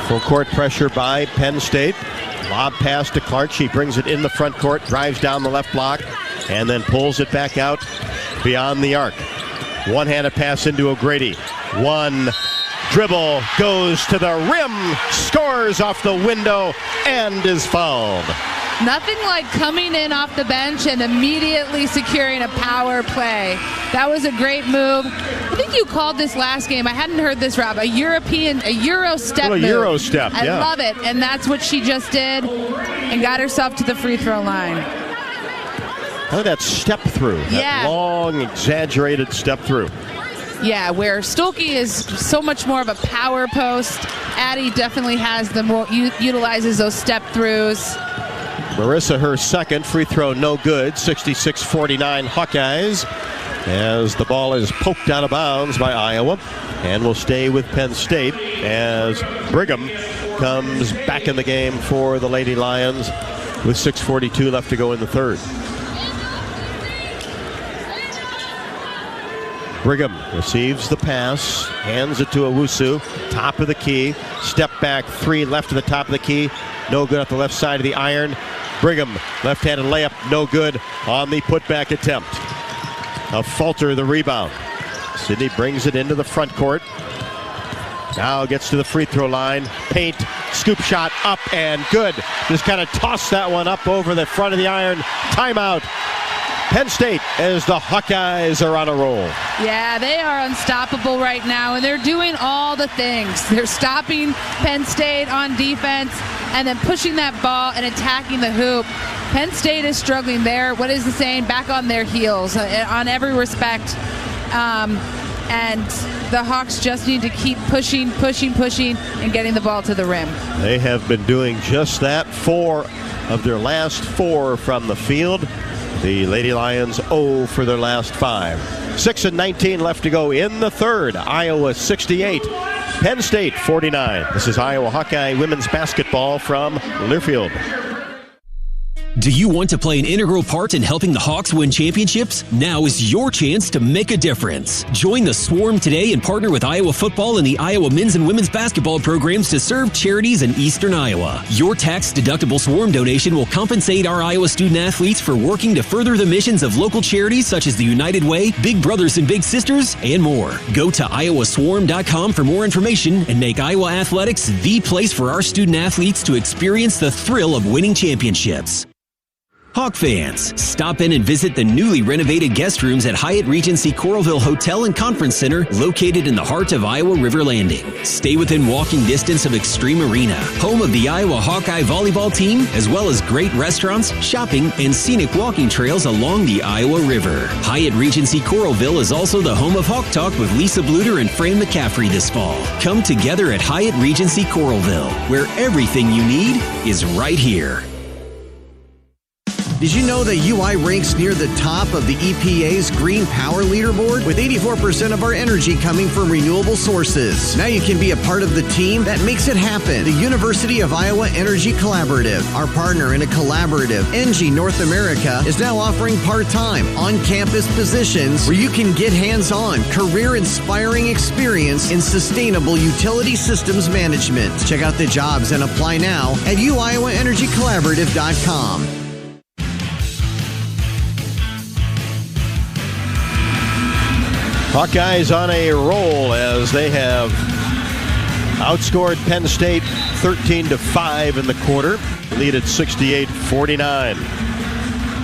S3: Full court pressure by Penn State. Lob pass to Clark. She brings it in the front court, drives down the left block, and then pulls it back out beyond the arc. One-handed pass into O'Grady. One dribble goes to the rim, scores off the window, and is fouled.
S14: Nothing like coming in off the bench and immediately securing a power play. That was a great move. I think you called this last game. I hadn't heard this, Rob. A Euro step move.
S3: Euro step,
S14: I love it. And that's what she just did and got herself to the free throw line.
S3: Oh, that step through. That long, exaggerated step through.
S14: Yeah, where Stolke is so much more of a power post. Addie definitely has utilizes those step throughs.
S3: Marissa, her second free throw, no good. 66-49 Hawkeyes as the ball is poked out of bounds by Iowa and will stay with Penn State as Brigham comes back in the game for the Lady Lions with 6:42 left to go in the third. Brigham receives the pass, hands it to Owusu, top of the key, step back 3 left to the top of the key, no good at the left side of the iron. Brigham, left-handed layup, no good on the putback attempt. A Falter the rebound. Sydney brings it into the front court. Now gets to the free throw line. Paint, scoop shot up and good. Just kind of tossed that one up over the front of the iron. Timeout. Penn State as the Hawkeyes are on a roll.
S14: Yeah, they are unstoppable right now, and they're doing all the things. They're stopping Penn State on defense and then pushing that ball and attacking the hoop. Penn State is struggling there. What is the saying? Back on their heels on every respect. And the Hawks just need to keep pushing, and getting the ball to the rim.
S3: They have been doing just that. 4 of their last 4 from the field. The Lady Lions 0 for their last 5. 6:19 left to go in the third. Iowa 68, Penn State 49. This is Iowa Hawkeye women's basketball from Learfield.
S10: Do you want to play an integral part in helping the Hawks win championships? Now is your chance to make a difference. Join the Swarm today and partner with Iowa football and the Iowa men's and women's basketball programs to serve charities in eastern Iowa. Your tax-deductible Swarm donation will compensate our Iowa student-athletes for working to further the missions of local charities such as the United Way, Big Brothers and Big Sisters, and more. Go to iowaswarm.com for more information and make Iowa athletics the place for our student-athletes to experience the thrill of winning championships. Hawk fans, stop in and visit the newly renovated guest rooms at Hyatt Regency Coralville Hotel and Conference Center, located in the heart of Iowa River Landing. Stay within walking distance of Extreme Arena, home of the Iowa Hawkeye volleyball team, as well as great restaurants, shopping, and scenic walking trails along the Iowa River. Hyatt Regency Coralville is also the home of Hawk Talk with Lisa Bluder and Fran McCaffrey this fall. Come together at Hyatt Regency Coralville, where everything you need is right here.
S4: Did you know that UI ranks near the top of the EPA's Green Power Leaderboard? With 84% of our energy coming from renewable sources. Now you can be a part of the team that makes it happen. The University of Iowa Energy Collaborative, our partner in a collaborative, ENGIE North America, is now offering part-time, on-campus positions where you can get hands-on, career-inspiring experience in sustainable utility systems management. Check out the jobs and apply now at uiowaenergycollaborative.com.
S3: Hawkeyes on a roll as they have outscored Penn State 13-5 in the quarter. Lead at 68-49.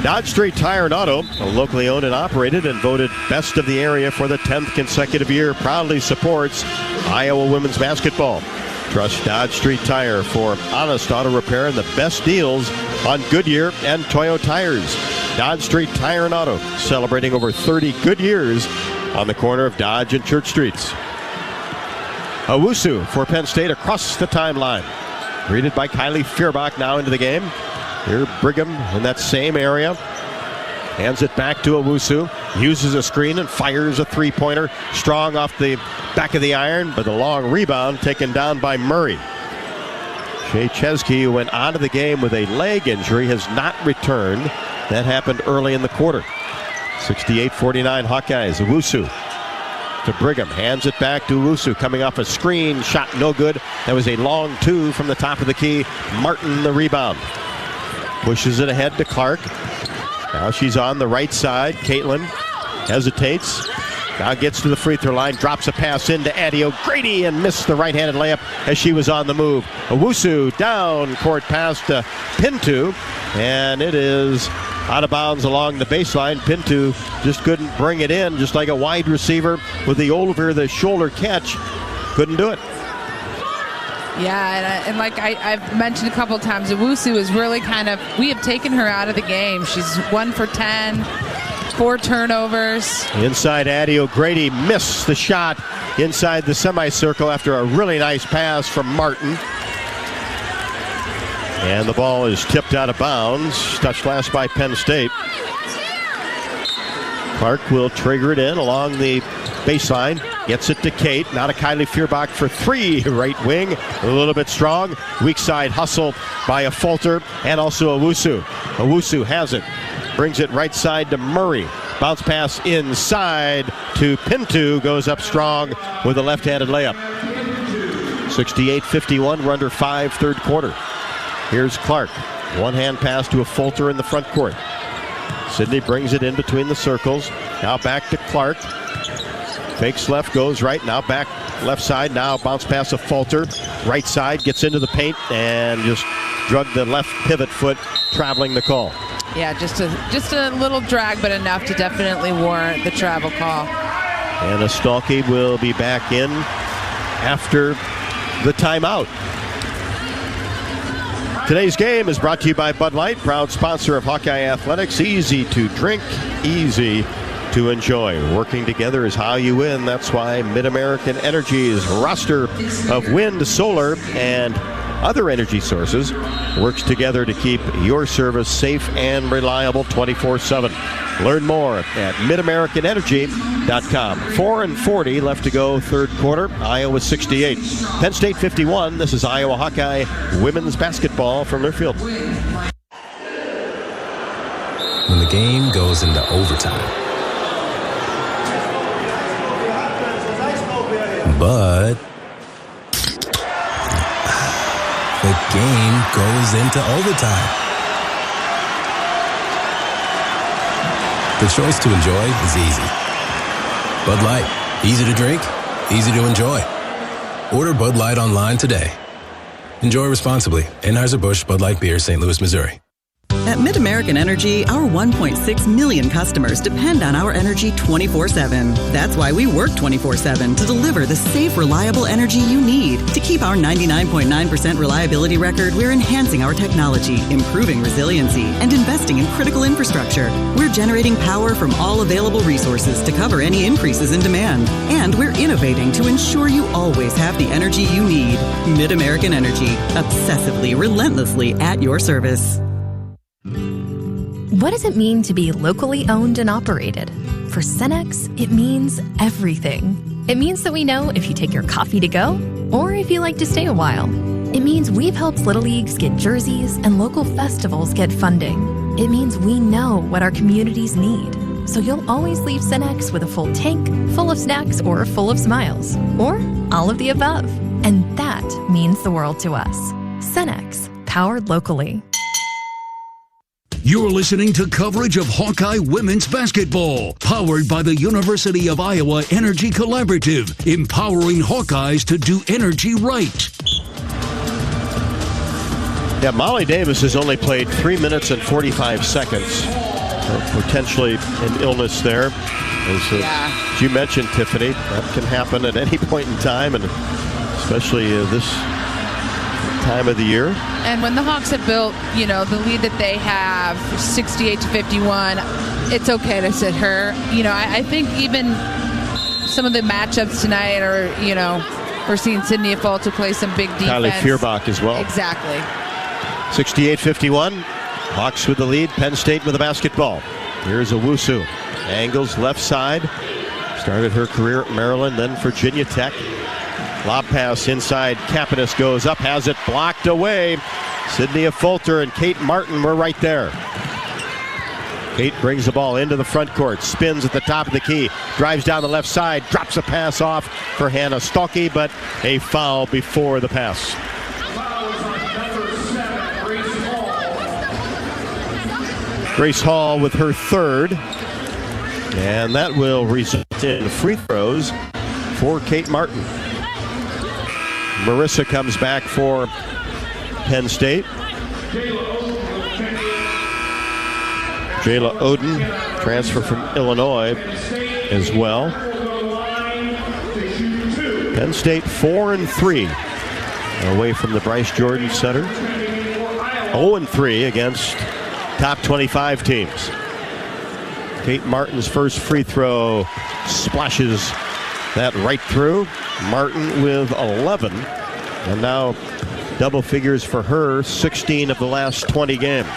S3: Dodge Street Tire and Auto, locally owned and operated and voted best of the area for the 10th consecutive year, proudly supports Iowa women's basketball. Trust Dodge Street Tire for honest auto repair and the best deals on Goodyear and Toyo tires. Dodge Street Tire and Auto, celebrating over 30 good years on the corner of Dodge and Church Streets. Owusu for Penn State across the timeline. Greeted by Kylie Feuerbach now into the game. Here Brigham in that same area. Hands it back to Owusu. Uses a screen and fires a three-pointer. Strong off the back of the iron, but the long rebound taken down by Murray. Shea Chesky, who went on to the game with a leg injury, has not returned. That happened early in the quarter. 68-49 Hawkeyes. Owusu to Brigham. Hands it back to Owusu. Coming off a screen. Shot no good. That was a long two from the top of the key. Martin the rebound. Pushes it ahead to Clark. Now she's on the right side. Caitlin hesitates. Now gets to the free throw line. Drops a pass into Addie O'Grady and missed the right-handed layup as she was on the move. Owusu down court pass to Pinto. And it is out of bounds along the baseline. Pinto just couldn't bring it in, just like a wide receiver with the over the shoulder catch. Couldn't do it.
S14: Yeah, and like I've mentioned a couple times, Owusu is really we have taken her out of the game. She's 1 for 10, 4 turnovers.
S3: Inside Addie O'Grady missed the shot inside the semicircle after a really nice pass from Martin. And the ball is tipped out of bounds. Touched last by Penn State. Clark will trigger it in along the baseline. Gets it to Kate. Now to Kylie Feuerbach for 3. Right wing. A little bit strong. Weak side hustle by a Falter and also Owusu. Owusu has it. Brings it right side to Murray. Bounce pass inside to Pinto. Goes up strong with a left-handed layup. 68-51. We're under 5 third quarter. Here's Clark. One-hand pass to a Falter in the front court. Sydney brings it in between the circles. Now back to Clark. Fakes left, goes right. Now back left side. Now bounce pass a Falter. right side, gets into the paint, and just drug the left pivot foot, traveling the call.
S14: Yeah, just a little drag, but enough to definitely warrant the travel call.
S3: And Stolke will be back in after the timeout. Today's game is brought to you by Bud Light, proud sponsor of Hawkeye Athletics. Easy to drink, easy to enjoy. Working together is how you win. That's why Mid-American Energy's roster of wind, solar, and other energy sources works together to keep your service safe and reliable 24/7. Learn more at midamericanenergy.com. 4:40 left to go, third quarter. Iowa 68. Penn State 51. This is Iowa Hawkeye women's basketball from Learfield.
S5: When the game goes into overtime. But the game goes into overtime. The choice to enjoy is easy. Bud Light, easy to drink, easy to enjoy. Order Bud Light online today. Enjoy responsibly. Anheuser-Busch Bud Light Beer, St. Louis, Missouri.
S8: At Mid-American Energy, our 1.6 million customers depend on our energy 24/7. That's why we work 24/7 to deliver the safe, reliable energy you need. To keep our 99.9% reliability record, we're enhancing our technology, improving resiliency, and investing in critical infrastructure. We're generating power from all available resources to cover any increases in demand. And we're innovating to ensure you always have the energy you need. Mid-American Energy, obsessively, relentlessly at your service.
S9: What does it mean to be locally owned and operated? For Cenex, it means everything. It means that we know if you take your coffee to go or if you like to stay a while. It means we've helped Little Leagues get jerseys and local festivals get funding. It means we know what our communities need. So you'll always leave Cenex with a full tank, full of snacks, or full of smiles. Or all of the above. And that means the world to us. Cenex, powered locally.
S2: You're listening to coverage of Hawkeye women's basketball, powered by the University of Iowa Energy Collaborative, empowering Hawkeyes to do energy right.
S3: Yeah, Molly Davis has only played 3 minutes and 45 seconds. Potentially an illness there. As you mentioned, Tiffany, that can happen at any point in time, and especially this time of the year.
S14: And when the Hawks have built, the lead that they have, 68-51, it's okay to sit her. I think even some of the matchups tonight are, we're seeing Sydney Affolter play some big defense.
S3: Kylie Feuerbach as well.
S14: Exactly.
S3: 68-51. Hawks with the lead. Penn State with the basketball. Here's Owusu. Angles left side. Started her career at Maryland, then Virginia Tech. Lob pass inside. Kapanis goes up, has it blocked away. Sydney Affolter and Kate Martin were right there. Kate brings the ball into the front court, spins at the top of the key, drives down the left side, drops a pass off for Hannah Stolke, but a foul before the pass. Grace Hall with her third, and that will result in free throws for Kate Martin. Marissa comes back for Penn State. Jayla Oden, transfer from Illinois as well. Penn State 4-3 away from the Bryce Jordan Center. 0-3 against top 25 teams. Kate Martin's first free throw splashes that right through. Martin with 11, and now double figures for her, 16 of the last 20 games.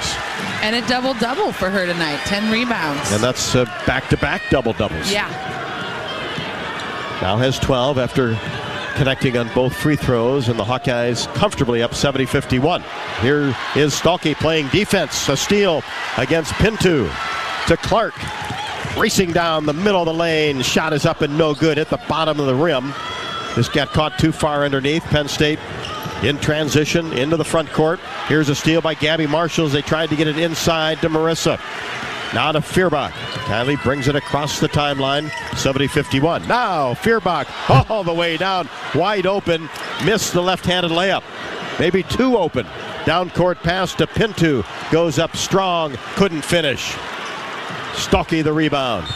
S14: And a double-double for her tonight, 10 rebounds.
S3: And that's back-to-back double-doubles.
S14: Yeah.
S3: Now has 12 after connecting on both free throws, and the Hawkeyes comfortably up 70-51. Here is Stolke playing defense. A steal against Pinto to Clark. Racing down the middle of the lane. Shot is up and no good at the bottom of the rim. This got caught too far underneath. Penn State in transition into the front court. Here's a steal by Gabby Marshall as they tried to get it inside to Marissa. Now to Feuerbach. Kylie brings it across the timeline. 70-51. Now Feuerbach all the way down. Wide open. Missed the left-handed layup. Maybe too open. Down court pass to Pinto. Goes up strong. Couldn't finish. Stocky the rebound.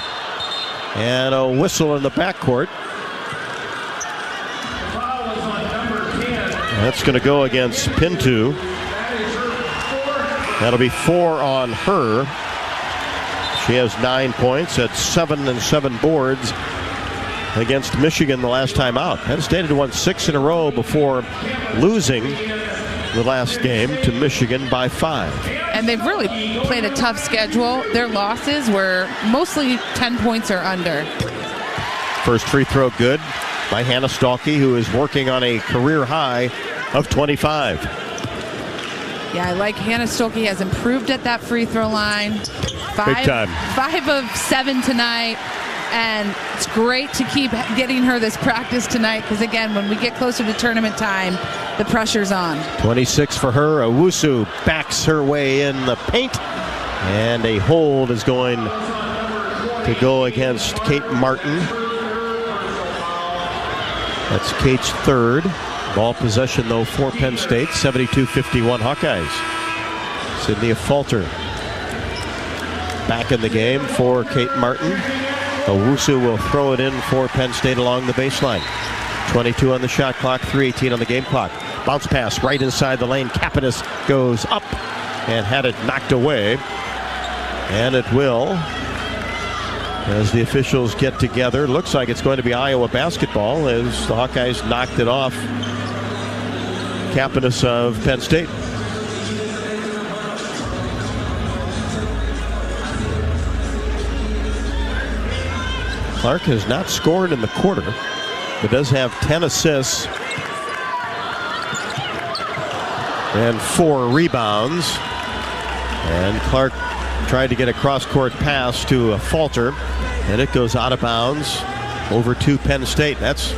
S3: And a whistle in the backcourt. That's going to go against Pinto. That'll be 4 on her. She has 9 points at 7 and 7 boards against Michigan the last time out. Penn State had won 6 in a row before losing the last game to Michigan by 5.
S14: And they've really played a tough schedule. Their losses were mostly 10 points or under.
S3: First free throw good by Hannah Stalky, who is working on a career high of 25.
S14: Yeah, I like Hannah Stolke has improved at that free throw line.
S3: Big time.
S14: 5 of 7 tonight. And it's great to keep getting her this practice tonight because, again, when we get closer to tournament time, the pressure's on.
S3: 26 for her. Owusu backs her way in the paint. And a hold is going to go against Kate Martin. That's Kate's third. Ball possession, though, for Penn State. 72-51 Hawkeyes. Sydney Falter back in the game for Kate Martin. Owusu will throw it in for Penn State along the baseline. 22 on the shot clock, 3:18 on the game clock. Bounce pass right inside the lane. Capitas goes up and had it knocked away. And it will, as the officials get together. Looks like it's going to be Iowa basketball as the Hawkeyes knocked it off Capitas of Penn State. Clark has not scored in the quarter, but does have 10 assists and 4 rebounds. And Clark tried to get a cross-court pass to a Falter, and it goes out of bounds over to Penn State. That's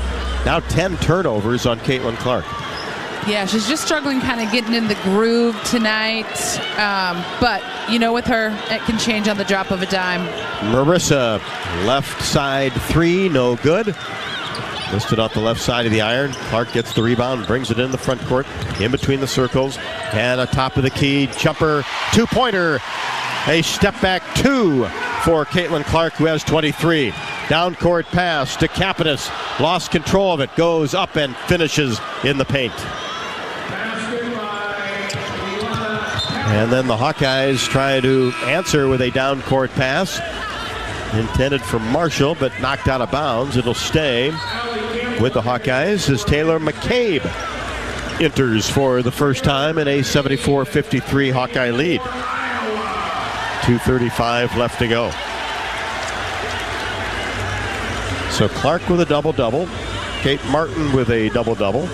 S3: now 10 turnovers on Caitlin Clark.
S14: Yeah, she's just struggling kind of getting in the groove tonight. But, you know, with her, it can change on the drop of a dime.
S3: Marissa, left side 3, no good. Listed off the left side of the iron. Clark gets the rebound, brings it in the front court, in between the circles, and a top of the key jumper, 2-pointer. A step back 2 for Caitlin Clark, who has 23. Down court pass to Capitas. Lost control of it, goes up and finishes in the paint. And then the Hawkeyes try to answer with a down court pass. Intended for Marshall, but knocked out of bounds. It'll stay with the Hawkeyes as Taylor McCabe enters for the first time in a 74-53 Hawkeye lead. 2:35 left to go. So Clark with a double-double. Kate Martin with a double-double.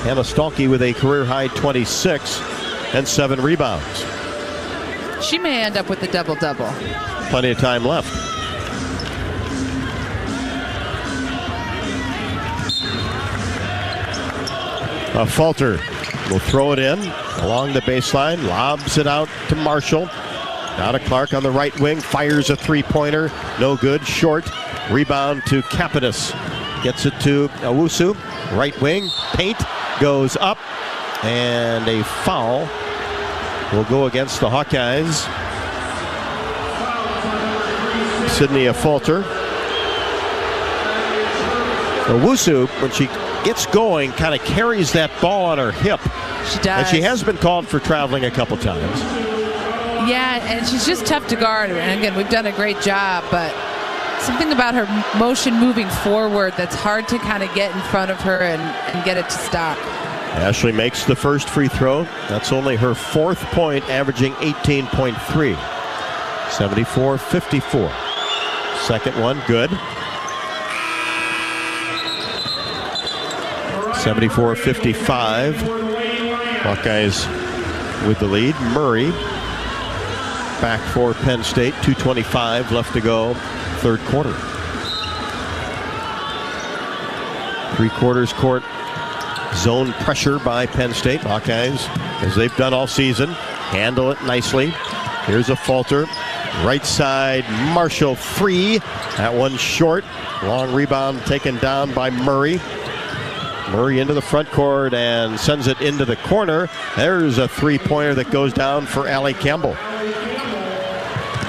S3: Hannah Stalky with a career-high 26 and 7 rebounds.
S14: She may end up with a double-double.
S3: Plenty of time left. Falter will throw it in along the baseline, lobs it out to Marshall. Now to Clark on the right wing, fires a 3-pointer, no good, short. Rebound to Capitas. Gets it to Owusu, right wing, paint, goes up, and a foul will go against the Hawkeyes. Sydney Falter. Owusu, when she gets going, kind of carries that ball on her hip.
S14: She does.
S3: And she has been called for traveling a couple times.
S14: Yeah, and she's just tough to guard. And again, we've done a great job, but something about her motion moving forward that's hard to kind of get in front of her and get it to stop.
S3: Ashley makes the first free throw. That's only her 4th point, averaging 18.3. 74-54. Second one, good. 74-55. Hawkeyes with the lead. Murray back for Penn State. 2:25 left to go, third quarter. 3/4 court zone pressure by Penn State. Hawkeyes, as they've done all season, handle it nicely. Here's a Falter. Right side, Marshall free. That one short. Long rebound taken down by Murray. Murray into the front court and sends it into the corner. There's a three-pointer that goes down for Allie Campbell.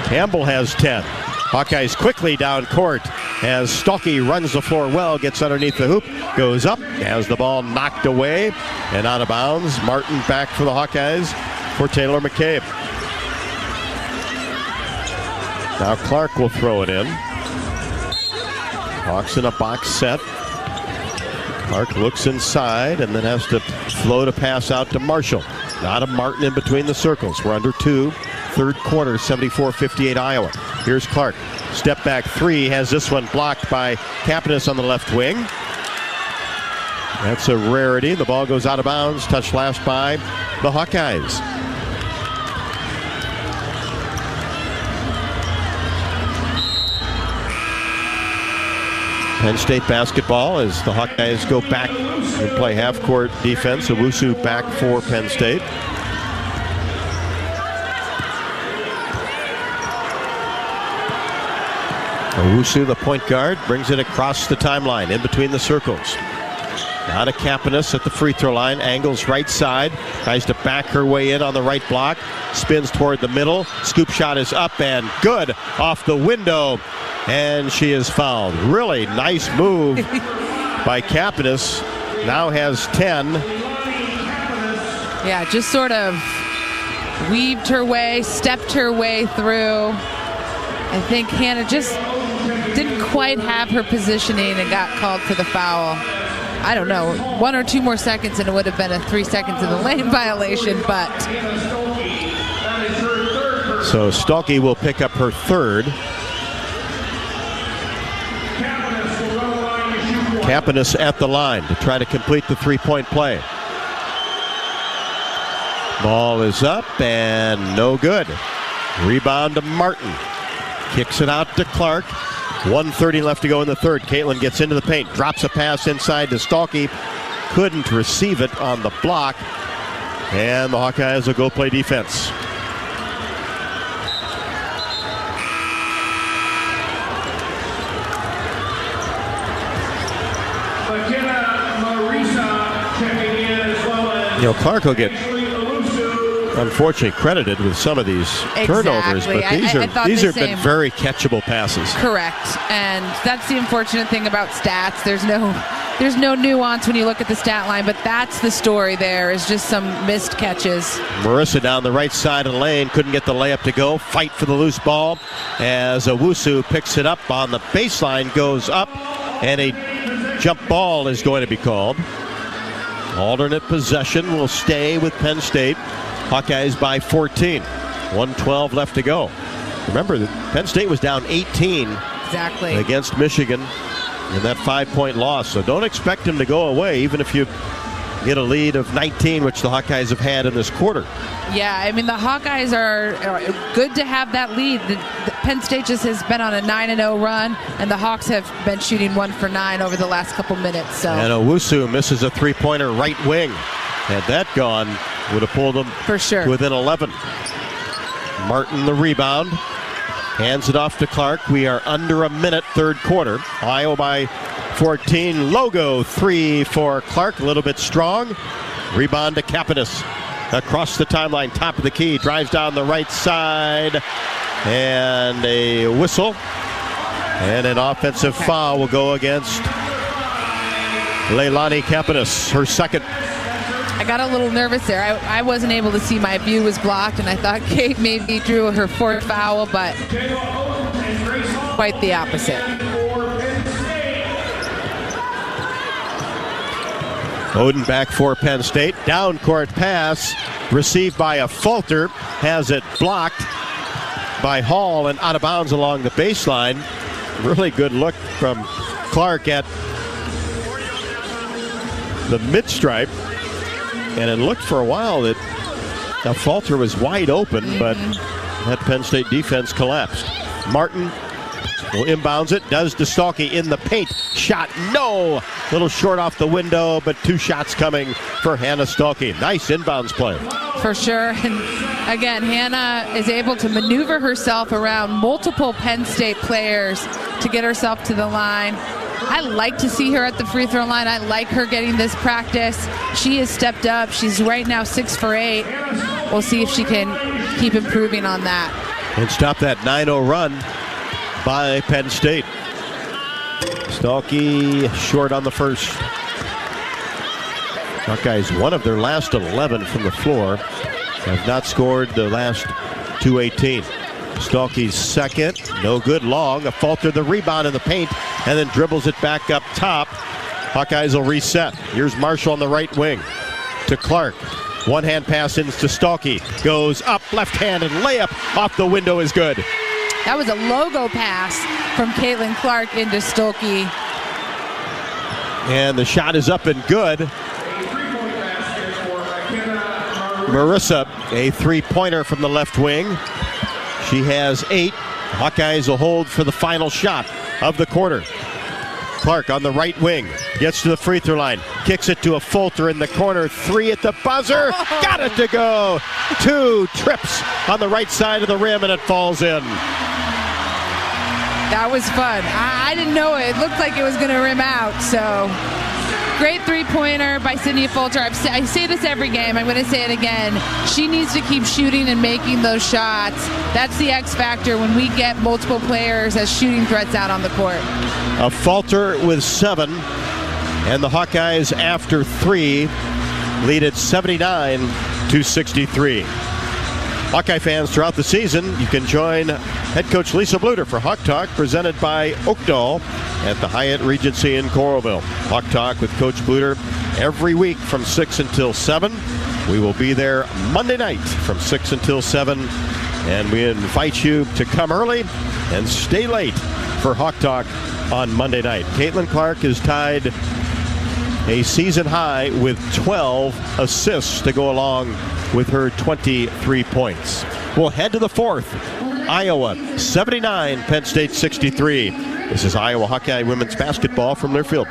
S3: Campbell has 10. Hawkeyes quickly down court as Stolke runs the floor well, gets underneath the hoop, goes up, has the ball knocked away and out of bounds. Martin back for the Hawkeyes for Taylor McCabe. Now Clark will throw it in. Hawks in a box set. Clark looks inside and then has to float a pass out to Marshall. Not a Martin in between the circles. We're under 2. Third quarter, 74-58 Iowa. Here's Clark. Step back three. Has this one blocked by Kapanis on the left wing. That's a rarity. The ball goes out of bounds. Touched last by the Hawkeyes. Penn State basketball as the Hawkeyes go back and play half-court defense. Owusu back for Penn State. Owusu, the point guard, brings it across the timeline in between the circles. Now to Kapanis at the free throw line. Angles right side. Tries to back her way in on the right block. Spins toward the middle. Scoop shot is up and good off the window. And she is fouled. Really nice move by Kapanis. Now has 10.
S14: Yeah, just sort of weaved her way, stepped her way through. I think Hannah just didn't quite have her positioning and got called for the foul. I don't know, 1 or 2 more seconds and it would have been a 3 seconds in the lane violation, but.
S3: So Stolke will pick up her third. Kapanis at the line to try to complete the three-point play. Ball is up and no good. Rebound to Martin. Kicks it out to Clark. 1:30 left to go in the third. Caitlin gets into the paint. Drops a pass inside to Stolke. Couldn't receive it on the block. And the Hawkeyes will go play defense. You know, Clark will get, unfortunately, credited with some of these turnovers, but these have been very catchable passes.
S14: Correct, and that's the unfortunate thing about stats. There's no nuance when you look at the stat line, but that's the story there, is just some missed catches.
S3: Marissa down the right side of the lane, couldn't get the layup to go. Fight for the loose ball as Owusu picks it up on the baseline, goes up, and a jump ball is going to be called. Alternate possession will stay with Penn State. Hawkeyes by 14. 1:12 left to go. Remember that Penn State was down 18 against Michigan in that 5-point loss. So don't expect them to go away, even if you get a lead of 19, which the Hawkeyes have had in this quarter.
S14: Yeah, I mean, the Hawkeyes are good to have that lead. The Penn State just has been on a 9-0 run, and the Hawks have been shooting 1 for 9 over the last couple minutes. So.
S3: And Owusu misses a three-pointer right wing. Had that gone, would have pulled them
S14: for sure
S3: within 11. Martin the rebound. Hands it off to Clark. We are under a minute, third quarter. Iowa by 14. Logo 3 for Clark. A little bit strong. Rebound to Kapanis. Across the timeline, top of the key. Drives down the right side. And a whistle. And an offensive foul will go against Leilani Kapanis, her second.
S14: I got a little nervous there. I wasn't able to see. My view was blocked, and I thought Kate maybe drew her fourth foul, but quite the opposite.
S3: Oden back for Penn State. Down court pass received by a Falter. Has it blocked by Hall and out of bounds along the baseline. Really good look from Clark at the mid-stripe. And it looked for a while that Falter was wide open, but that Penn State defense collapsed. Martin will inbounds it, does to Stolke in the paint. Shot, no! little short off the window, but 2 shots coming for Hannah Stuelke. Nice inbounds play.
S14: For sure. And again, Hannah is able to maneuver herself around multiple Penn State players to get herself to the line. I like to see her at the free throw line. I like her getting this practice. She has stepped up. She's right now 6 for 8. We'll see if she can keep improving on that.
S3: And stop that 9-0 run by Penn State. Stuelke short on the first. Hawkeyes, one of their last 11 from the floor, have not scored the last 2:18. Stuelke's second, no good long. A falter, the rebound in the paint, and then dribbles it back up top. Hawkeyes will reset. Here's Marshall on the right wing to Clark. One-hand pass in to Stuelke. Goes up, left hand, and layup off the window is good.
S14: That was a logo pass from Caitlin Clark into Stuelke.
S3: And the shot is up and good. Marissa, a 3-pointer from the left wing. She has 8. Hawkeyes will hold for the final shot of the quarter. Clark on the right wing, gets to the free throw line, kicks it to a Fulter in the corner, 3 at the buzzer, got it to go. 2 trips on the right side of the rim, and it falls in.
S14: That was fun. I didn't know it. It looked like it was going to rim out, so great 3-pointer by Sydney Fulter. I say this every game. I'm going to say it again. She needs to keep shooting and making those shots. That's the X factor when we get multiple players as shooting threats out on the court.
S3: A Fulter with 7, and the Hawkeyes after 3 lead at 79-63. Hawkeye fans throughout the season, you can join head coach Lisa Bluder for Hawk Talk, presented by Oakdale at the Hyatt Regency in Coralville. Hawk Talk with Coach Bluder every week from 6 until 7. We will be there Monday night from 6 until 7, and we invite you to come early and stay late for Hawk Talk on Monday night. Caitlin Clark has tied a season high with 12 assists to go along with her 23 points. We'll head to the 4th. Iowa 79, Penn State 63. This is Iowa Hawkeye women's basketball from Learfield.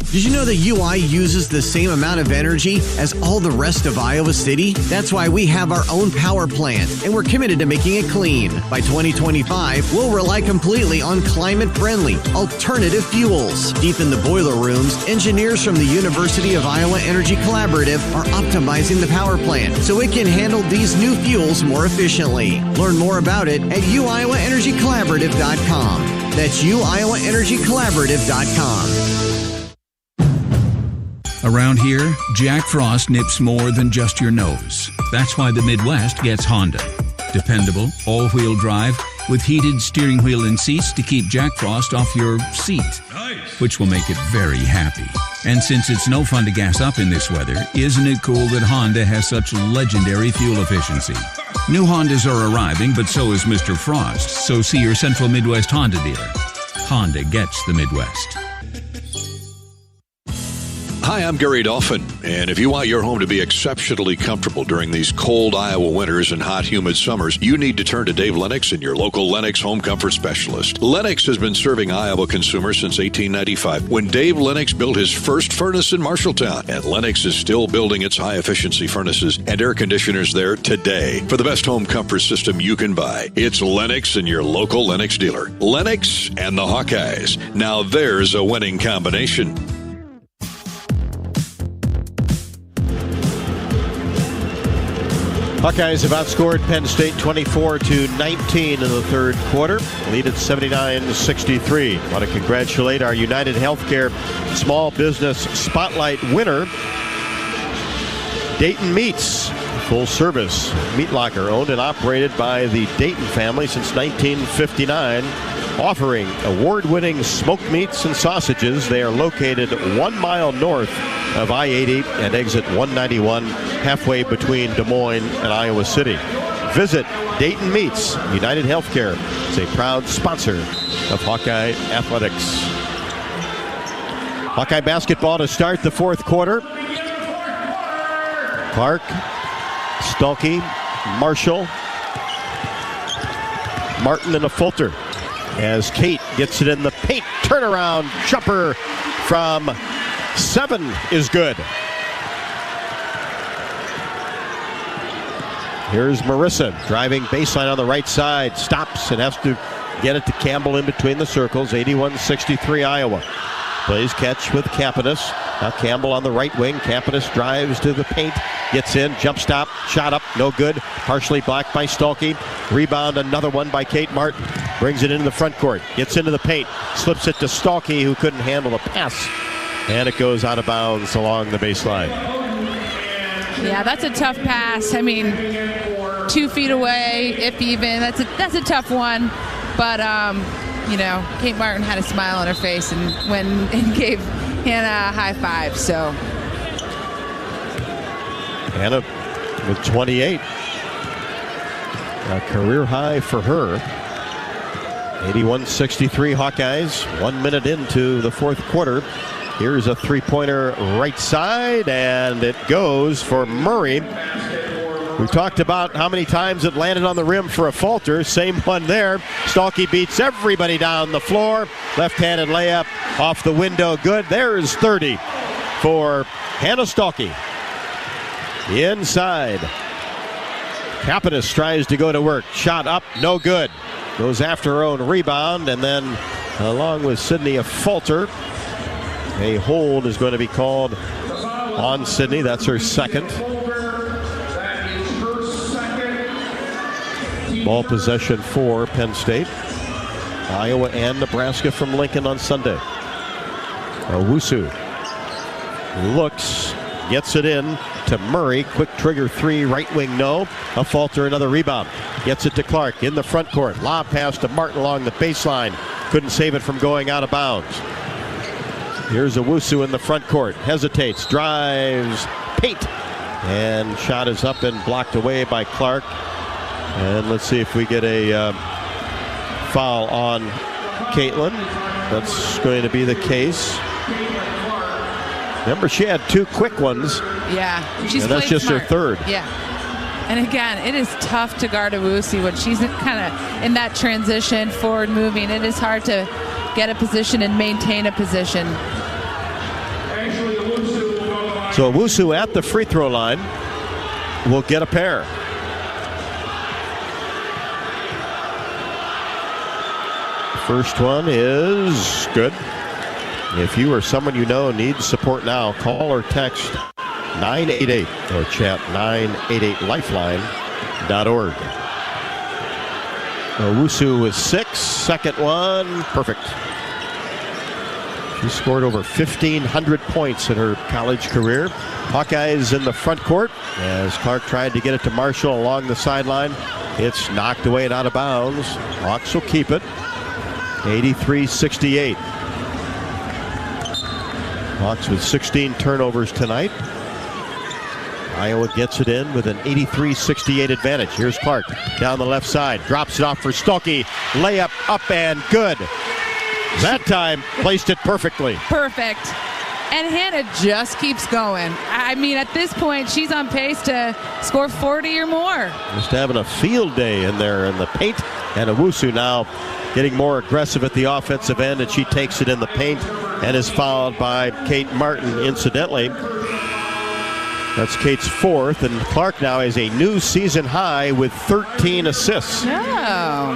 S4: Did you know that UI uses the same amount of energy as all the rest of Iowa City? That's why we have our own power plant, and we're committed to making it clean. By 2025, we'll rely completely on climate-friendly, alternative fuels. Deep in the boiler rooms, engineers from the University of Iowa Energy Collaborative are optimizing the power plant so it can handle these new fuels more efficiently. Learn more about it at uiowaenergycollaborative.com. That's uiowaenergycollaborative.com.
S1: Around here, Jack Frost nips more than just your nose. That's why the Midwest gets Honda. Dependable, all-wheel drive with heated steering wheel and seats to keep Jack Frost off your seat, which will make it very happy. And since it's no fun to gas up in this weather, isn't it cool that Honda has such legendary fuel efficiency? New Hondas are arriving, but so is Mr. Frost, so see your Central Midwest Honda dealer. Honda gets the Midwest.
S11: Hi, I'm Gary Dolphin, and if you want your home to be exceptionally comfortable during these cold Iowa winters and hot, humid summers, you need to turn to Dave Lennox and your local Lennox home comfort specialist. Lennox has been serving Iowa consumers since 1895, when Dave Lennox built his first furnace in Marshalltown, and Lennox is still building its high-efficiency furnaces and air conditioners there today. For the best home comfort system you can buy, it's Lennox and your local Lennox dealer. Lennox and the Hawkeyes. Now there's a winning combination.
S3: Hawkeyes have outscored Penn State 24-19 in the third quarter. Lead at 79-63. Want to congratulate our United Healthcare Small Business Spotlight winner, Dayton Meats. Full service meat locker owned and operated by the Dayton family since 1959. Offering award-winning smoked meats and sausages. They are located 1 mile north of I-80 and exit 191, halfway between Des Moines and Iowa City. Visit Dayton Meats. United Healthcare is a proud sponsor of Hawkeye Athletics. Hawkeye basketball to start the fourth quarter. Clark, Stuelke, Marshall, Martin, and a Fulter. As Kate gets it in the paint turnaround jumper from 7 is good. Here's Marissa driving baseline on the right side. Stops and has to get it to Campbell in between the circles. 81-63 Iowa. Plays catch with Kapanis. Now Campbell on the right wing. Kapanis drives to the paint. Gets in. Jump stop. Shot up. No good. Partially blocked by Stolke. Rebound. Another one by Kate Martin. Brings it into the front court. Gets into the paint. Slips it to Stolke, who couldn't handle the pass. And it goes out of bounds along the baseline.
S14: Yeah, that's a tough pass. I mean, 2 feet away, if even. That's a tough one. But, Kate Martin had a smile on her face and gave Hannah a high five. So
S3: Hannah with 28. A career high for her. 81-63 Hawkeyes. 1 minute into the fourth quarter. Here's a three-pointer right side, and it goes for Murray. We talked about how many times it landed on the rim for a falter. Same one there. Stolke beats everybody down the floor. Left-handed layup off the window. Good. There's 30 for Hannah Stolke. Inside. Kapanis tries to go to work. Shot up. No good. Goes after her own rebound, and then along with Sydney, a falter. A hold is going to be called on Sydney. That's her second. Ball possession for Penn State. Iowa and Nebraska from Lincoln on Sunday. Owusu looks, gets it in to Murray. Quick trigger 3, right wing no. A falter, another rebound. Gets it to Clark in the front court. Lob pass to Martin along the baseline. Couldn't save it from going out of bounds. Here's Owusu in the front court. Hesitates, drives, paint. And shot is up and blocked away by Clark. And let's see if we get a foul on Caitlin. That's going to be the case. Remember, she had 2 quick ones.
S14: Yeah.
S3: And that's just
S14: smart.
S3: her third.
S14: Yeah. And again, it is tough to guard Owusu when she's kind of in that transition, forward moving. It is hard to get a position and maintain a position.
S3: So Owusu at the free throw line will get a pair. First one is good. If you or someone you know needs support now, call or text 988 or chat 988lifeline.org. Owusu with 6. Second one, perfect. She scored over 1,500 points in her college career. Hawkeyes in the front court as Clark tried to get it to Marshall along the sideline. It's knocked away and out of bounds. Hawks will keep it. 83-68. Hawks with 16 turnovers tonight. Iowa gets it in with an 83-68 advantage. Here's Clark down the left side. Drops it off for Stolke. Layup up and good. That time placed it perfectly.
S14: Perfect. And Hannah just keeps going. I mean, at this point, she's on pace to score 40 or more.
S3: Just having a field day in there in the paint. And Owusu now getting more aggressive at the offensive end, and she takes it in the paint and is fouled by Kate Martin, incidentally. That's Kate's 4th, and Clark now has a new season high with 13 assists.
S14: Oh.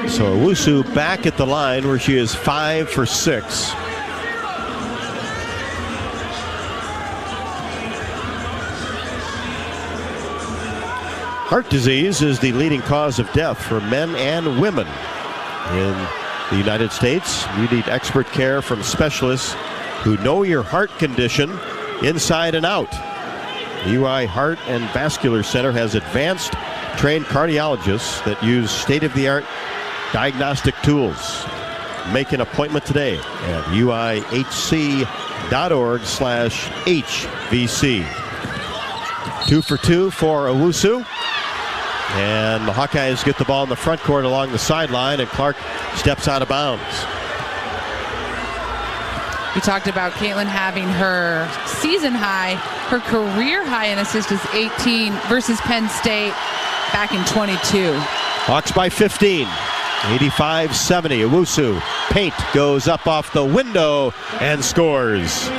S3: So Owusu back at the line where she is 5 for 6. Heart disease is the leading cause of death for men and women in the United States. You need expert care from specialists who know your heart condition inside and out. UI Heart and Vascular Center has advanced trained cardiologists that use state-of-the-art diagnostic tools. Make an appointment today at uihc.org/HVC. 2 for 2 for Owusu. And the Hawkeyes get the ball in the front court along the sideline, and Clark steps out of bounds.
S14: We talked about Caitlin having her season high. Her career high in assists is 18 versus Penn State. back in 22.
S3: Hawks by 15. 85-70. Owusu. Paint goes up off the window and scores.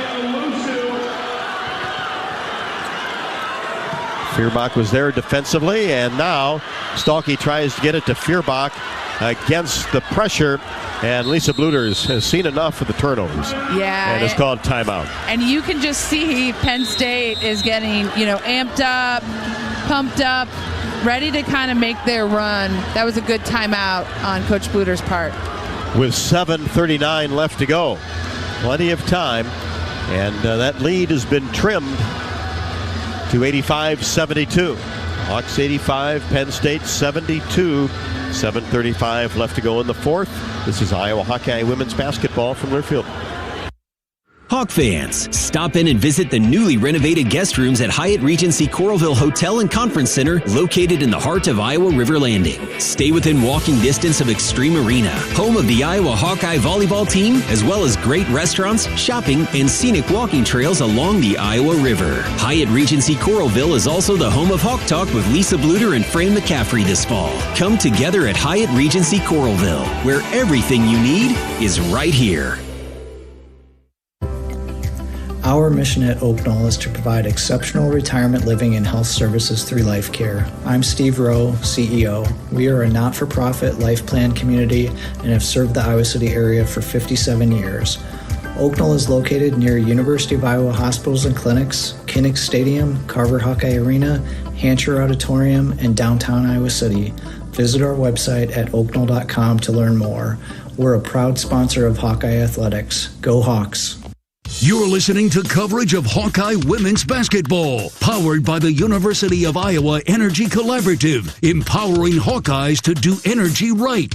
S3: Feuerbach was there defensively, and now Stalky tries to get it to Feuerbach against the pressure, and Lisa Bluder has seen enough of the turnovers.
S14: Yeah.
S3: And it's called timeout.
S14: And you can just see Penn State is getting, amped up, pumped up, ready to kind of make their run. That was a good timeout on Coach Bluder's part. With
S3: 7:39 left to go. Plenty of time, and that lead has been trimmed to 85-72. Hawks 85, Penn State 72. 7:35 left to go in the fourth. This is Iowa Hawkeye women's basketball from Learfield.
S10: Hawk fans, stop in and visit the newly renovated guest rooms at Hyatt Regency Coralville Hotel and Conference Center, located in the heart of Iowa River Landing. Stay within walking distance of Extreme Arena, home of the Iowa Hawkeye volleyball team, as well as great restaurants, shopping, and scenic walking trails along the Iowa River. Hyatt Regency Coralville is also the home of Hawk Talk with Lisa Bluder and Fran McCaffrey this fall. Come together at Hyatt Regency Coralville, where everything you need is right here.
S17: Our mission at Oak Knoll is to provide exceptional retirement living and health services through life care. I'm Steve Rowe, CEO. We are a not-for-profit life plan community and have served the Iowa City area for 57 years. Oak Knoll is located near University of Iowa hospitals and clinics, Kinnick Stadium, Carver Hawkeye Arena, Hancher Auditorium, and downtown Iowa City. Visit our website at oakknoll.com to learn more. We're a proud sponsor of Hawkeye Athletics. Go Hawks!
S2: You're listening to coverage of Hawkeye women's basketball, powered by the University of Iowa Energy Collaborative, empowering Hawkeyes to do energy right.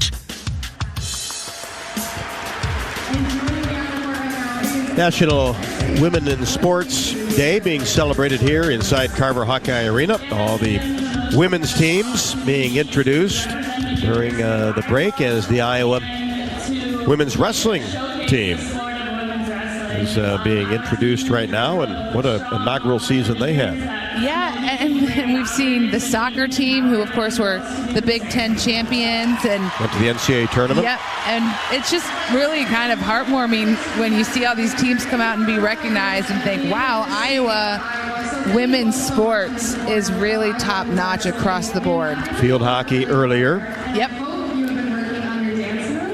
S3: National Women in Sports Day being celebrated here inside Carver Hawkeye Arena. All the women's teams being introduced during the break as the Iowa women's wrestling team is being introduced right now, and what an inaugural season they had.
S14: Yeah, and we've seen the soccer team, who of course were the Big Ten champions, and
S3: went to the NCAA tournament.
S14: Yep, and it's just really kind of heartwarming when you see all these teams come out and be recognized and think, wow, Iowa women's sports is really top notch across the board.
S3: Field hockey earlier.
S14: Yep.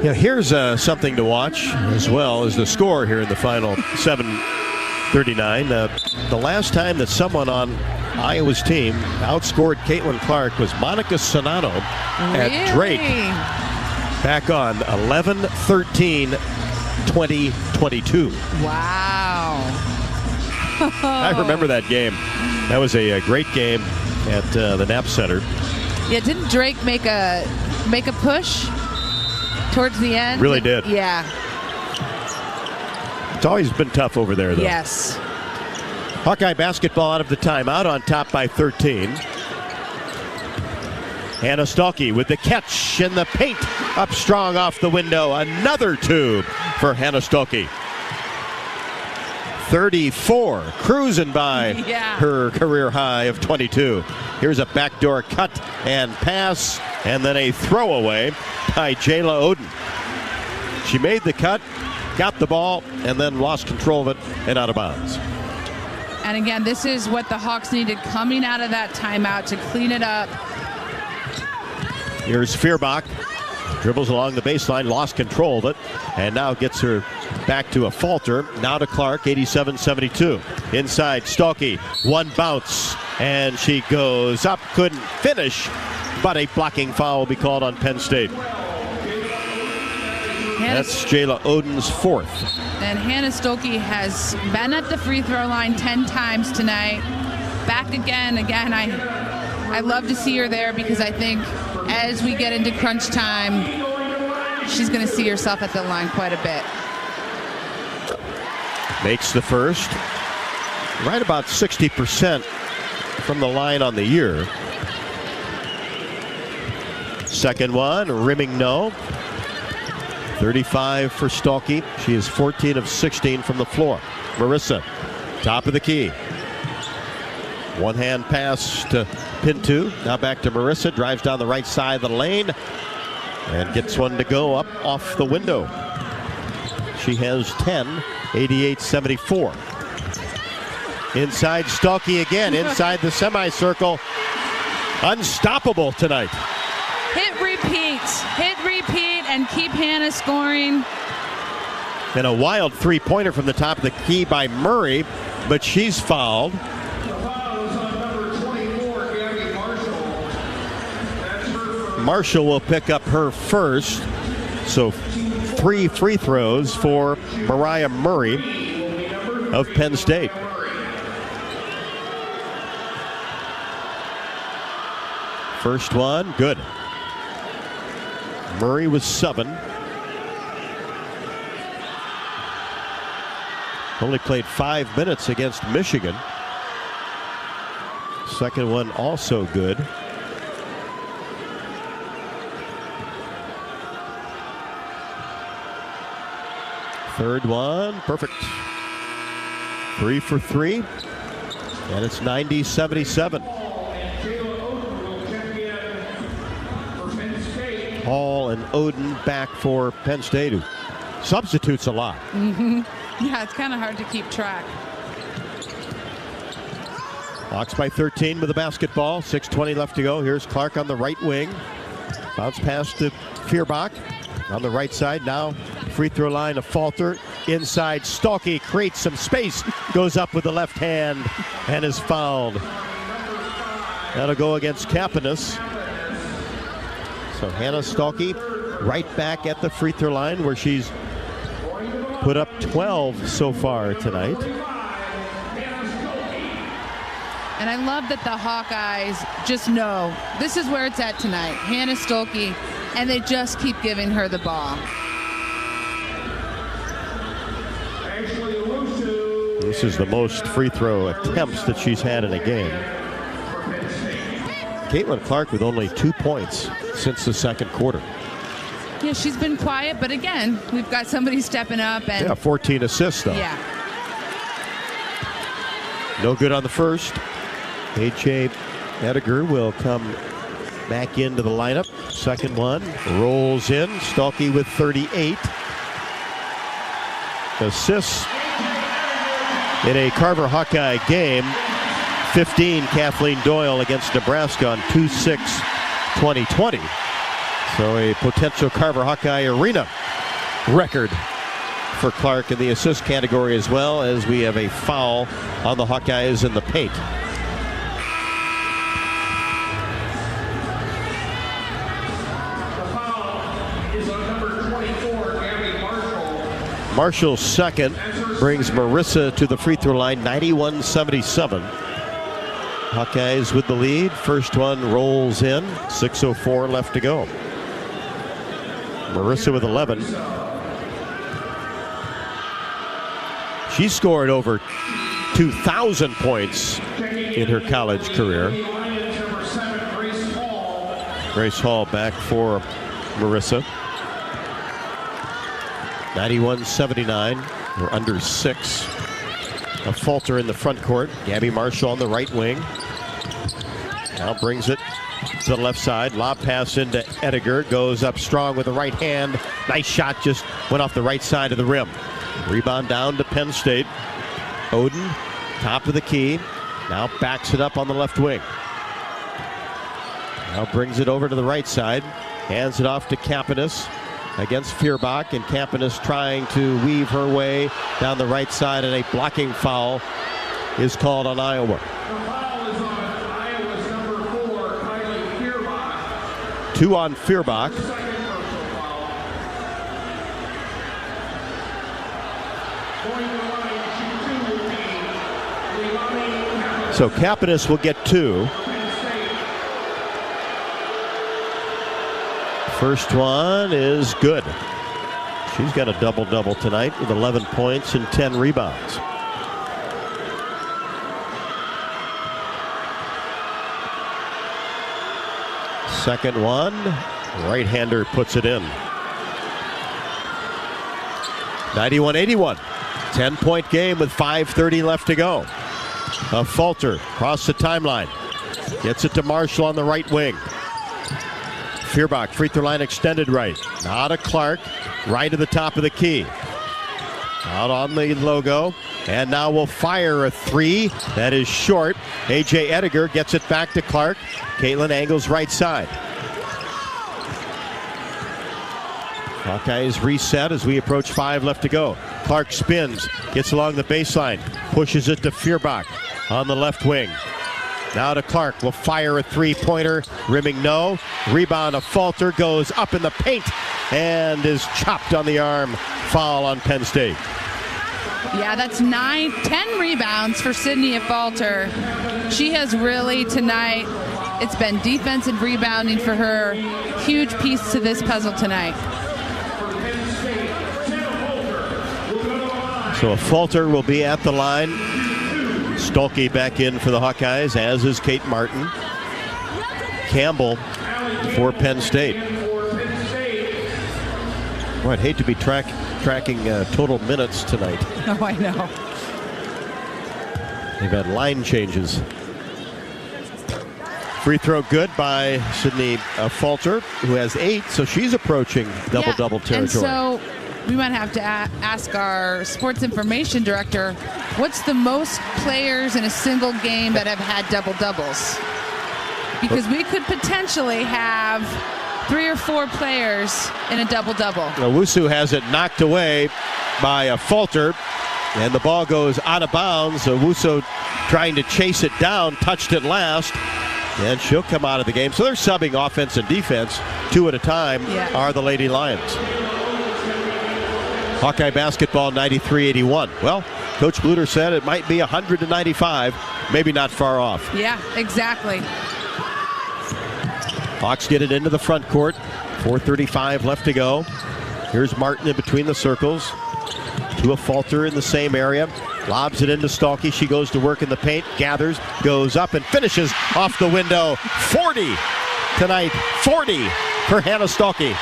S3: Yeah, here's something to watch as well as the score here in the final 7:39. The last time that someone on Iowa's team outscored Caitlin Clark was Monica Sonato at Drake back on 11-13-2022.
S14: Wow.
S3: I remember that game. That was a great game at the Knapp Center.
S14: Yeah, didn't Drake make a push towards the end?
S3: Really did.
S14: Yeah.
S3: It's always been tough over there, though.
S14: Yes.
S3: Hawkeye basketball out of the timeout, on top by 13. Hannah Stalky with the catch and the paint up strong off the window. Another two for Hannah Stalky. 34, cruising by her career high of 22. Here's a backdoor cut and pass, and then a throwaway by Jayla Oden. She made the cut, got the ball, and then lost control of it and out of bounds.
S14: And again, this is what the Hawks needed coming out of that timeout to clean it up.
S3: Here's Feuerbach. Dribbles along the baseline, lost control of it, and now gets her back to a falter. Now to Clark, 87-72. Inside, Stalky, one bounce, and she goes up, couldn't finish, but a blocking foul will be called on Penn State. That's Jayla Oden's fourth.
S14: And Hannah Stolke has been at the free throw line 10 times tonight. Back again. I love to see her there because I think as we get into crunch time, she's going to see herself at the line quite a bit.
S3: Makes the first. Right about 60% from the line on the year. Second one, rimming no. 35 for Stalky. She is 14 of 16 from the floor. Marissa, top of the key. One-hand pass to pin 2. Now back to Marissa. Drives down the right side of the lane and gets one to go up off the window. She has 10, 88-74. Inside Stuckey again, inside the semicircle. Unstoppable tonight.
S14: Hit, repeat, and keep Hannah scoring.
S3: And a wild three-pointer from the top of the key by Murray, but she's fouled. Marshall will pick up her first. So 3 free throws for Mariah Murray of Penn State. First one, good. Murray was 7. Only played 5 minutes against Michigan. Second one also good. Third one, perfect. 3 for 3. And it's 90-77. Hall and Oden back for Penn State, who substitutes a lot.
S14: Yeah, it's kind of hard to keep track.
S3: Hawks by 13 with the basketball. 6:20 left to go. Here's Clark on the right wing. Bounce pass to Feuerbach on the right side. Now free throw line, a falter. Inside, Stuckey creates some space. Goes up with the left hand and is fouled. That'll go against Kapanis. So Hannah Stuckey right back at the free throw line where she's put up 12 so far tonight.
S14: And I love that the Hawkeyes just know this is where it's at tonight. Hannah Stuckey, and they just keep giving her the ball.
S3: This is the most free throw attempts that she's had in a game. Caitlin Clark with only 2 points since the second quarter.
S14: Yeah, she's been quiet, but again, we've got somebody stepping up. And
S3: yeah, 14 assists though.
S14: Yeah.
S3: No good on the first. A.J. Ediger will come back into the lineup. Second one rolls in. Stuckey with 38 assists in a Carver Hawkeye game. 15 Kathleen Doyle against Nebraska on 2/6/2020. So a potential Carver Hawkeye Arena record for Clark in the assist category, as well as we have a foul on the Hawkeyes in the paint. Marshall's second brings Marissa to the free throw line, 91-77. Hawkeyes with the lead. First one rolls in. 6:04 left to go. Marissa with 11. She scored over 2,000 points in her college career. Grace Hall back for Marissa. 91-79. We're under 6. A falter in the front court. Gabby Marshall on the right wing. Now brings it to the left side. Lob pass into Ediger. Goes up strong with the right hand. Nice shot, just went off the right side of the rim. Rebound down to Penn State. Oden, top of the key. Now backs it up on the left wing. Now brings it over to the right side. Hands it off to Kapanis against Feuerbach, and Kapanis trying to weave her way down the right side, and a blocking foul is called on Iowa. Two on Feuerbach. So Kapanis will get 2. First one is good. She's got a double-double tonight with 11 points and 10 rebounds. Second one, right-hander puts it in. 91-81. 10-point game with 5:30 left to go. Falter across the timeline. Gets it to Marshall on the right wing. Feuerbach, free throw line extended right. Now to Clark, right to the top of the key. Out on the logo. And now will fire a three. That is short. A.J. Ediger gets it back to Clark. Caitlin angles right side. Hawkeyes reset as we approach 5 left to go. Clark spins, gets along the baseline, pushes it to Feuerbach on the left wing. Now to Clark, will fire a three-pointer, rimming no. Rebound, a Falter, goes up in the paint and is chopped on the arm. Foul on Penn State.
S14: Yeah, that's 10 rebounds for Sydney Falter. She has really tonight, it's been defense and rebounding for her. Huge piece to this puzzle tonight.
S3: So a Falter will be at the line. Stolke back in for the Hawkeyes, as is Kate Martin. Campbell for Penn State. Boy, I'd hate to be tracking total minutes tonight.
S14: Oh, I know.
S3: They've had line changes. Free throw good by Sydney Falter, who has 8, so she's approaching double-double territory.
S14: And so we might have to ask our sports information director, what's the most players in a single game that have had double-doubles? Because we could potentially have 3 or 4 players in a double-double.
S3: Owusu has it knocked away by a Falter, and the ball goes out of bounds. Owusu trying to chase it down, touched it last, and she'll come out of the game. So they're subbing offense and defense 2 at a time, are the Lady Lions. Hawkeye basketball 93-81. Well, Coach Bluder said it might be 100-95, maybe not far off.
S14: Yeah, exactly.
S3: Hawks get it into the front court. 4:35 left to go. Here's Martin in between the circles. To a Falter in the same area. Lobs it into Stolke. She goes to work in the paint, gathers, goes up and finishes off the window. 40 tonight. 40 for Hannah Stolke.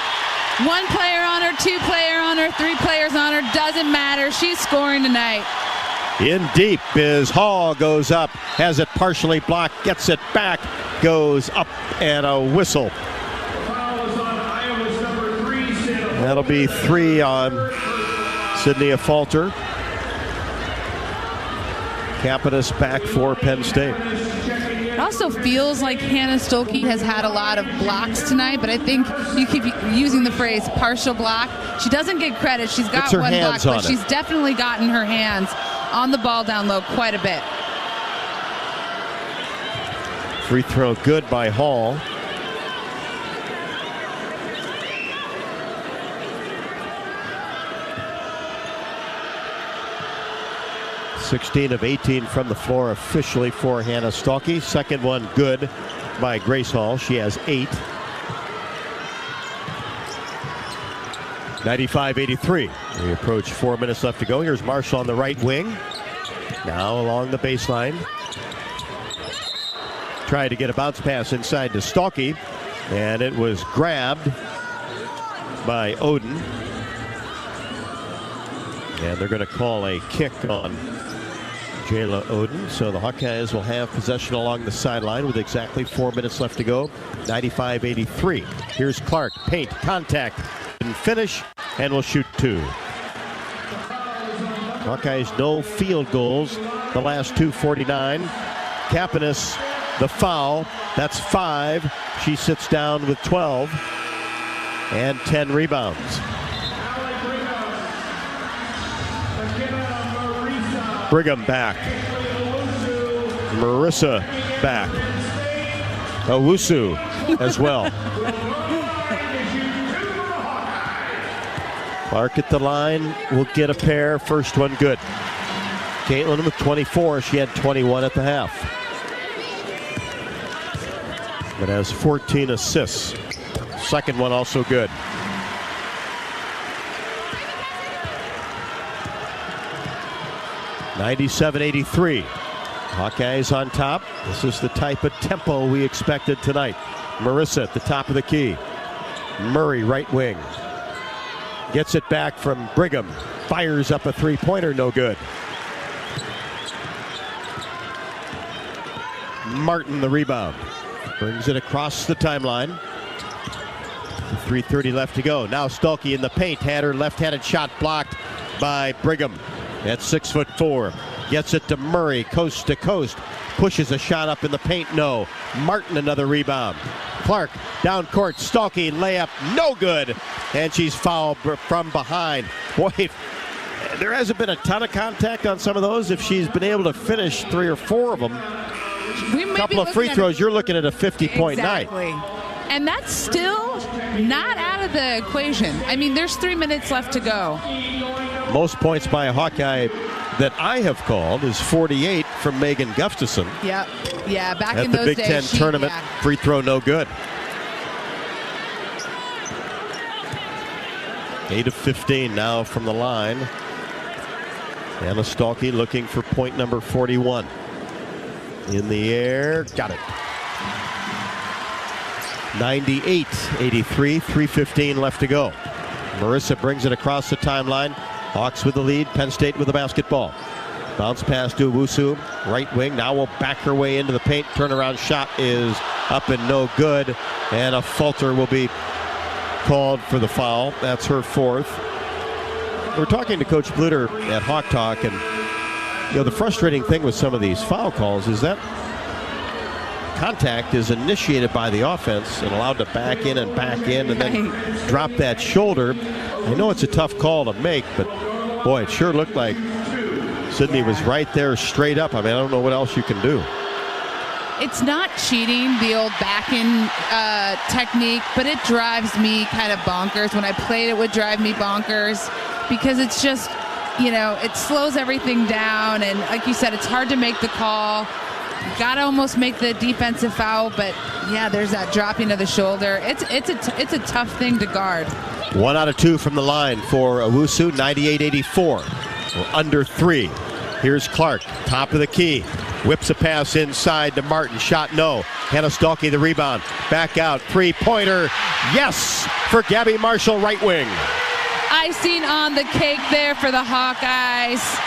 S14: 1 player on her, 2 player on her, 3 players on her, doesn't matter. She's scoring tonight.
S3: In deep is Hall, goes up, has it partially blocked, gets it back, goes up, and a whistle. That'll be 3 on Sydney Falter. Capitas back for Penn State.
S14: It also feels like Hannah Stolke has had a lot of blocks tonight, but I think you keep using the phrase partial block. She doesn't get credit. She's got 1 block, but she's definitely gotten her hands on the ball down low quite a bit.
S3: Free throw good by Hall. (16 of 18 from the floor officially for Hannah Stolke. Second one good by Grace Hall. She has 8. 95-83. We approach 4 minutes left to go. Here's Marshall on the right wing. Now along the baseline. Tried to get a bounce pass inside to Stolke, and it was grabbed by Oden. And they're going to call a kick on Jayla Oden. So the Hawkeyes will have possession along the sideline with exactly 4 minutes left to go. 95-83. Here's Clark. Paint, contact, and finish, and will shoot 2. Hawkeyes no field goals the last 2:49. Capitas, the foul. That's 5. She sits down with 12 and 10 rebounds. Brigham back. Marissa back. Owusu as well. Clark at the line will get a pair. First one good. Caitlin with 24. She had 21 at the half. But has 14 assists. Second one also good. (97-83). Hawkeyes on top. This is the type of tempo we expected tonight. Marissa at the top of the key. Murray right wing. Gets it back from Brigham. Fires up a three-pointer, no good. Martin the rebound. Brings it across the timeline. 3:30 left to go. Now Stolke in the paint. Had her left-handed shot blocked by Brigham at 6'4". Gets it to Murray, coast to coast. Pushes a shot up in the paint. No. Martin another rebound. Clark down court. Stolke layup. No good. And she's fouled from behind. Boy, there hasn't been a ton of contact on some of those. If she's been able to finish 3 or 4 of them, a couple of free throws, you're looking at a 50-point night.
S14: And that's still not out of the equation. I mean, there's 3 minutes left to go.
S3: Most points by a Hawkeye that I have called is 48 from Megan Gustafson.
S14: Yep. Yeah, back
S3: at
S14: in
S3: the
S14: those
S3: Big
S14: days.
S3: Ten tournament. Free throw no good. 8 of 15 now from the line. Anna Stolke looking for point number 41. In the air. Got it. 98-83. 3:15 left to go. Marissa brings it across the timeline. Hawks with the lead. Penn State with the basketball. Bounce pass to Owusu. Right wing. Now will back her way into the paint. Turnaround shot is up and no good. And a falter will be called for the foul. That's her 4th. We're talking to Coach Bluder at Hawk Talk, and the frustrating thing with some of these foul calls is that contact is initiated by the offense and allowed to back in and then drop that shoulder. I know it's a tough call to make, but boy, it sure looked like Sydney was right there straight up. I mean, I don't know what else you can do.
S14: It's not cheating, the old back-in technique, but it drives me kind of bonkers. When I played, it would drive me bonkers because it's just, it slows everything down. And like you said, it's hard to make the call. Got to almost make the defensive foul, but yeah, there's that dropping of the shoulder. It's a tough thing to guard.
S3: 1 out of 2 from the line for Owusu, 98-84. We're under 3. Here's Clark, top of the key. Whips a pass inside to Martin. Shot no. Hannah Stolke the rebound. Back out. 3-pointer. Yes! For Gabby Marshall, right wing.
S14: Icing on the cake there for the Hawkeyes.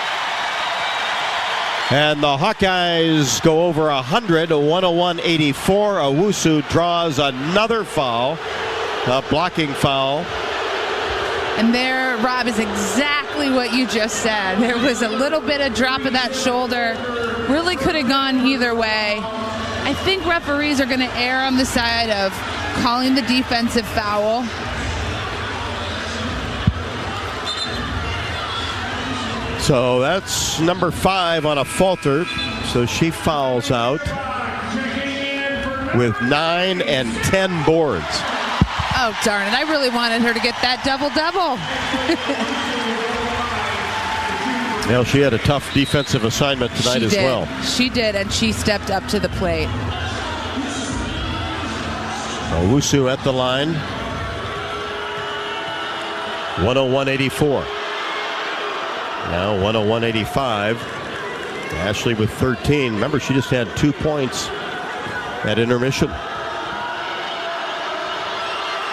S3: And the Hawkeyes go over 100, 101-84. Owusu draws another foul, a blocking foul.
S14: And there, Rob, is exactly what you just said. There was a little bit of drop of that shoulder. Really could have gone either way. I think referees are going to err on the side of calling the defensive foul.
S3: So that's number 5 on a falter. So she fouls out with 9 and 10 boards.
S14: Oh, darn it. I really wanted her to get that double-double.
S3: Well, she had a tough defensive assignment tonight as well.
S14: She did, and she stepped up to the plate.
S3: Owusu at the line. 101-84. Now 101-85. Ashley with 13. Remember, she just had 2 points at intermission.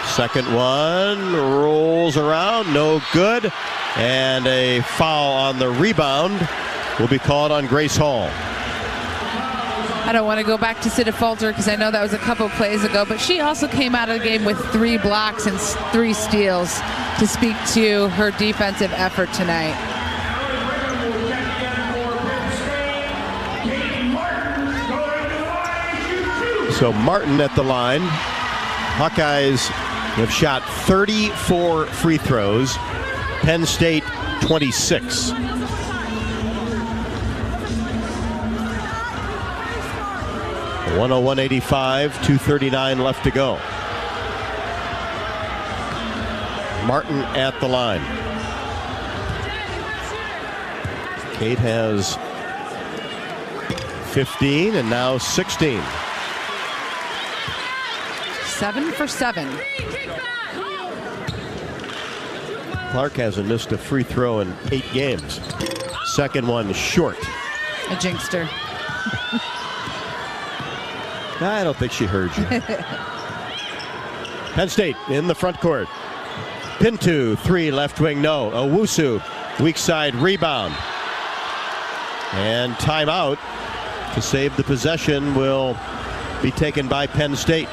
S3: Second one rolls around, no good. And a foul on the rebound will be called on Grace Hall.
S14: I don't want to go back to Sita Falter because I know that was a couple plays ago, but she also came out of the game with 3 blocks and 3 steals to speak to her defensive effort tonight.
S3: So Martin at the line. Hawkeyes have shot 34 free throws. Penn State 26. $101-85, 2:39 left to go. Martin at the line. Kate has 15 and now 16.
S14: 7 for 7.
S3: Clark hasn't missed a free throw in 8 games. Second one short.
S14: I jinxed her.
S3: I don't think she heard you. Penn State in the front court. Pinto, 3, left wing, no. Owusu, weak side rebound. And timeout to save the possession will be taken by Penn State.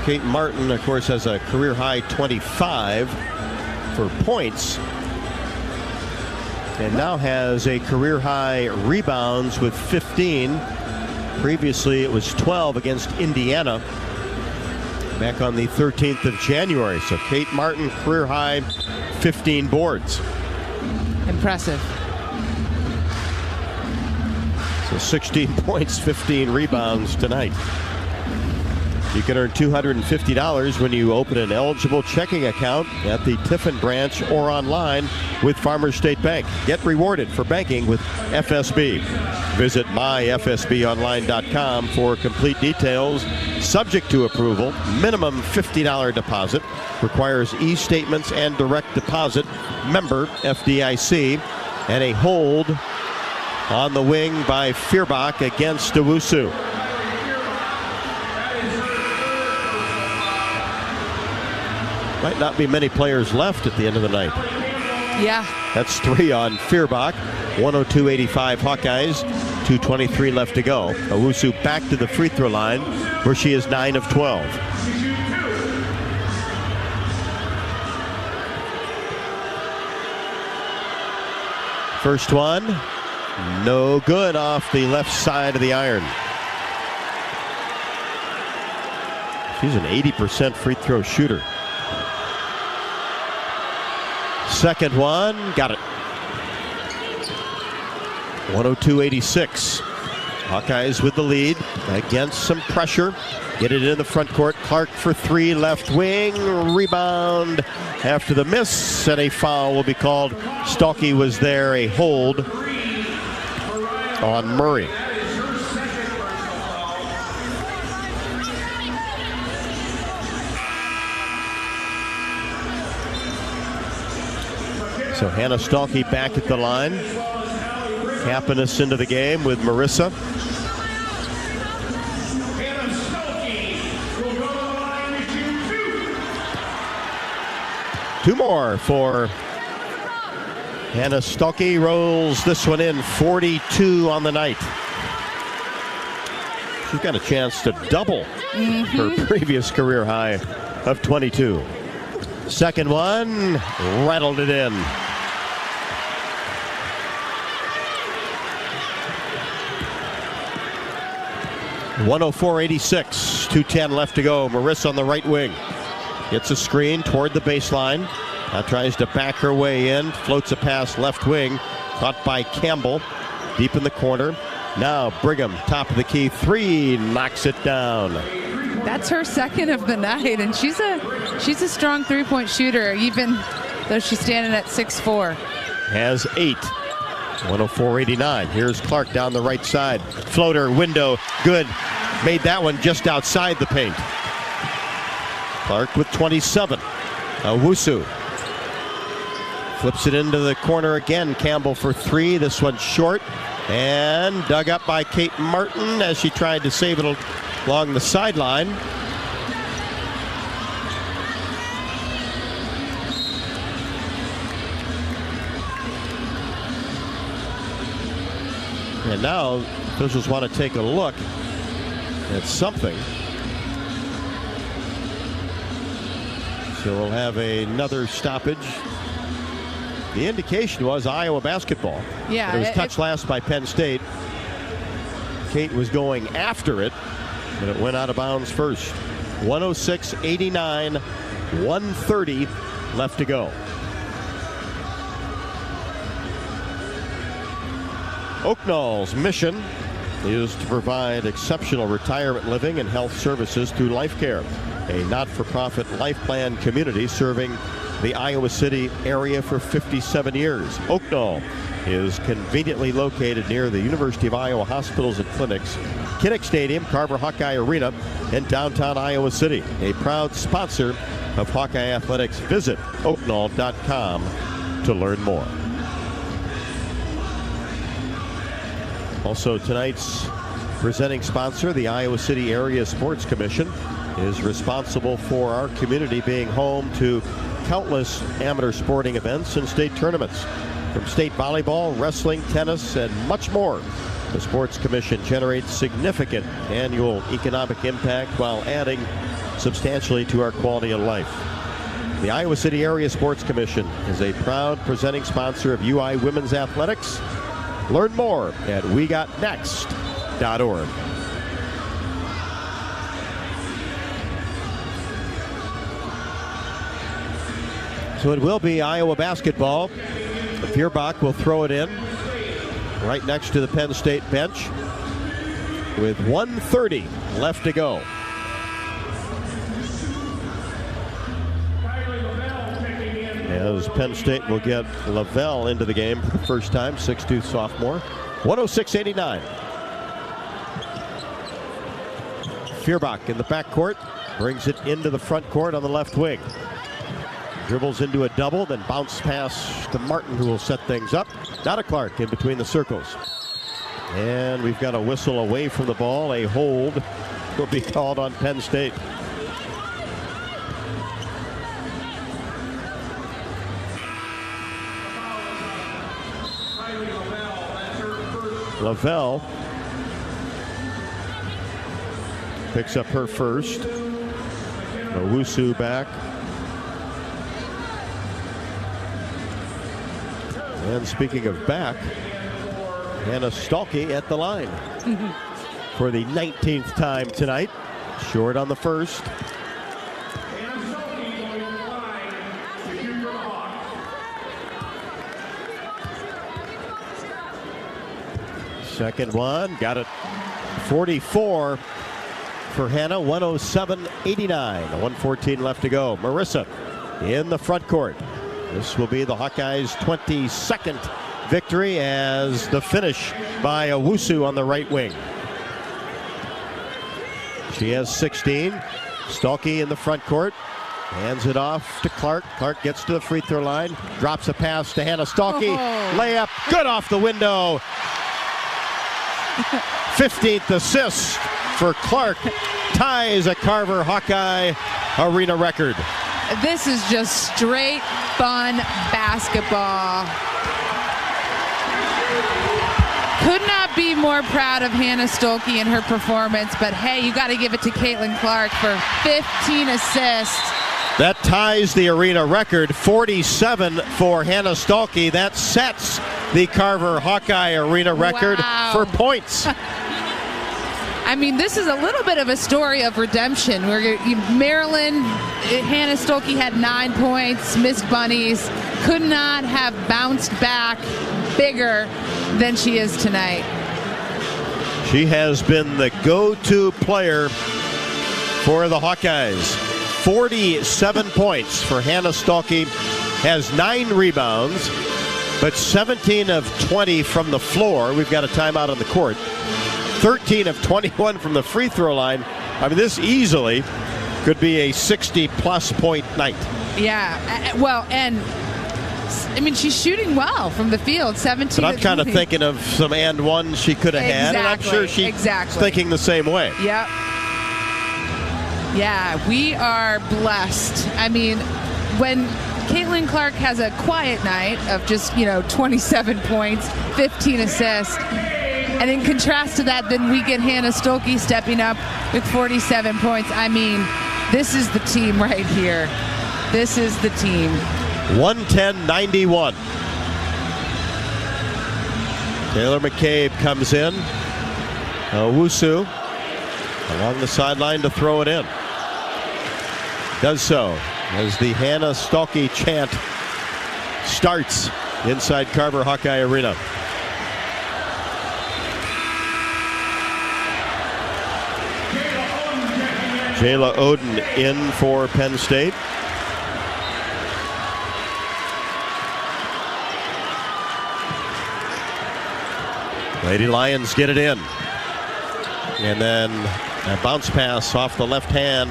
S3: Kate Martin, of course, has a career-high 25 for points, and now has a career-high rebounds with 15. Previously, it was 12 against Indiana back on the 13th of January. So Kate Martin, career-high 15 boards.
S14: Impressive.
S3: So 16 points, 15 rebounds tonight. You can earn $250 when you open an eligible checking account at the Tiffin branch or online with Farmers State Bank. Get rewarded for banking with FSB. Visit myfsbonline.com for complete details. Subject to approval, minimum $50 deposit. Requires e-statements and direct deposit. Member FDIC. And a hold on the wing by Feuerbach against Owusu. Might not be many players left at the end of the night.
S14: Yeah.
S3: That's 3 on Feuerbach. 102-85 Hawkeyes. 2:23 left to go. Owusu back to the free throw line where she is 9 of 12. First one, no good off the left side of the iron. She's an 80% free throw shooter. Second one, got it. 102-86. Hawkeyes with the lead against some pressure. Get it in the front court. Clark for 3, left wing. Rebound after the miss, and a foul will be called. Stalkey was there, a hold on Murray. So Hannah Stalkey back at the line. Happiness into the game with Marissa. Two more for Hannah Stalkey. Rolls this one in, 42 on the night. She's got a chance to double her previous career high of 22. Second one, rattled it in. (104-86). 2:10 left to go. Marissa on the right wing. Gets a screen toward the baseline. Now tries to back her way in. Floats a pass left wing. Caught by Campbell. Deep in the corner. Now Brigham, top of the key. 3, knocks it down.
S14: That's her second of the night, and she's a strong three-point shooter, even though she's standing at 6'4".
S3: Has 8. 104-89. Here's Clark down the right side. Floater, window, good. Made that one just outside the paint. Clark with 27. Owusu flips it into the corner again. Campbell for 3. This one's short. And dug up by Kate Martin as she tried to save it along the sideline. And now officials want to take a look at something. So we'll have another stoppage. The indication was Iowa basketball.
S14: Yeah,
S3: it was touched last by Penn State. Kate was going after it, but it went out of bounds first. 106-89, 1:30 left to go. Oaknall's mission is to provide exceptional retirement living and health services through Life Care, a not-for-profit life plan community serving the Iowa City area for 57 years. Oaknall is conveniently located near the University of Iowa hospitals and clinics, Kinnick Stadium, Carver Hawkeye Arena, and downtown Iowa City. A proud sponsor of Hawkeye Athletics. Visit oaknall.com to learn more. Also tonight's presenting sponsor, the Iowa City Area Sports Commission, is responsible for our community being home to countless amateur sporting events and state tournaments. From state volleyball, wrestling, tennis, and much more, the Sports Commission generates significant annual economic impact while adding substantially to our quality of life. The Iowa City Area Sports Commission is a proud presenting sponsor of UI Women's Athletics. Learn more at wegotnext.org. So it will be Iowa basketball. Feuerbach will throw it in right next to the Penn State bench with 1:30 left to go. As Penn State will get Lavelle into the game for the first time, 6'2" sophomore. 106-89. Feuerbach in the backcourt, brings it into the front court on the left wing. Dribbles into a double, then bounce pass to Martin, who will set things up. Now to Clark in between the circles. And we've got a whistle away from the ball. A hold will be called on Penn State. Lavelle picks up her first. Owusu back. And speaking of back, Hannah Stalkey at the line for the 19th time tonight. Short on the first. Second one, got it. 44 for Hannah, 107-89. 1:14 left to go. Marissa in the front court. This will be the Hawkeyes' 22nd victory as the finish by Owusu on the right wing. She has 16. Stalkey in the front court. Hands it off to Clark. Clark gets to the free throw line. Drops a pass to Hannah Stalkey. Layup, good off the window. 15th assist for Clark. Ties a Carver Hawkeye arena record.
S14: This is just straight fun basketball. Could not be more proud of Hannah Stolke and her performance, but hey, you got to give it to Caitlin Clark for 15 assists.
S3: That ties the arena record, 47 for Hannah Stolke. That sets the Carver Hawkeye arena record for points.
S14: I mean, this is a little bit of a story of redemption. Maryland, Hannah Stolke had 9 points, missed bunnies, could not have bounced back bigger than she is tonight.
S3: She has been the go-to player for the Hawkeyes. 47 points for Hannah Stalkey, has 9 rebounds, but 17 of 20 from the floor. We've got a timeout on the court. 13 of 21 from the free throw line. I mean, this easily could be a 60-plus point night.
S14: Yeah, well, and I mean, she's shooting well from the field, 17.
S3: But I'm kind of thinking of some and ones she could have had, and I'm sure she's thinking the same way.
S14: Yep. Yeah, we are blessed. I mean, when Caitlin Clark has a quiet night of just, 27 points, 15 assists, and in contrast to that, then we get Hannah Stolke stepping up with 47 points. I mean, this is the team right here. This is the team.
S3: 110-91. Taylor McCabe comes in. Owusu along the sideline to throw it in. Does so as the Hannah Stalkey chant starts inside Carver Hawkeye Arena. Jayla Oden in for Penn State. Lady Lions get it in. And then a bounce pass off the left hand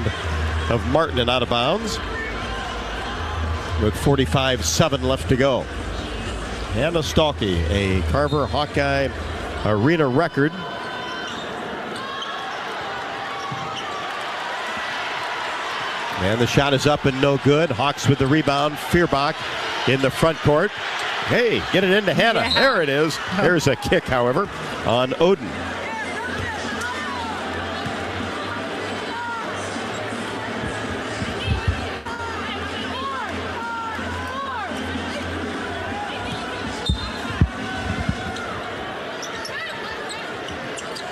S3: of Martin and out of bounds. With 45-7 left to go. Hannah Stalkey, a Carver Hawkeye arena record. And the shot is up and no good. Hawks with the rebound. Feuerbach in the front court. Hey, get it into Hannah.
S14: Yeah.
S3: There it is. There's a kick, however, on Oden.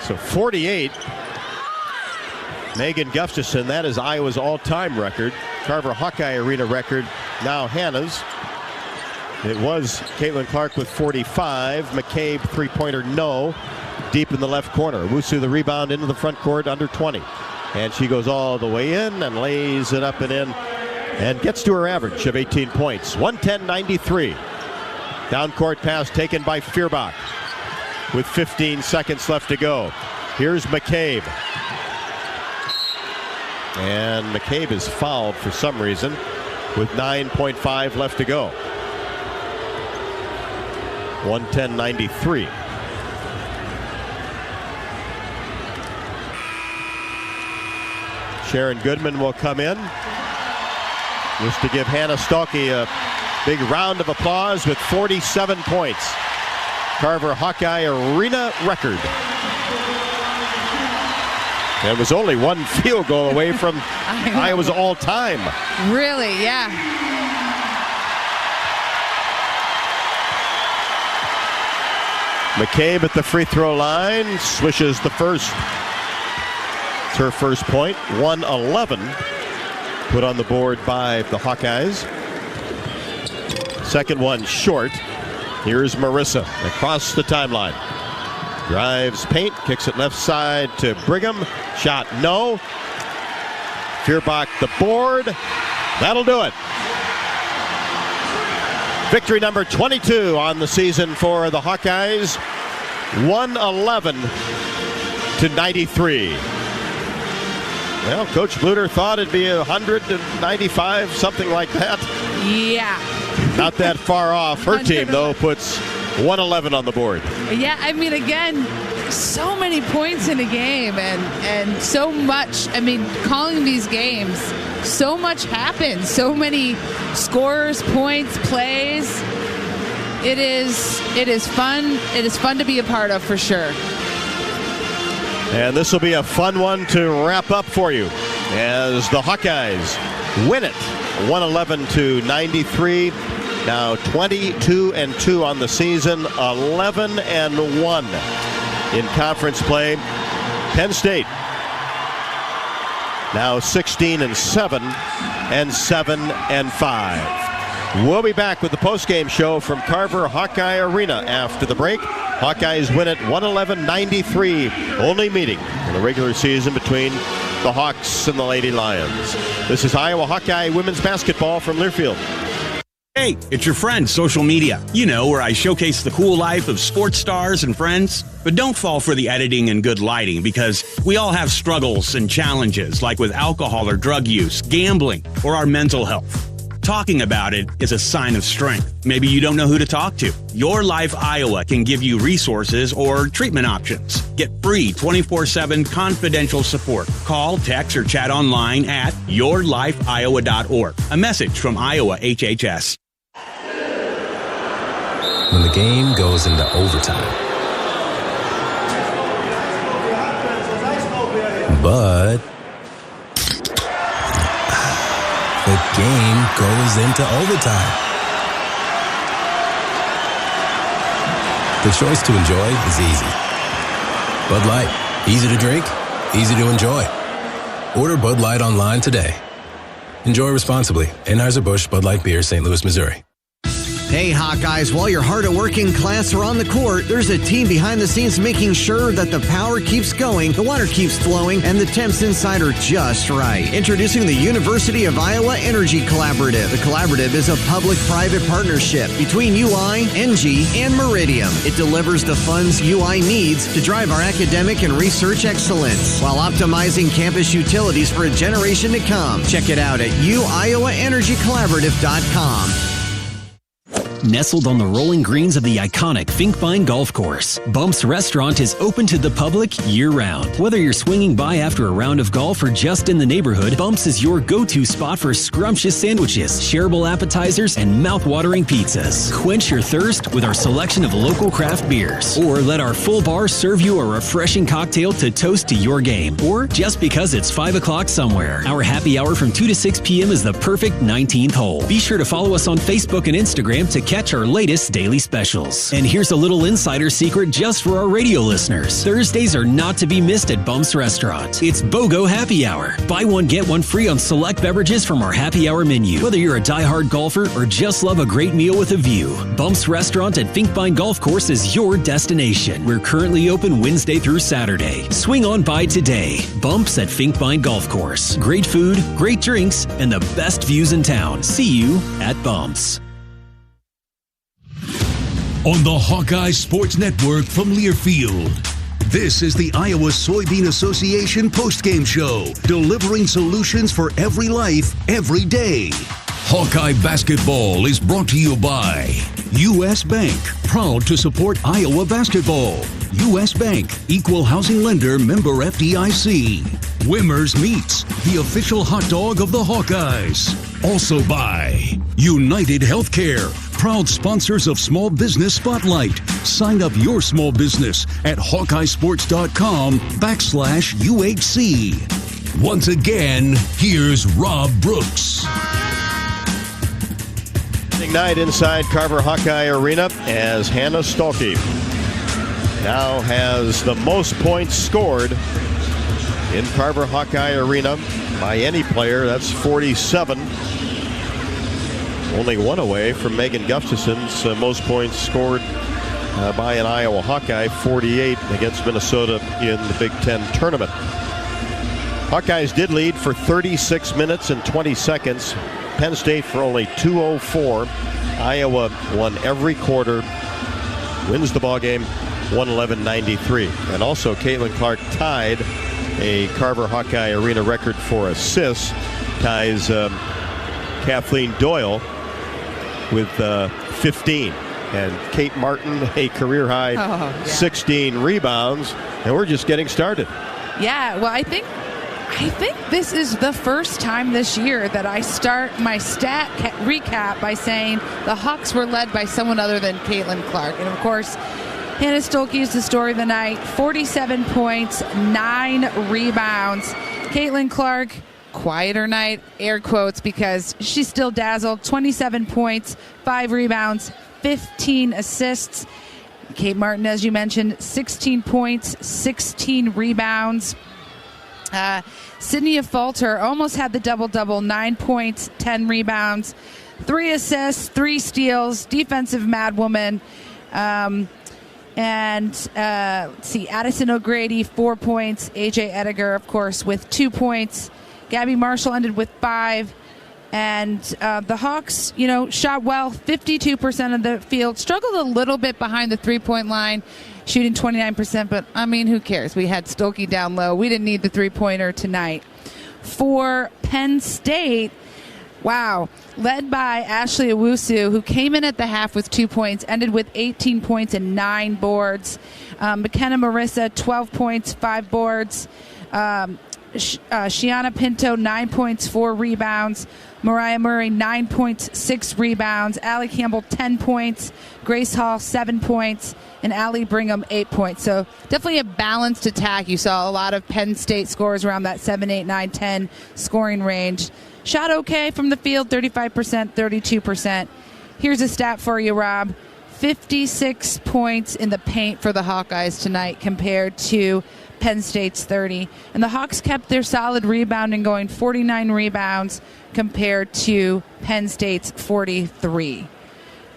S3: So 48. Megan Gustafson, that is Iowa's all-time record. Carver Hawkeye Arena record, now Hannah's. It was Caitlin Clark with 45. McCabe, three-pointer, no. Deep in the left corner. Wusu the rebound into the front court, under 20. And she goes all the way in and lays it up and in and gets to her average of 18 points. 110-93. Down court pass taken by Feuerbach with 15 seconds left to go. Here's McCabe. And McCabe is fouled for some reason with 9.5 left to go. 110-93. Sharon Goodman will come in just to give Hannah Stalkey a big round of applause with 47 points. Carver Hawkeye Arena record. It was only one field goal away from Iowa's all-time.
S14: Really, yeah.
S3: McCabe at the free throw line, swishes the first. It's her first point. 111 put on the board by the Hawkeyes. Second one short. Here's Marissa across the timeline. Drives paint, kicks it left side to Brigham. Shot no. Feuerbach the board. That'll do it. Victory number 22 on the season for the Hawkeyes. 111-93. Well, Coach Bluder thought it'd be 195, something like that.
S14: Yeah.
S3: Not that far off. Her team, though, puts 111 on the board.
S14: Yeah, I mean, again, so many points in a game and so much, I mean, calling these games, so much happens. So many scores, points, plays. It is fun. It is fun to be a part of for sure.
S3: And this will be a fun one to wrap up for you as the Hawkeyes win it 111-93. Now 22-2 on the season, 11-1 in conference play. Penn State now 16-7 and 7-5. We'll be back with the postgame show from Carver Hawkeye Arena after the break. Hawkeyes win it 111-93, only meeting in the regular season between the Hawks and the Lady Lions. This is Iowa Hawkeye women's basketball from Learfield.
S13: Hey, it's your friend, social media. You know, where I showcase the cool life of sports stars and friends. But don't fall for the editing and good lighting, because we all have struggles and challenges, like with alcohol or drug use, gambling, or our mental health. Talking about it is a sign of strength. Maybe you don't know who to talk to. Your Life Iowa can give you resources or treatment options. Get free 24/7 confidential support. Call, text, or chat online at yourlifeiowa.org. A message from Iowa HHS.
S5: When the game goes into overtime. But the game goes into overtime. The choice to enjoy is easy. Bud Light, easy to drink, easy to enjoy. Order Bud Light online today. Enjoy responsibly. Anheuser-Busch Bud Light Beer, St. Louis, Missouri.
S4: Hey, Hawkeyes, while your hard-working class are on the court, there's a team behind the scenes making sure that the power keeps going, the water keeps flowing, and the temps inside are just right. Introducing the University of Iowa Energy Collaborative. The collaborative is a public-private partnership between UI, NG, and Meridium. It delivers the funds UI needs to drive our academic and research excellence while optimizing campus utilities for a generation to come. Check it out at uiowaenergycollaborative.com.
S10: nestled on the rolling greens of the iconic Finkbine Golf Course. Bumps Restaurant is open to the public year-round. Whether you're swinging by after a round of golf or just in the neighborhood, Bumps is your go-to spot for scrumptious sandwiches, shareable appetizers, and mouth-watering pizzas. Quench your thirst with our selection of local craft beers. Or let our full bar serve you a refreshing cocktail to toast to your game. Or just because it's 5 o'clock somewhere. Our happy hour from 2 to 6 p.m. is the perfect 19th hole. Be sure to follow us on Facebook and Instagram to catch our latest daily specials. And here's a little insider secret just for our radio listeners. Thursdays are not to be missed at Bumps Restaurant. It's BOGO Happy Hour. Buy one, get one free on select beverages from our happy hour menu. Whether you're a diehard golfer or just love a great meal with a view, Bumps Restaurant at Finkbine Golf Course is your destination. We're currently open Wednesday through Saturday. Swing on by today. Bumps at Finkbine Golf Course. Great food, great drinks, and the best views in town. See you at Bumps.
S2: On the Hawkeye Sports Network from Learfield, this is the Iowa Soybean Association postgame show, delivering solutions for every life, every day. Hawkeye basketball is brought to you by U.S. Bank, proud to support Iowa basketball. U.S. Bank, equal housing lender, member FDIC. Wimmer's Meats, the official hot dog of the Hawkeyes. Also by United Healthcare, proud sponsors of Small Business Spotlight. Sign up your small business at HawkeyeSports.com/UHC. Once again, here's Rob Brooks.
S3: Night inside Carver Hawkeye Arena as Hannah Stolke now has the most points scored in Carver Hawkeye Arena by any player. That's 47. Only one away from Megan Gustafson's most points scored by an Iowa Hawkeye, 48 against Minnesota in the Big Ten tournament. Hawkeyes did lead for 36 minutes and 20 seconds. Penn State for only 2:04. Iowa won every quarter, wins the ball game 111-93. And also Caitlin Clark tied a Carver Hawkeye Arena record for assists, ties Kathleen Doyle with 15. And Kate Martin, a career high 16 rebounds. And we're just getting started.
S14: Yeah, well, I think this is the first time this year that I start my stat recap by saying the Hawks were led by someone other than Caitlin Clark. And, of course, Hannah Stolke is the story of the night. 47 points, 9 rebounds. Caitlin Clark, quieter night, air quotes, because she's still dazzled. 27 points, 5 rebounds, 15 assists. Kate Martin, as you mentioned, 16 points, 16 rebounds. Sydney Falter almost had the double-double, 9 points, 10 rebounds, 3 assists, 3 steals, defensive madwoman. Let's see, Addison O'Grady, 4 points. A.J. Ediger, of course, with 2 points. Gabby Marshall ended with 5. And the Hawks, shot well, 52% of the field. Struggled a little bit behind the three-point line, shooting 29%. But, who cares? We had Stolke down low. We didn't need the three-pointer tonight. For Penn State, wow, led by Ashley Owusu, who came in at the half with 2 points, ended with 18 points and 9 boards. McKenna Marissa, 12 points, 5 boards. Shiana Pinto, 9 points, 4 rebounds. Mariah Murray, 9 points, 6 rebounds. Allie Campbell, 10 points. Grace Hall, 7 points. And Allie Brigham, 8 points. So definitely a balanced attack. You saw a lot of Penn State scores around that 7, 8, 9, 10 scoring range. Shot okay from the field, 35%, 32%. Here's a stat for you, Rob. 56 points in the paint for the Hawkeyes tonight compared to Penn State's 30. And the Hawks kept their solid rebounding going, 49 rebounds compared to Penn State's 43.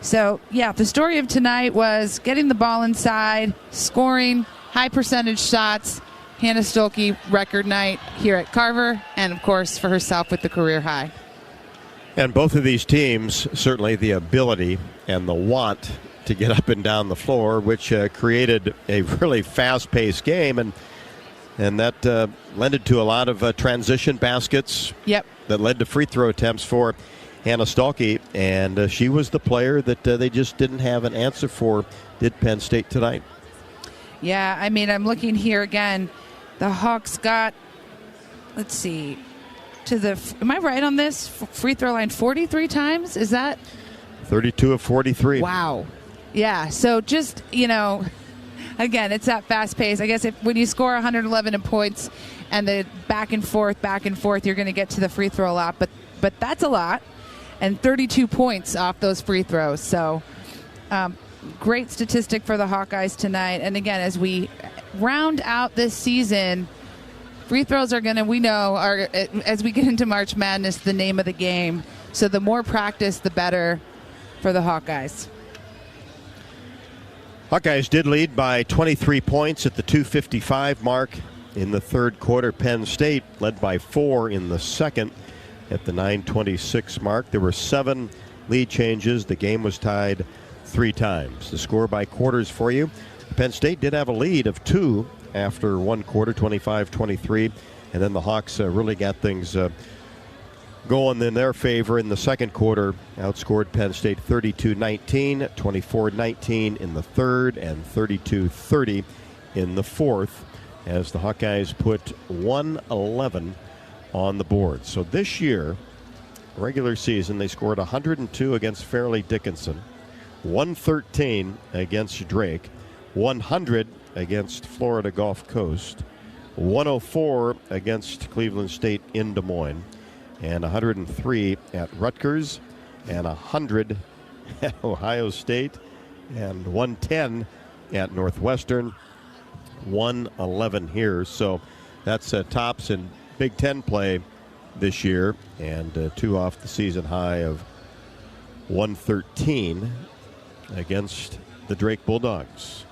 S14: So, yeah, the story of tonight was getting the ball inside, scoring, high percentage shots. Hannah Stolke, record night here at Carver, and, of course, for herself with the career high.
S3: And both of these teams, certainly the ability and the want to get up and down the floor, which created a really fast-paced game, and that lended to a lot of transition baskets.
S14: Yep.
S3: That led to free throw attempts for Hannah Stolke, and she was the player that they just didn't have an answer for, did Penn State tonight.
S14: Yeah, I mean, I'm looking here again. The Hawks got, let's see, am I right on this? Free throw line 43 times? Is that?
S3: 32 of 43.
S14: Wow. Yeah, so just, again, it's that fast pace. I guess when you score 111 points and the back and forth, you're going to get to the free throw a lot. But that's a lot. And 32 points off those free throws. So great statistic for the Hawkeyes tonight. And again, as we round out this season, free throws are going to, as we get into March Madness, the name of the game. So the more practice, the better for the Hawkeyes.
S3: Hawkeyes did lead by 23 points at the 2:55 mark in the third quarter. Penn State led by 4 in the second at the 9:26 mark. There were 7 lead changes. The game was tied 3 times. The score by quarters for you. Penn State did have a lead of 2 after one quarter, 25-23, and then the Hawks really got things going in their favor in the second quarter. Outscored Penn State 32-19, 24-19 in the third, and 32-30 in the fourth, as the Hawkeyes put 111 on the board. So this year, regular season, they scored 102 against Fairleigh Dickinson, 113 against Drake, 100 against Florida Gulf Coast, 104 against Cleveland State in Des Moines, and 103 at Rutgers, and 100 at Ohio State, and 110 at Northwestern, 111 here. So that's tops in Big Ten play this year, and 2 off the season high of 113 against the Drake Bulldogs.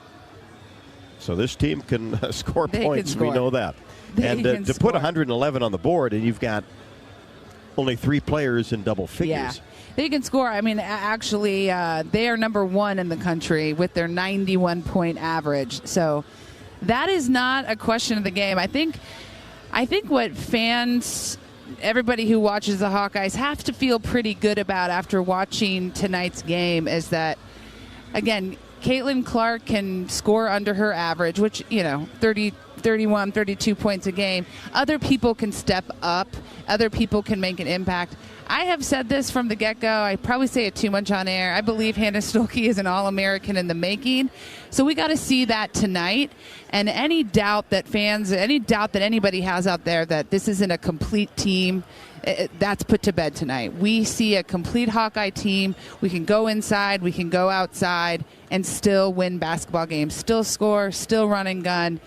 S3: So this team can score points. We know that. And to put 111 on the board, and you've got only 3 players in double figures.
S14: Yeah, they can score. I mean, actually, they are number 1 in the country with their 91-point average. So that is not a question of the game. I think what fans, everybody who watches the Hawkeyes, have to feel pretty good about after watching tonight's game is that, again, Caitlin Clark can score under her average, which, 30, 31, 32 points a game. Other people can step up. Other people can make an impact. I have said this from the get-go. I probably say it too much on air. I believe Hannah Stolke is an All-American in the making. So we got to see that tonight. And any doubt that anybody has out there that this isn't a complete team, that's put to bed tonight. We see a complete Hawkeye team. We can go inside, we can go outside, and still win basketball games, still score, still run and gun.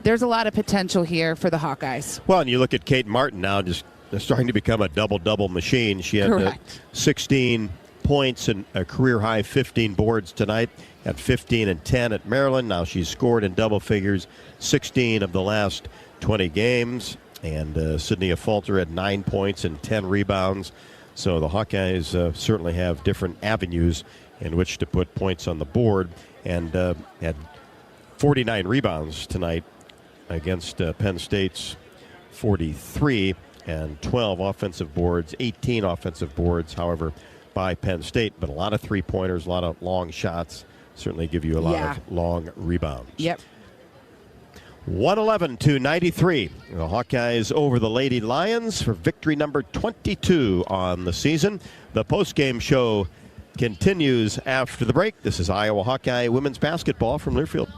S14: There's a lot of potential here for the Hawkeyes.
S3: Well, and you look at Kate Martin now, just starting to become a double-double machine. She had 16 points and a career-high 15 boards tonight at 15 and 10 at Maryland. Now she's scored in double figures 16 of the last 20 games. And Sydney Falter had 9 points and 10 rebounds. So the Hawkeyes certainly have different avenues in which to put points on the board, and had 49 rebounds tonight against Penn State's 43, and 12 offensive boards, 18 offensive boards, however, by Penn State. But a lot of three-pointers, a lot of long shots, certainly give you a lot of long rebounds.
S14: Yep.
S3: 111-93. The Hawkeyes over the Lady Lions for victory number 22 on the season. The postgame show continues after the break. This is Iowa Hawkeye women's basketball from Learfield.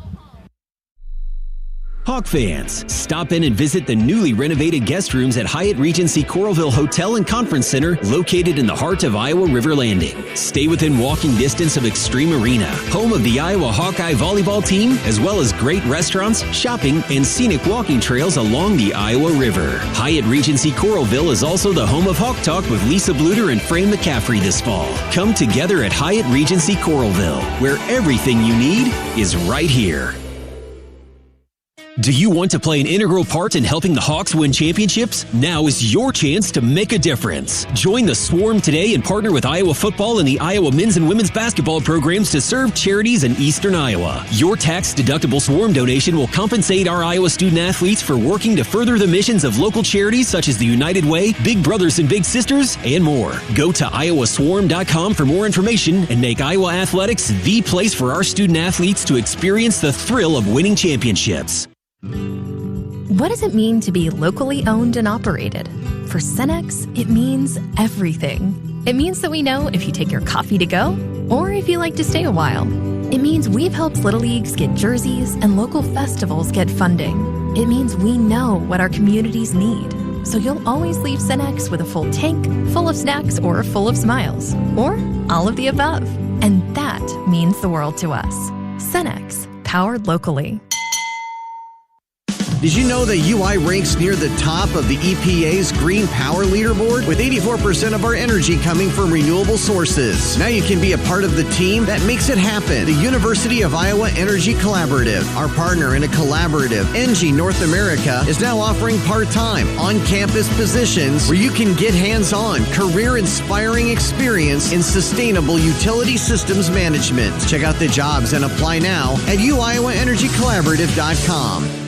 S10: Hawk fans, stop in and visit the newly renovated guest rooms at Hyatt Regency Coralville Hotel and Conference Center, located in the heart of Iowa River Landing. Stay within walking distance of Extreme Arena, home of the Iowa Hawkeye volleyball team, as well as great restaurants, shopping, and scenic walking trails along the Iowa River. Hyatt Regency Coralville is also the home of Hawk Talk with Lisa Bluder and Fran McCaffrey this fall. Come together at Hyatt Regency Coralville, where everything you need is right here. Do you want to play an integral part in helping the Hawks win championships? Now is your chance to make a difference. Join the Swarm today and partner with Iowa football and the Iowa men's and women's basketball programs to serve charities in eastern Iowa. Your tax-deductible Swarm donation will compensate our Iowa student athletes for working to further the missions of local charities such as the United Way, Big Brothers and Big Sisters, and more. Go to iowaswarm.com for more information and make Iowa athletics the place for our student athletes to experience the thrill of winning championships.
S9: What does it mean to be locally owned and operated? For Cenex, it means everything. It means that we know if you take your coffee to go or if you like to stay a while. It means we've helped Little Leagues get jerseys and local festivals get funding. It means we know what our communities need. So you'll always leave Cenex with a full tank, full of snacks, or full of smiles. Or all of the above. And that means the world to us. Cenex, powered locally.
S4: Did you know that UI ranks near the top of the EPA's Green Power Leaderboard? With 84% of our energy coming from renewable sources. Now you can be a part of the team that makes it happen. The University of Iowa Energy Collaborative, our partner in a collaborative, ENGIE North America, is now offering part-time, on-campus positions where you can get hands-on, career-inspiring experience in sustainable utility systems management. Check out the jobs and apply now at uiowaenergycollaborative.com.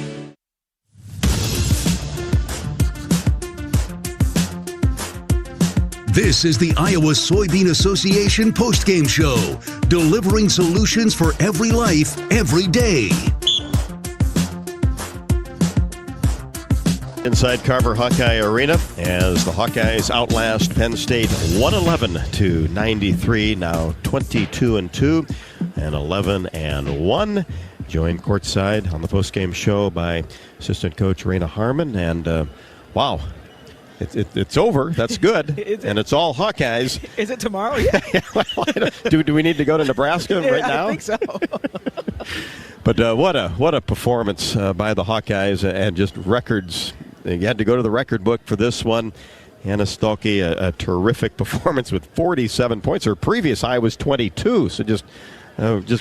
S2: This is the Iowa Soybean Association postgame show, delivering solutions for every life, every day.
S3: Inside Carver Hawkeye Arena as the Hawkeyes outlast Penn State 111-93, now 22-2 and 11-1. Joined courtside on the postgame show by assistant coach Raina Harmon, and wow. It's over. That's good. And it's all Hawkeyes.
S15: Is it tomorrow? Yeah.
S3: do we need to go to Nebraska right now?
S15: I think so.
S3: But what a performance by the Hawkeyes, and just records. You had to go to the record book for this one. Anna Stolke, a terrific performance with 47 points. Her previous high was 22, so just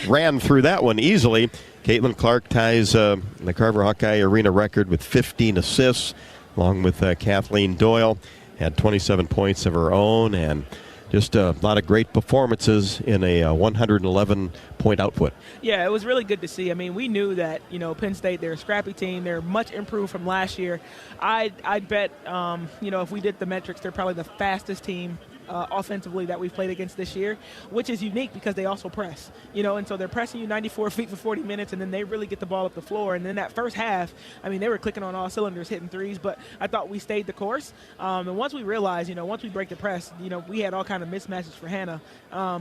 S3: ran through that one easily. Caitlin Clark ties the Carver Hawkeye Arena record with 15 assists. Along with Kathleen Doyle, had 27 points of her own, and just a lot of great performances in a 111-point output.
S15: Yeah, it was really good to see. I mean, we knew that, Penn State, they're a scrappy team. They're much improved from last year. I'd bet, if we did the metrics, they're probably the fastest team offensively that we've played against this year, which is unique because they also press, and so they're pressing you 94 feet for 40 minutes, and then they really get the ball up the floor. And then that first half, I mean, they were clicking on all cylinders, hitting threes, but I thought we stayed the course. And once we realized, once we break the press, we had all kind of mismatches for Hannah.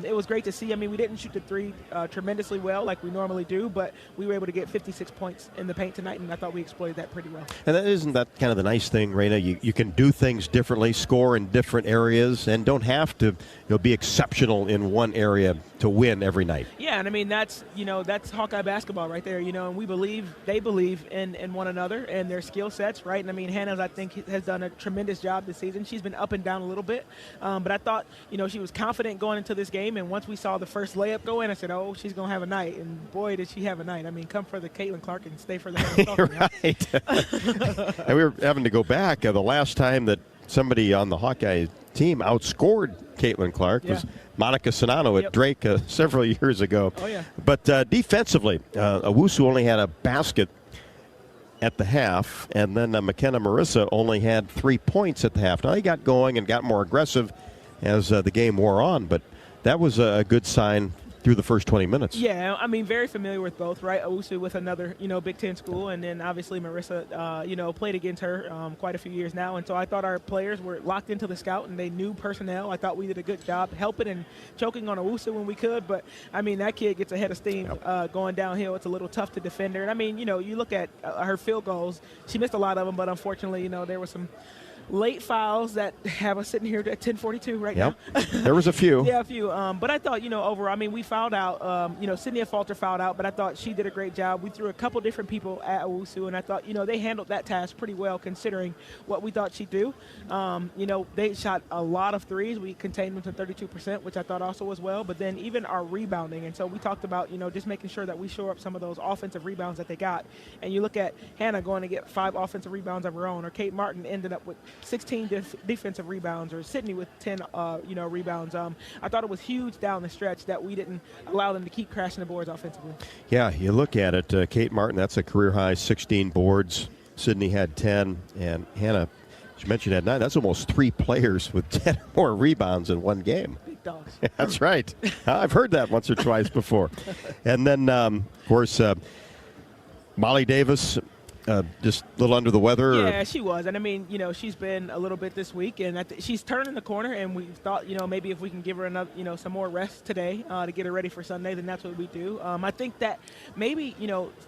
S15: It was great to see. I mean, we didn't shoot the three tremendously well like we normally do, but we were able to get 56 points in the paint tonight, and I thought we exploited that pretty well.
S3: And isn't that kind of the nice thing, Raina? You can do things differently, score in different areas, and don't have to be exceptional in one area to win every night.
S15: Yeah, and I mean that's Hawkeye basketball right there, and they believe in one another and their skill sets, right? And I mean Hannah, I think, has done a tremendous job this season. She's been up and down a little bit, but I thought she was confident going into this game, and once we saw the first layup go in, I said, oh, she's gonna have a night, and boy did she have a night. I mean, come for the Caitlin Clark and stay for the
S3: right. And we were having to go back the last time that somebody on the Hawkeye team outscored Caitlin Clark was Monica Sonano at Drake several years ago.
S15: Oh, yeah.
S3: But defensively, Owusu only had a basket at the half, and then McKenna Marissa only had 3 points at the half. Now he got going and got more aggressive as the game wore on, but that was a good sign through the first 20 minutes.
S15: Yeah, I mean, very familiar with both, right? Owusu with another, Big Ten school, and then obviously Marissa, played against her quite a few years now. And so I thought our players were locked into the scout, and they knew personnel. I thought we did a good job helping and choking on Owusu when we could. But, I mean, that kid gets a head of steam going downhill. It's a little tough to defend her. And, I mean, you look at her field goals. She missed a lot of them, but unfortunately, there was some late fouls that have us sitting here at 10:42 right
S3: Yep.
S15: now.
S3: There was a few.
S15: Yeah, a few. But I thought, overall, I mean, we fouled out. Sydney Falter fouled out, but I thought she did a great job. We threw a couple different people at Owusu, and I thought, they handled that task pretty well considering what we thought she'd do. They shot a lot of threes. We contained them to 32%, which I thought also was well. But then even our rebounding, and so we talked about, just making sure that we shore up some of those offensive rebounds that they got. And you look at Hannah going to get 5 offensive rebounds of her own, or Kate Martin ended up with 16 defensive rebounds, or Sydney with 10, rebounds. I thought it was huge down the stretch that we didn't allow them to keep crashing the boards offensively.
S3: Yeah, you look at it, Kate Martin, that's a career-high 16 boards. Sydney had 10, and Hannah, as you mentioned, had 9. That's almost 3 players with 10 or more rebounds in one game.
S15: Big dogs.
S3: That's right. I've heard that once or twice before. And then, of course, Molly Davis, just a little under the weather.
S15: Yeah, she was. And, I mean, she's been a little bit this week, and she's turning the corner, and we thought, maybe if we can give her another, some more rest today to get her ready for Sunday, then that's what we do. I think that maybe,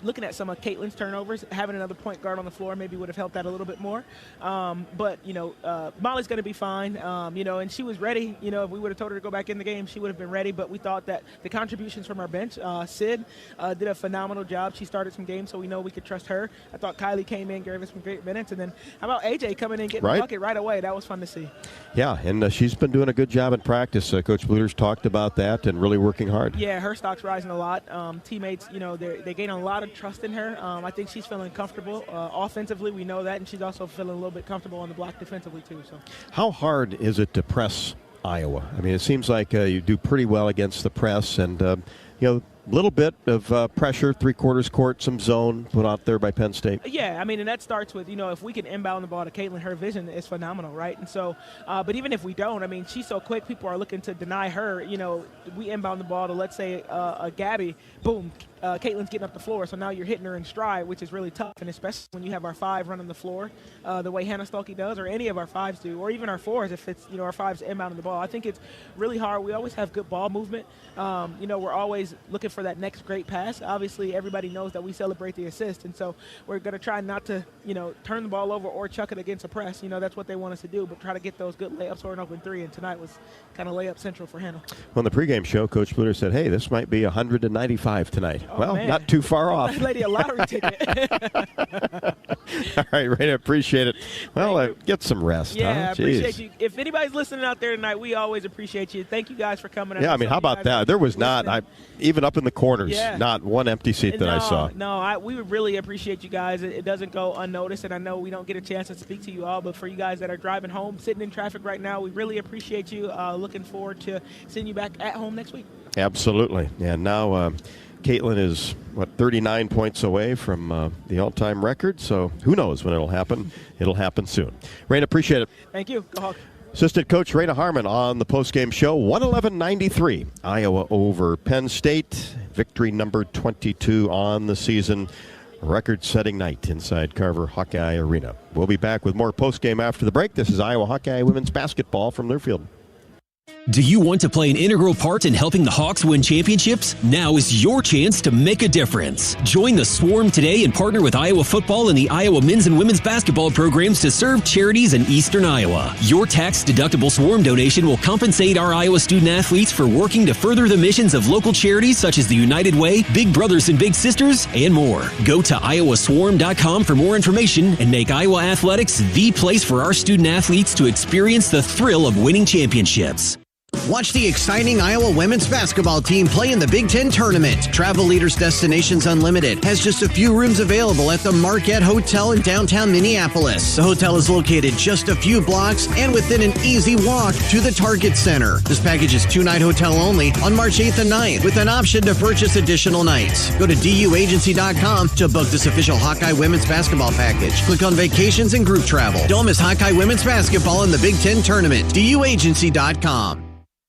S15: looking at some of Caitlin's turnovers, having another point guard on the floor maybe would have helped that a little bit more. But Molly's going to be fine, and she was ready. If we would have told her to go back in the game, she would have been ready. But we thought that the contributions from our bench, Sid did a phenomenal job. She started some games, so we know we could trust her. I thought Kylie came in, gave us some great minutes, and then how about AJ coming in, getting the bucket right away? That was fun to see.
S3: Yeah, and she's been doing a good job in practice. Coach Bluder's talked about that and really working hard.
S15: Yeah, her stock's rising a lot. Teammates, they gain a lot of trust in her. I think she's feeling comfortable offensively. We know that, and she's also feeling a little bit comfortable on the block defensively too. So,
S3: how hard is it to press Iowa? I mean, it seems like you do pretty well against the press, and little bit of pressure, 3/4 court, some zone put out there by Penn State.
S15: Yeah, I mean, and that starts with, if we can inbound the ball to Caitlin, her vision is phenomenal, right? And so, but even if we don't, I mean, she's so quick, people are looking to deny her. We inbound the ball to, let's say, a Gabby, boom, Caitlin's getting up the floor, so now you're hitting her in stride, which is really tough, and especially when you have our 5 running the floor the way Hannah Stolke does, or any of our 5s do, or even our 4s if it's, our 5s inbounding the ball. I think it's really hard. We always have good ball movement. We're always looking for that next great pass. Obviously, everybody knows that we celebrate the assist, and so we're going to try not to, turn the ball over or chuck it against a press. That's what they want us to do, but try to get those good layups or an open 3, and tonight was kind of layup central for Hannah.
S3: On the pregame show, Coach Bluder said, hey, this might be 195 tonight.
S15: Oh,
S3: well,
S15: man.
S3: Not too far off.
S15: That lady a lottery ticket.
S3: All right, Ray, I appreciate it. Well, get some rest.
S15: Yeah, I appreciate you. If anybody's listening out there tonight, we always appreciate you. Thank you guys for coming.
S3: Yeah, I mean, how about that? There was not, even up in the corners, not one empty seat that I saw.
S15: No, we would really appreciate you guys. It doesn't go unnoticed, and I know we don't get a chance to speak to you all, but for you guys that are driving home, sitting in traffic right now, we really appreciate you. Looking forward to seeing you back at home next week. Absolutely.
S3: And now Caitlin is, 39 points away from the all-time record, so who knows when it'll happen. It'll happen soon. Raina, appreciate it.
S15: Thank you. Go Hawk.
S3: Assistant Coach Raina Harmon on the postgame show. 111-93, Iowa over Penn State. Victory number 22 on the season. Record-setting night inside Carver Hawkeye Arena. We'll be back with more postgame after the break. This is Iowa Hawkeye women's basketball from Learfield.
S10: Do you want to play an integral part in helping the Hawks win championships? Now is your chance to make a difference. Join the Swarm today and partner with Iowa football and the Iowa men's and women's basketball programs to serve charities in eastern Iowa. Your tax-deductible Swarm donation will compensate our Iowa student athletes for working to further the missions of local charities such as the United Way, Big Brothers and Big Sisters, and more. Go to iowaswarm.com for more information and make Iowa athletics the place for our student athletes to experience the thrill of winning championships.
S4: Watch the exciting Iowa women's basketball team play in the Big Ten tournament. Travel Leaders Destinations Unlimited has just a few rooms available at the Marquette Hotel in downtown Minneapolis. The hotel is located just a few blocks and within an easy walk to the Target Center. This package is 2-night hotel only on March 8th and 9th with an option to purchase additional nights. Go to duagency.com to book this official Hawkeye women's basketball package. Click on vacations and group travel. Don't miss Hawkeye women's basketball in the Big Ten tournament. duagency.com.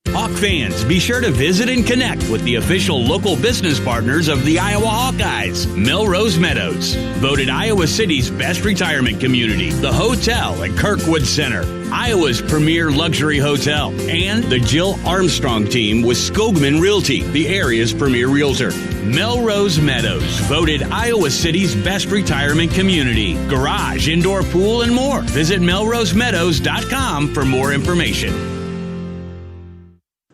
S13: Hawk fans, be sure to visit and connect with the official local business partners of the Iowa Hawkeyes. Melrose Meadows, voted Iowa City's best retirement community. The hotel at Kirkwood Center, Iowa's premier luxury hotel. And the Jill Armstrong team with Skogman Realty, the area's premier realtor. Melrose Meadows, voted Iowa City's best retirement community. Garage, indoor pool, and more. Visit melrosemeadows.com for more information.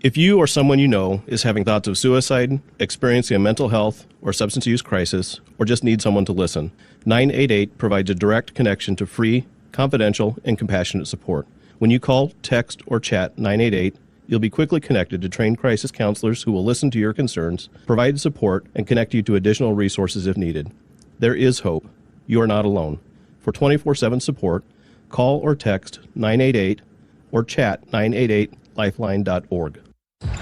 S16: If you or someone you know is having thoughts of suicide, experiencing a mental health or substance use crisis, or just need someone to listen, 988 provides a direct connection to free, confidential, and compassionate support. When you call, text, or chat 988, you'll be quickly connected to trained crisis counselors who will listen to your concerns, provide support, and connect you to additional resources if needed. There is hope. You are not alone. For 24/7 support, call or text 988 or chat 988lifeline.org.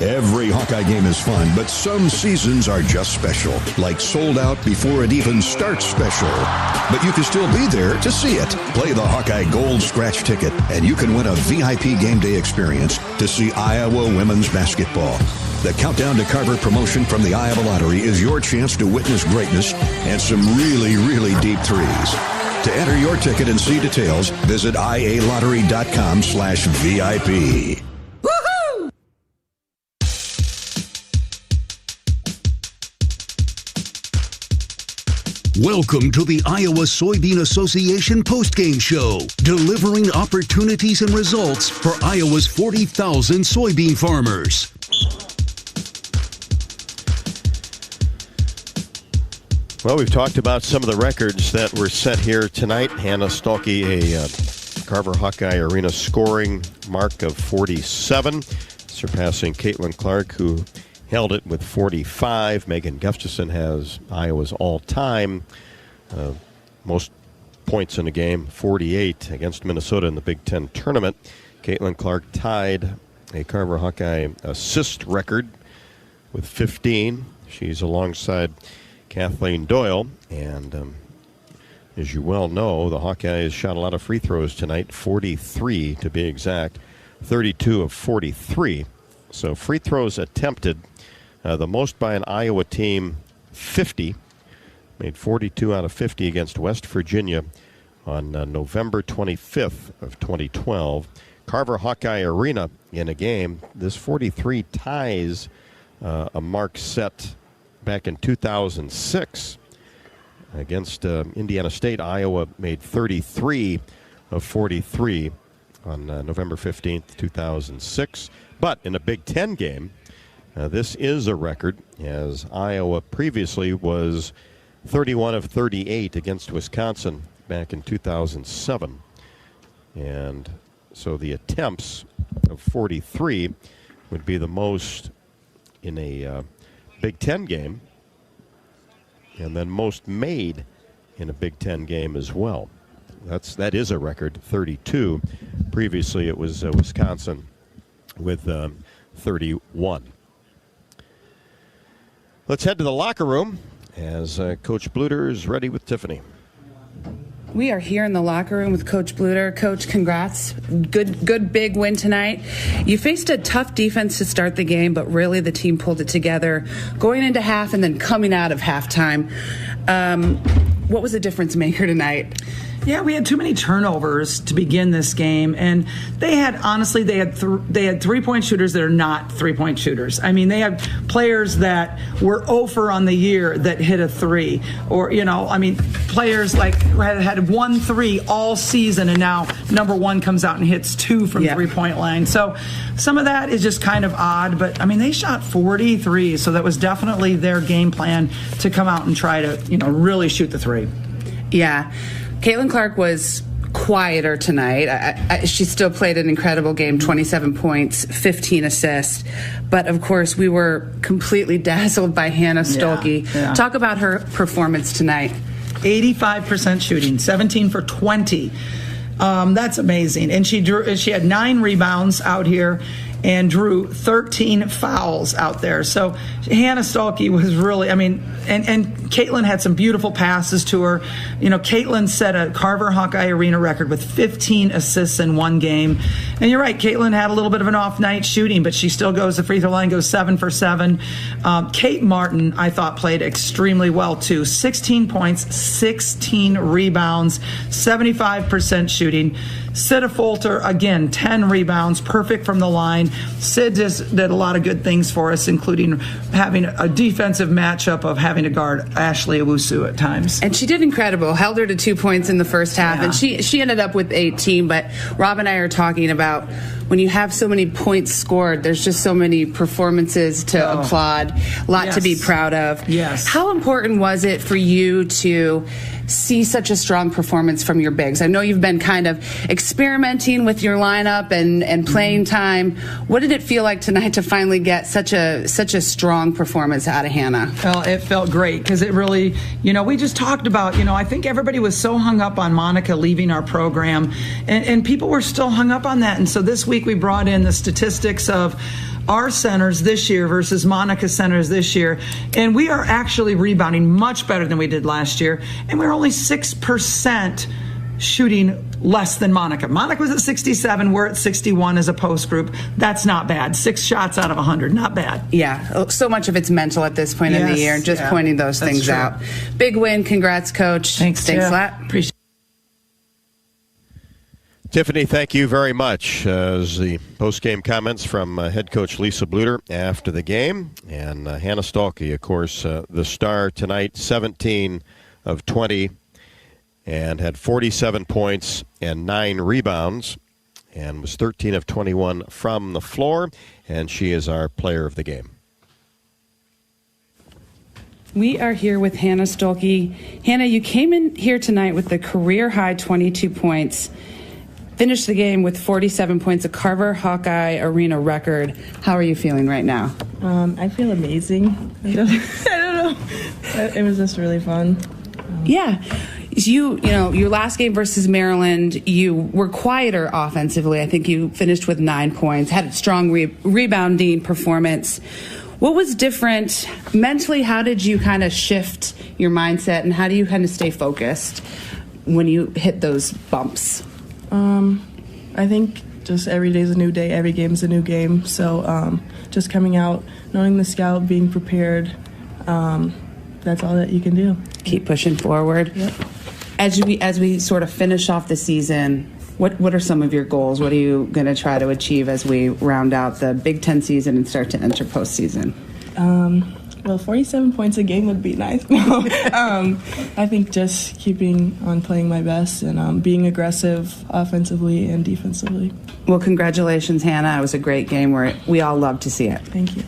S2: Every Hawkeye game is fun, but some seasons are just special, like sold out before it even starts special. But you can still be there to see it. Play the Hawkeye Gold Scratch ticket, and you can win a VIP game day experience to see Iowa women's basketball. The Countdown to Carver promotion from the Iowa Lottery is your chance to witness greatness and some really, really deep threes. To enter your ticket and see details, visit ialottery.com/VIP. Welcome to the Iowa Soybean Association Postgame Show, delivering opportunities and results for Iowa's 40,000 soybean farmers.
S3: Well, we've talked about some of the records that were set here tonight. Hannah Stolke, a Carver Hawkeye Arena scoring mark of 47, surpassing Caitlin Clark, who held it with 45. Megan Gustafson has Iowa's all-time most points in a game, 48 against Minnesota in the Big Ten tournament. Caitlin Clark tied a Carver Hawkeye assist record with 15. She's alongside Kathleen Doyle, and as you well know, the Hawkeyes shot a lot of free throws tonight, 43 to be exact, 32 of 43. So free throws attempted, the most by an Iowa team, 50. Made 42 out of 50 against West Virginia on November 25th of 2012. Carver Hawkeye Arena in a game. This 43 ties a mark set back in 2006 against Indiana State. Iowa made 33 of 43 on November 15th, 2006. But in a Big Ten game, this is a record, as Iowa previously was 31 of 38 against Wisconsin back in 2007. And so the attempts of 43 would be the most in a Big Ten game, and then most made in a Big Ten game as well. That is a record, 32. Previously it was Wisconsin with 31. Let's head to the locker room as Coach Bluder is ready with Tiffany.
S14: We are here in the locker room with Coach Bluder. Coach, congrats. Good big win tonight. You faced a tough defense to start the game, but really the team pulled it together going into half and then coming out of halftime. What was the difference maker tonight?
S18: Yeah, we had too many turnovers to begin this game, and they had 3-point shooters that are not 3-point shooters. I mean, they have players that were 0 for on the year that hit a 3, or players like had 1 3 all season, and now number 1 comes out and hits 2 from 3-point line. So some of that is just kind of odd, but they shot 43, so that was definitely their game plan to come out and try to really shoot the 3.
S14: Yeah. Caitlin Clark was quieter tonight. She still played an incredible game, 27 points, 15 assists. But, of course, we were completely dazzled by Hannah Stolke.
S18: Yeah.
S14: Talk about her performance tonight.
S18: 85% shooting, 17 for 20. That's amazing. And she had 9 rebounds out here and drew 13 fouls out there. So Hannah Stolke was really, and Caitlin had some beautiful passes to her. Caitlin set a Carver Hawkeye Arena record with 15 assists in one game. And you're right, Caitlin had a little bit of an off night shooting, but she still goes to free throw line, goes 7 for 7. Kate Martin, I thought, played extremely well too. 16 points, 16 rebounds, 75% shooting. Sid Folter, again, 10 rebounds, perfect from the line. Sid just did a lot of good things for us, including having a defensive matchup of having to guard Ashley Owusu at times.
S14: And she did incredible. Held her to 2 points in the first half, and she ended up with 18. But Rob and I are talking about when you have so many points scored, there's just so many performances to applaud, a lot to be proud of.
S18: Yes.
S14: How important was it for you to see such a strong performance from your bigs? I know you've been kind of experimenting with your lineup and playing time. What did it feel like tonight to finally get such a strong performance out of Hannah?
S18: Well, it felt great because it really, we just talked about, I think everybody was so hung up on Monica leaving our program, and people were still hung up on that. And so this week we brought in the statistics of our centers this year versus Monica's centers this year, and we are actually rebounding much better than we did last year, and we're only 6% shooting less than Monica. Monica was at 67, we're at 61 as a post group. That's not bad. 6 shots out of 100, not bad.
S14: Yeah, so much of it's mental at this point in the year, and just pointing those things out. Big win, congrats, Coach.
S18: Thanks a lot. Appreciate it.
S3: Tiffany, thank you very much. As the post-game comments from head coach Lisa Bluder after the game. And Hannah Stolke, of course, the star tonight, 17 of 20, and had 47 points and 9 rebounds, and was 13 of 21 from the floor, and she is our player of the game.
S14: We are here with Hannah Stolke. Hannah, you came in here tonight with the career-high 22 points. Finished the game with 47 points, a Carver Hawkeye Arena record. How are you feeling right now?
S19: I feel amazing. I don't know. It was just really fun.
S14: Yeah. Your last game versus Maryland, you were quieter offensively. I think you finished with 9 points, had a strong rebounding performance. What was different mentally? How did you kind of shift your mindset, and how do you kind of stay focused when you hit those bumps?
S19: I think just every day's a new day, every game's a new game. So just coming out, knowing the scout, being prepared, that's all that you can do.
S14: Keep pushing forward.
S19: Yep.
S14: As we sort of finish off the season, what are some of your goals? What are you going to try to achieve as we round out the Big Ten season and start to enter postseason?
S19: Well, 47 points a game would be nice. I think just keeping on playing my best and being aggressive offensively and defensively.
S14: Well, congratulations, Hannah. It was a great game. We all love to see it.
S19: Thank you.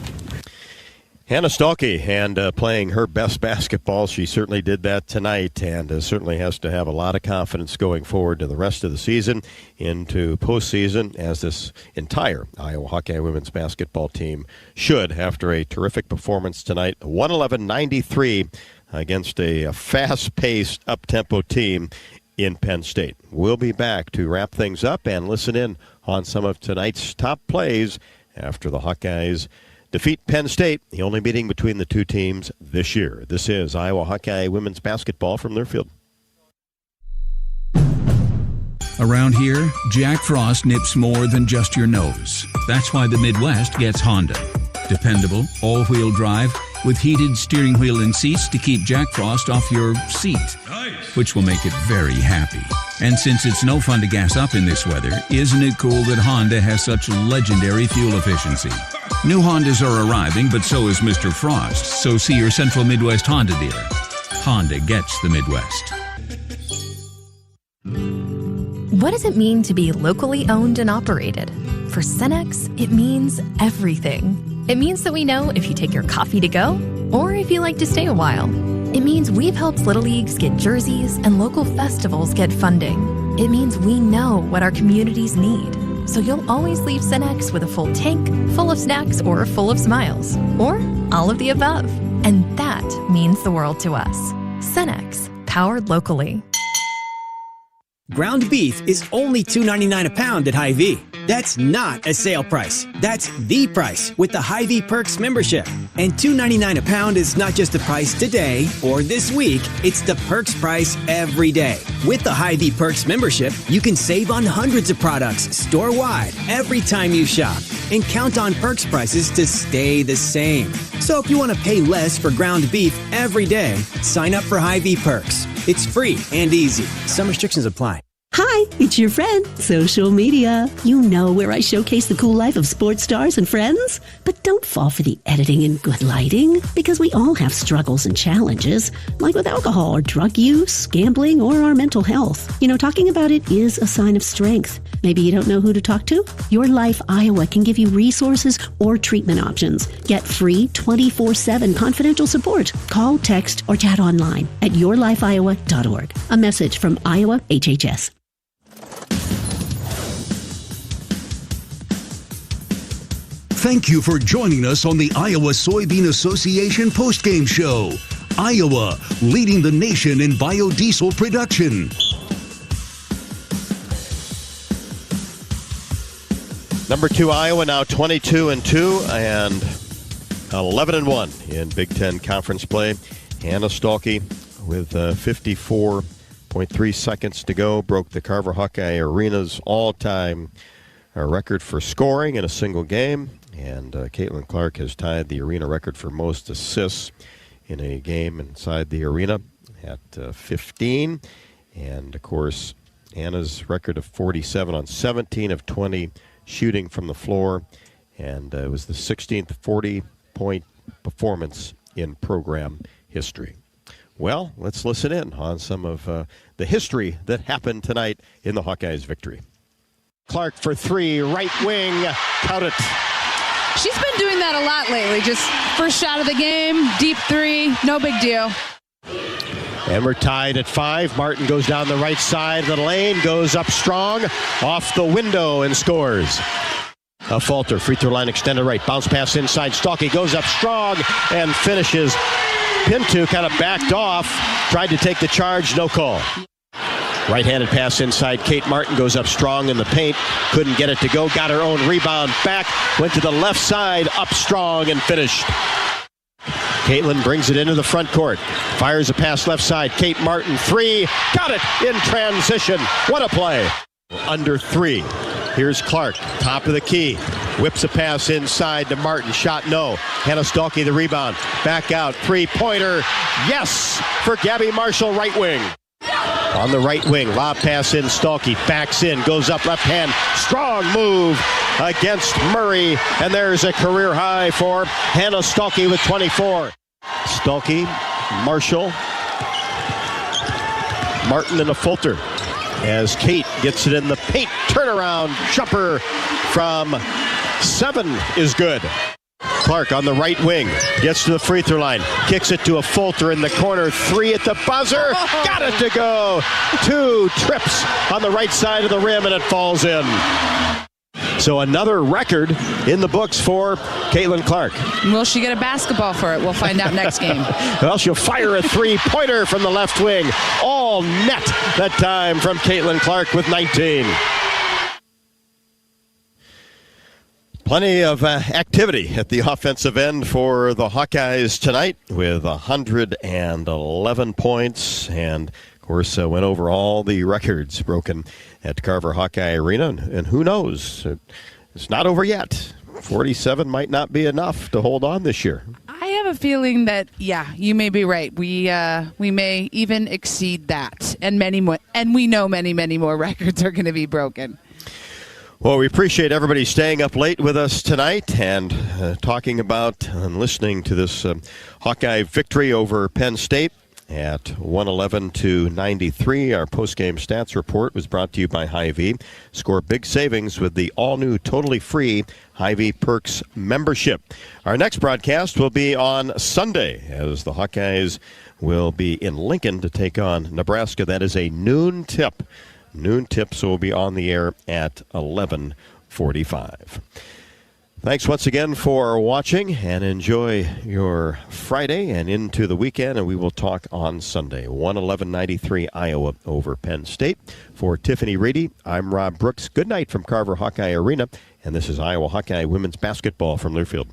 S3: Hannah Stolke, and playing her best basketball. She certainly did that tonight, and certainly has to have a lot of confidence going forward to the rest of the season, into postseason, as this entire Iowa Hawkeye women's basketball team should, after a terrific performance tonight. 111-93 against a fast-paced, up-tempo team in Penn State. We'll be back to wrap things up and listen in on some of tonight's top plays after the Hawkeyes defeat Penn State, the only meeting between the two teams this year. This is Iowa Hawkeye women's basketball from their field.
S1: Around here, Jack Frost nips more than just your nose. That's why the Midwest gets Honda. Dependable, all-wheel drive with heated steering wheel and seats to keep Jack Frost off your seat, which will make it very happy. And since it's no fun to gas up in this weather, isn't it cool that Honda has such legendary fuel efficiency? New Hondas are arriving, but so is Mr. Frost. So see your Central Midwest Honda dealer. Honda gets the Midwest.
S9: What does it mean to be locally owned and operated? For Cenex, it means everything. It means that we know if you take your coffee to go or if you like to stay a while. It means we've helped Little Leagues get jerseys and local festivals get funding. It means we know what our communities need. So you'll always leave Cenex with a full tank, full of snacks, or full of smiles. Or all of the above. And that means the world to us. Cenex, powered locally.
S20: ground beef is only $2.99 a pound at Hy-Vee. That's not a sale price. That's the price with the Hy-Vee Perks membership. And $2.99 a pound is not just the price today or this week. It's the Perks price every day. With the Hy-Vee Perks membership, you can save on hundreds of products store-wide every time you shop. And count on Perks prices to stay the same. So if you want to pay less for ground beef every day, sign up for Hy-Vee Perks. It's free and easy. Some restrictions apply.
S21: Hi, it's your friend, social media. You know, where I showcase the cool life of sports stars and friends. But don't fall for the editing and good lighting, because we all have struggles and challenges, like with alcohol or drug use, gambling, or our mental health. You know, talking about it is a sign of strength. Maybe you don't know who to talk to? Your Life Iowa can give you resources or treatment options. Get free 24/7 confidential support. Call, text, or chat online at yourlifeiowa.org. A message from Iowa HHS.
S2: Thank you for joining us on the Iowa Soybean Association postgame show. Iowa, leading the nation in biodiesel production.
S3: Number 2 Iowa now 22-2 and 11-1 in Big Ten Conference play. Hannah Stalkey with 54.3 seconds to go broke the Carver Hawkeye Arena's all-time record for scoring in a single game. And Caitlin Clark has tied the arena record for most assists in a game inside the arena at 15. And, of course, Anna's record of 47 on 17 of 20 shooting from the floor. And it was the 16th 40-point performance in program history. Well, let's listen in on some of the history that happened tonight in the Hawkeyes' victory. Clark for three, right wing, count it.
S14: She's been doing that a lot lately. Just first shot of the game, deep three, no big deal.
S3: And we're tied at 5. Martin goes down the right side of the lane, goes up strong, off the window and scores. A falter, free throw line extended right, bounce pass inside. Stalkey goes up strong and finishes. Pinto kind of backed off, tried to take the charge, no call. Right-handed pass inside. Kate Martin goes up strong in the paint. Couldn't get it to go. Got her own rebound back. Went to the left side, up strong and finished. Caitlin brings it into the front court. Fires a pass left side. Kate Martin, three. Got it in transition. What a play. Under 3. Here's Clark, top of the key. Whips a pass inside to Martin. Shot no. Hannah Stalkey the rebound. Back out. Three-pointer. Yes for Gabby Marshall, right wing. On the right wing, lob pass in, Stalkey backs in, goes up left hand, strong move against Murray, and there's a career high for Hannah Stalkey with 24. Stalkey, Marshall, Martin and a Fulter as Kate gets it in the paint, turnaround jumper from 7 is good. Clark on the right wing, gets to the free throw line, kicks it to a Fulter in the corner, 3 at the buzzer, got it to go. 2 trips on the right side of the rim and it falls in. So another record in the books for Caitlin Clark.
S14: Will she get a basketball for it? We'll find out next game.
S3: Well, she'll fire a three-pointer from the left wing. All net that time from Caitlin Clark with 19. Plenty of activity at the offensive end for the Hawkeyes tonight with 111 points and, of course, went over all the records broken at Carver Hawkeye Arena. And who knows? It's not over yet. 47 might not be enough to hold on this year.
S14: I have a feeling that, yeah, you may be right. We may even exceed that. And many more. And we know many, many more records are going to be broken.
S3: Well, we appreciate everybody staying up late with us tonight and talking about and listening to this Hawkeye victory over Penn State at 111-93. Our postgame stats report was brought to you by Hy-Vee. Score big savings with the all-new, totally free Hy-Vee Perks membership. Our next broadcast will be on Sunday as the Hawkeyes will be in Lincoln to take on Nebraska. That is a noon tip. So we'll be on the air at 11:45. Thanks once again for watching, and enjoy your Friday and into the weekend, and we will talk on Sunday. 111-93 Iowa over Penn State. For Tiffany Reedy, I'm Rob Brooks. Good night from Carver Hawkeye Arena, and this is Iowa Hawkeye women's basketball from Learfield.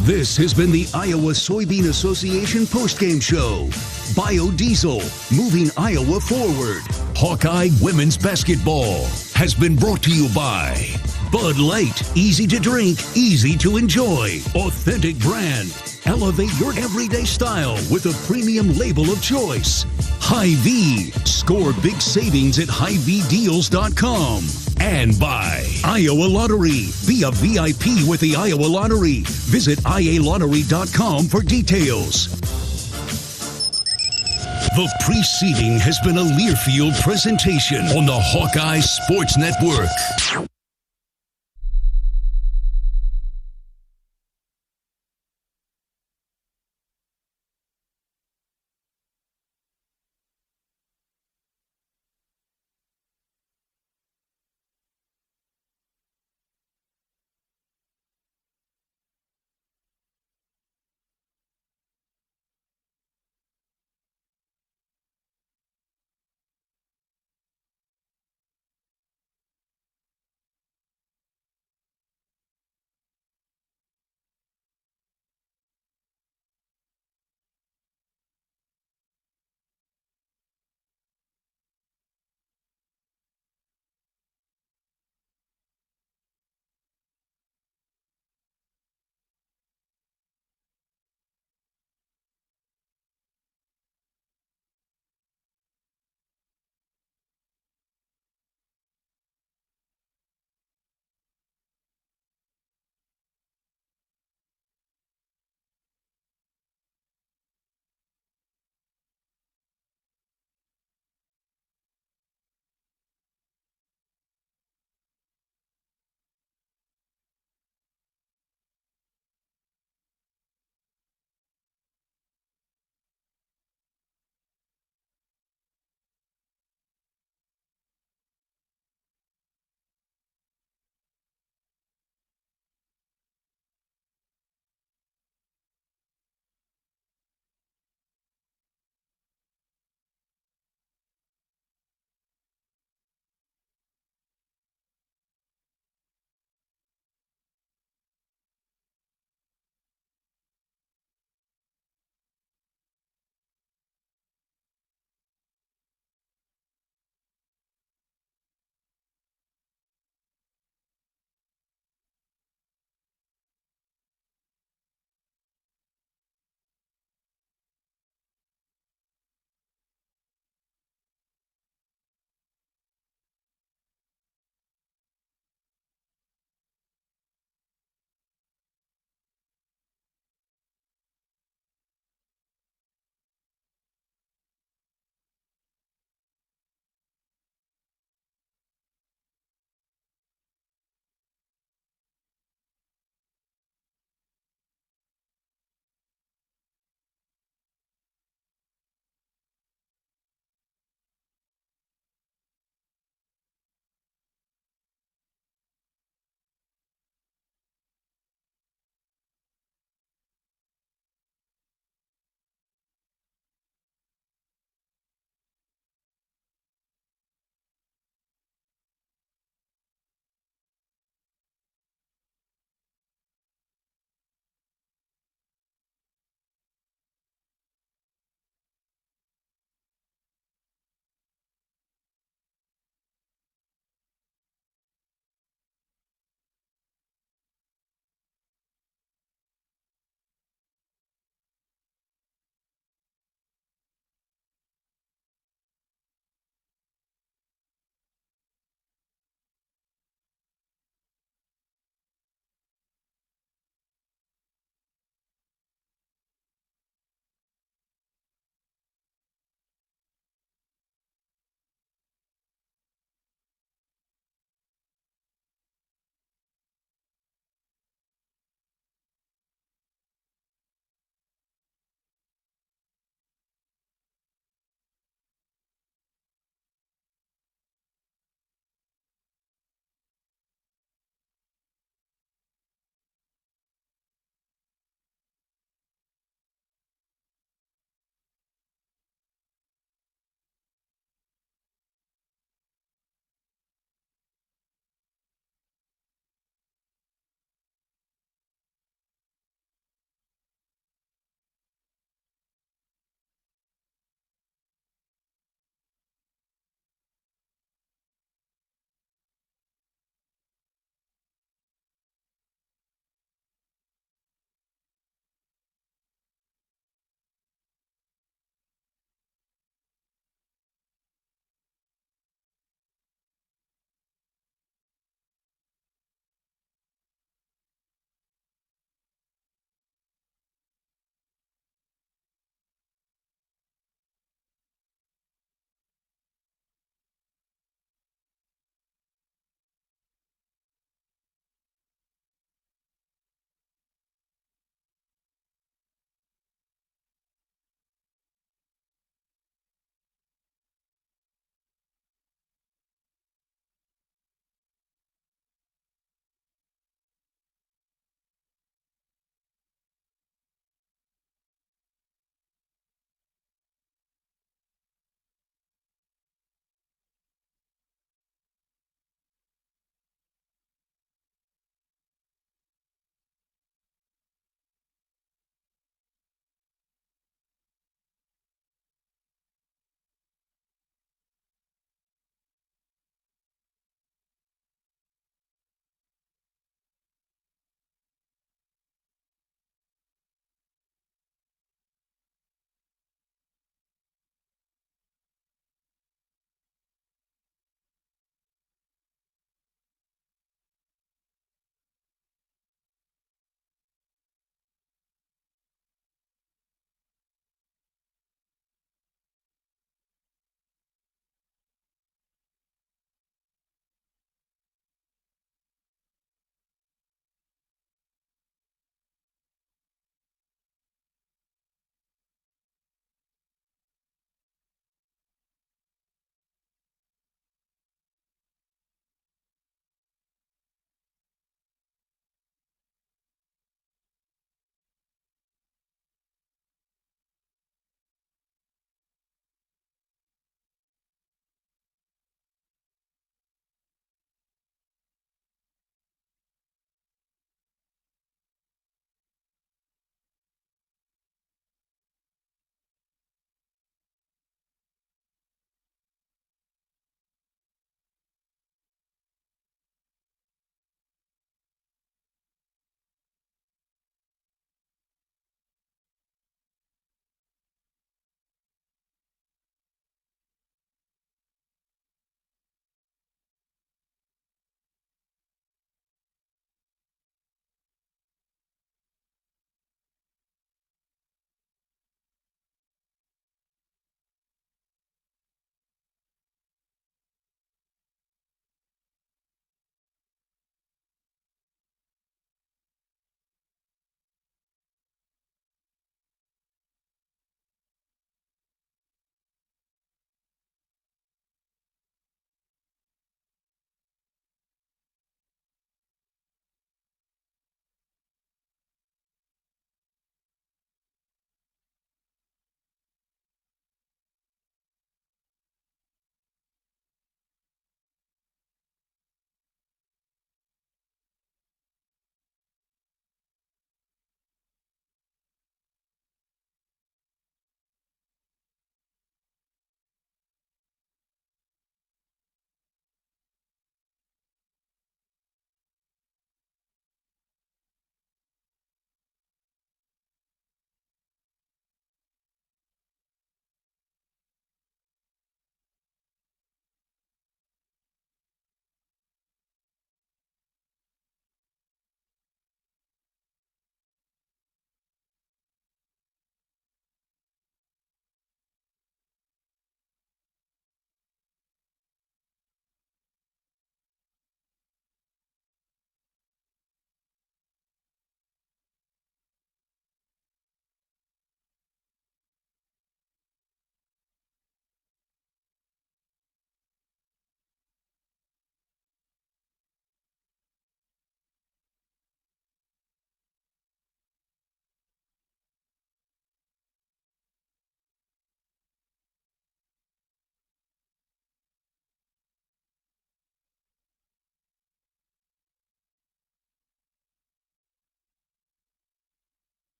S2: This has been the Iowa Soybean Association postgame show. Biodiesel, moving Iowa forward. Hawkeye women's basketball has been brought to you by Bud Light. Easy to drink, easy to enjoy. Authentic brand. Elevate your everyday style with a premium label of choice. Hy-Vee. Score big savings at HyVeeDeals.com. And by Iowa Lottery. Be a VIP with the Iowa Lottery. Visit IALottery.com for details. The preceding has been a Learfield presentation on the Hawkeye Sports Network.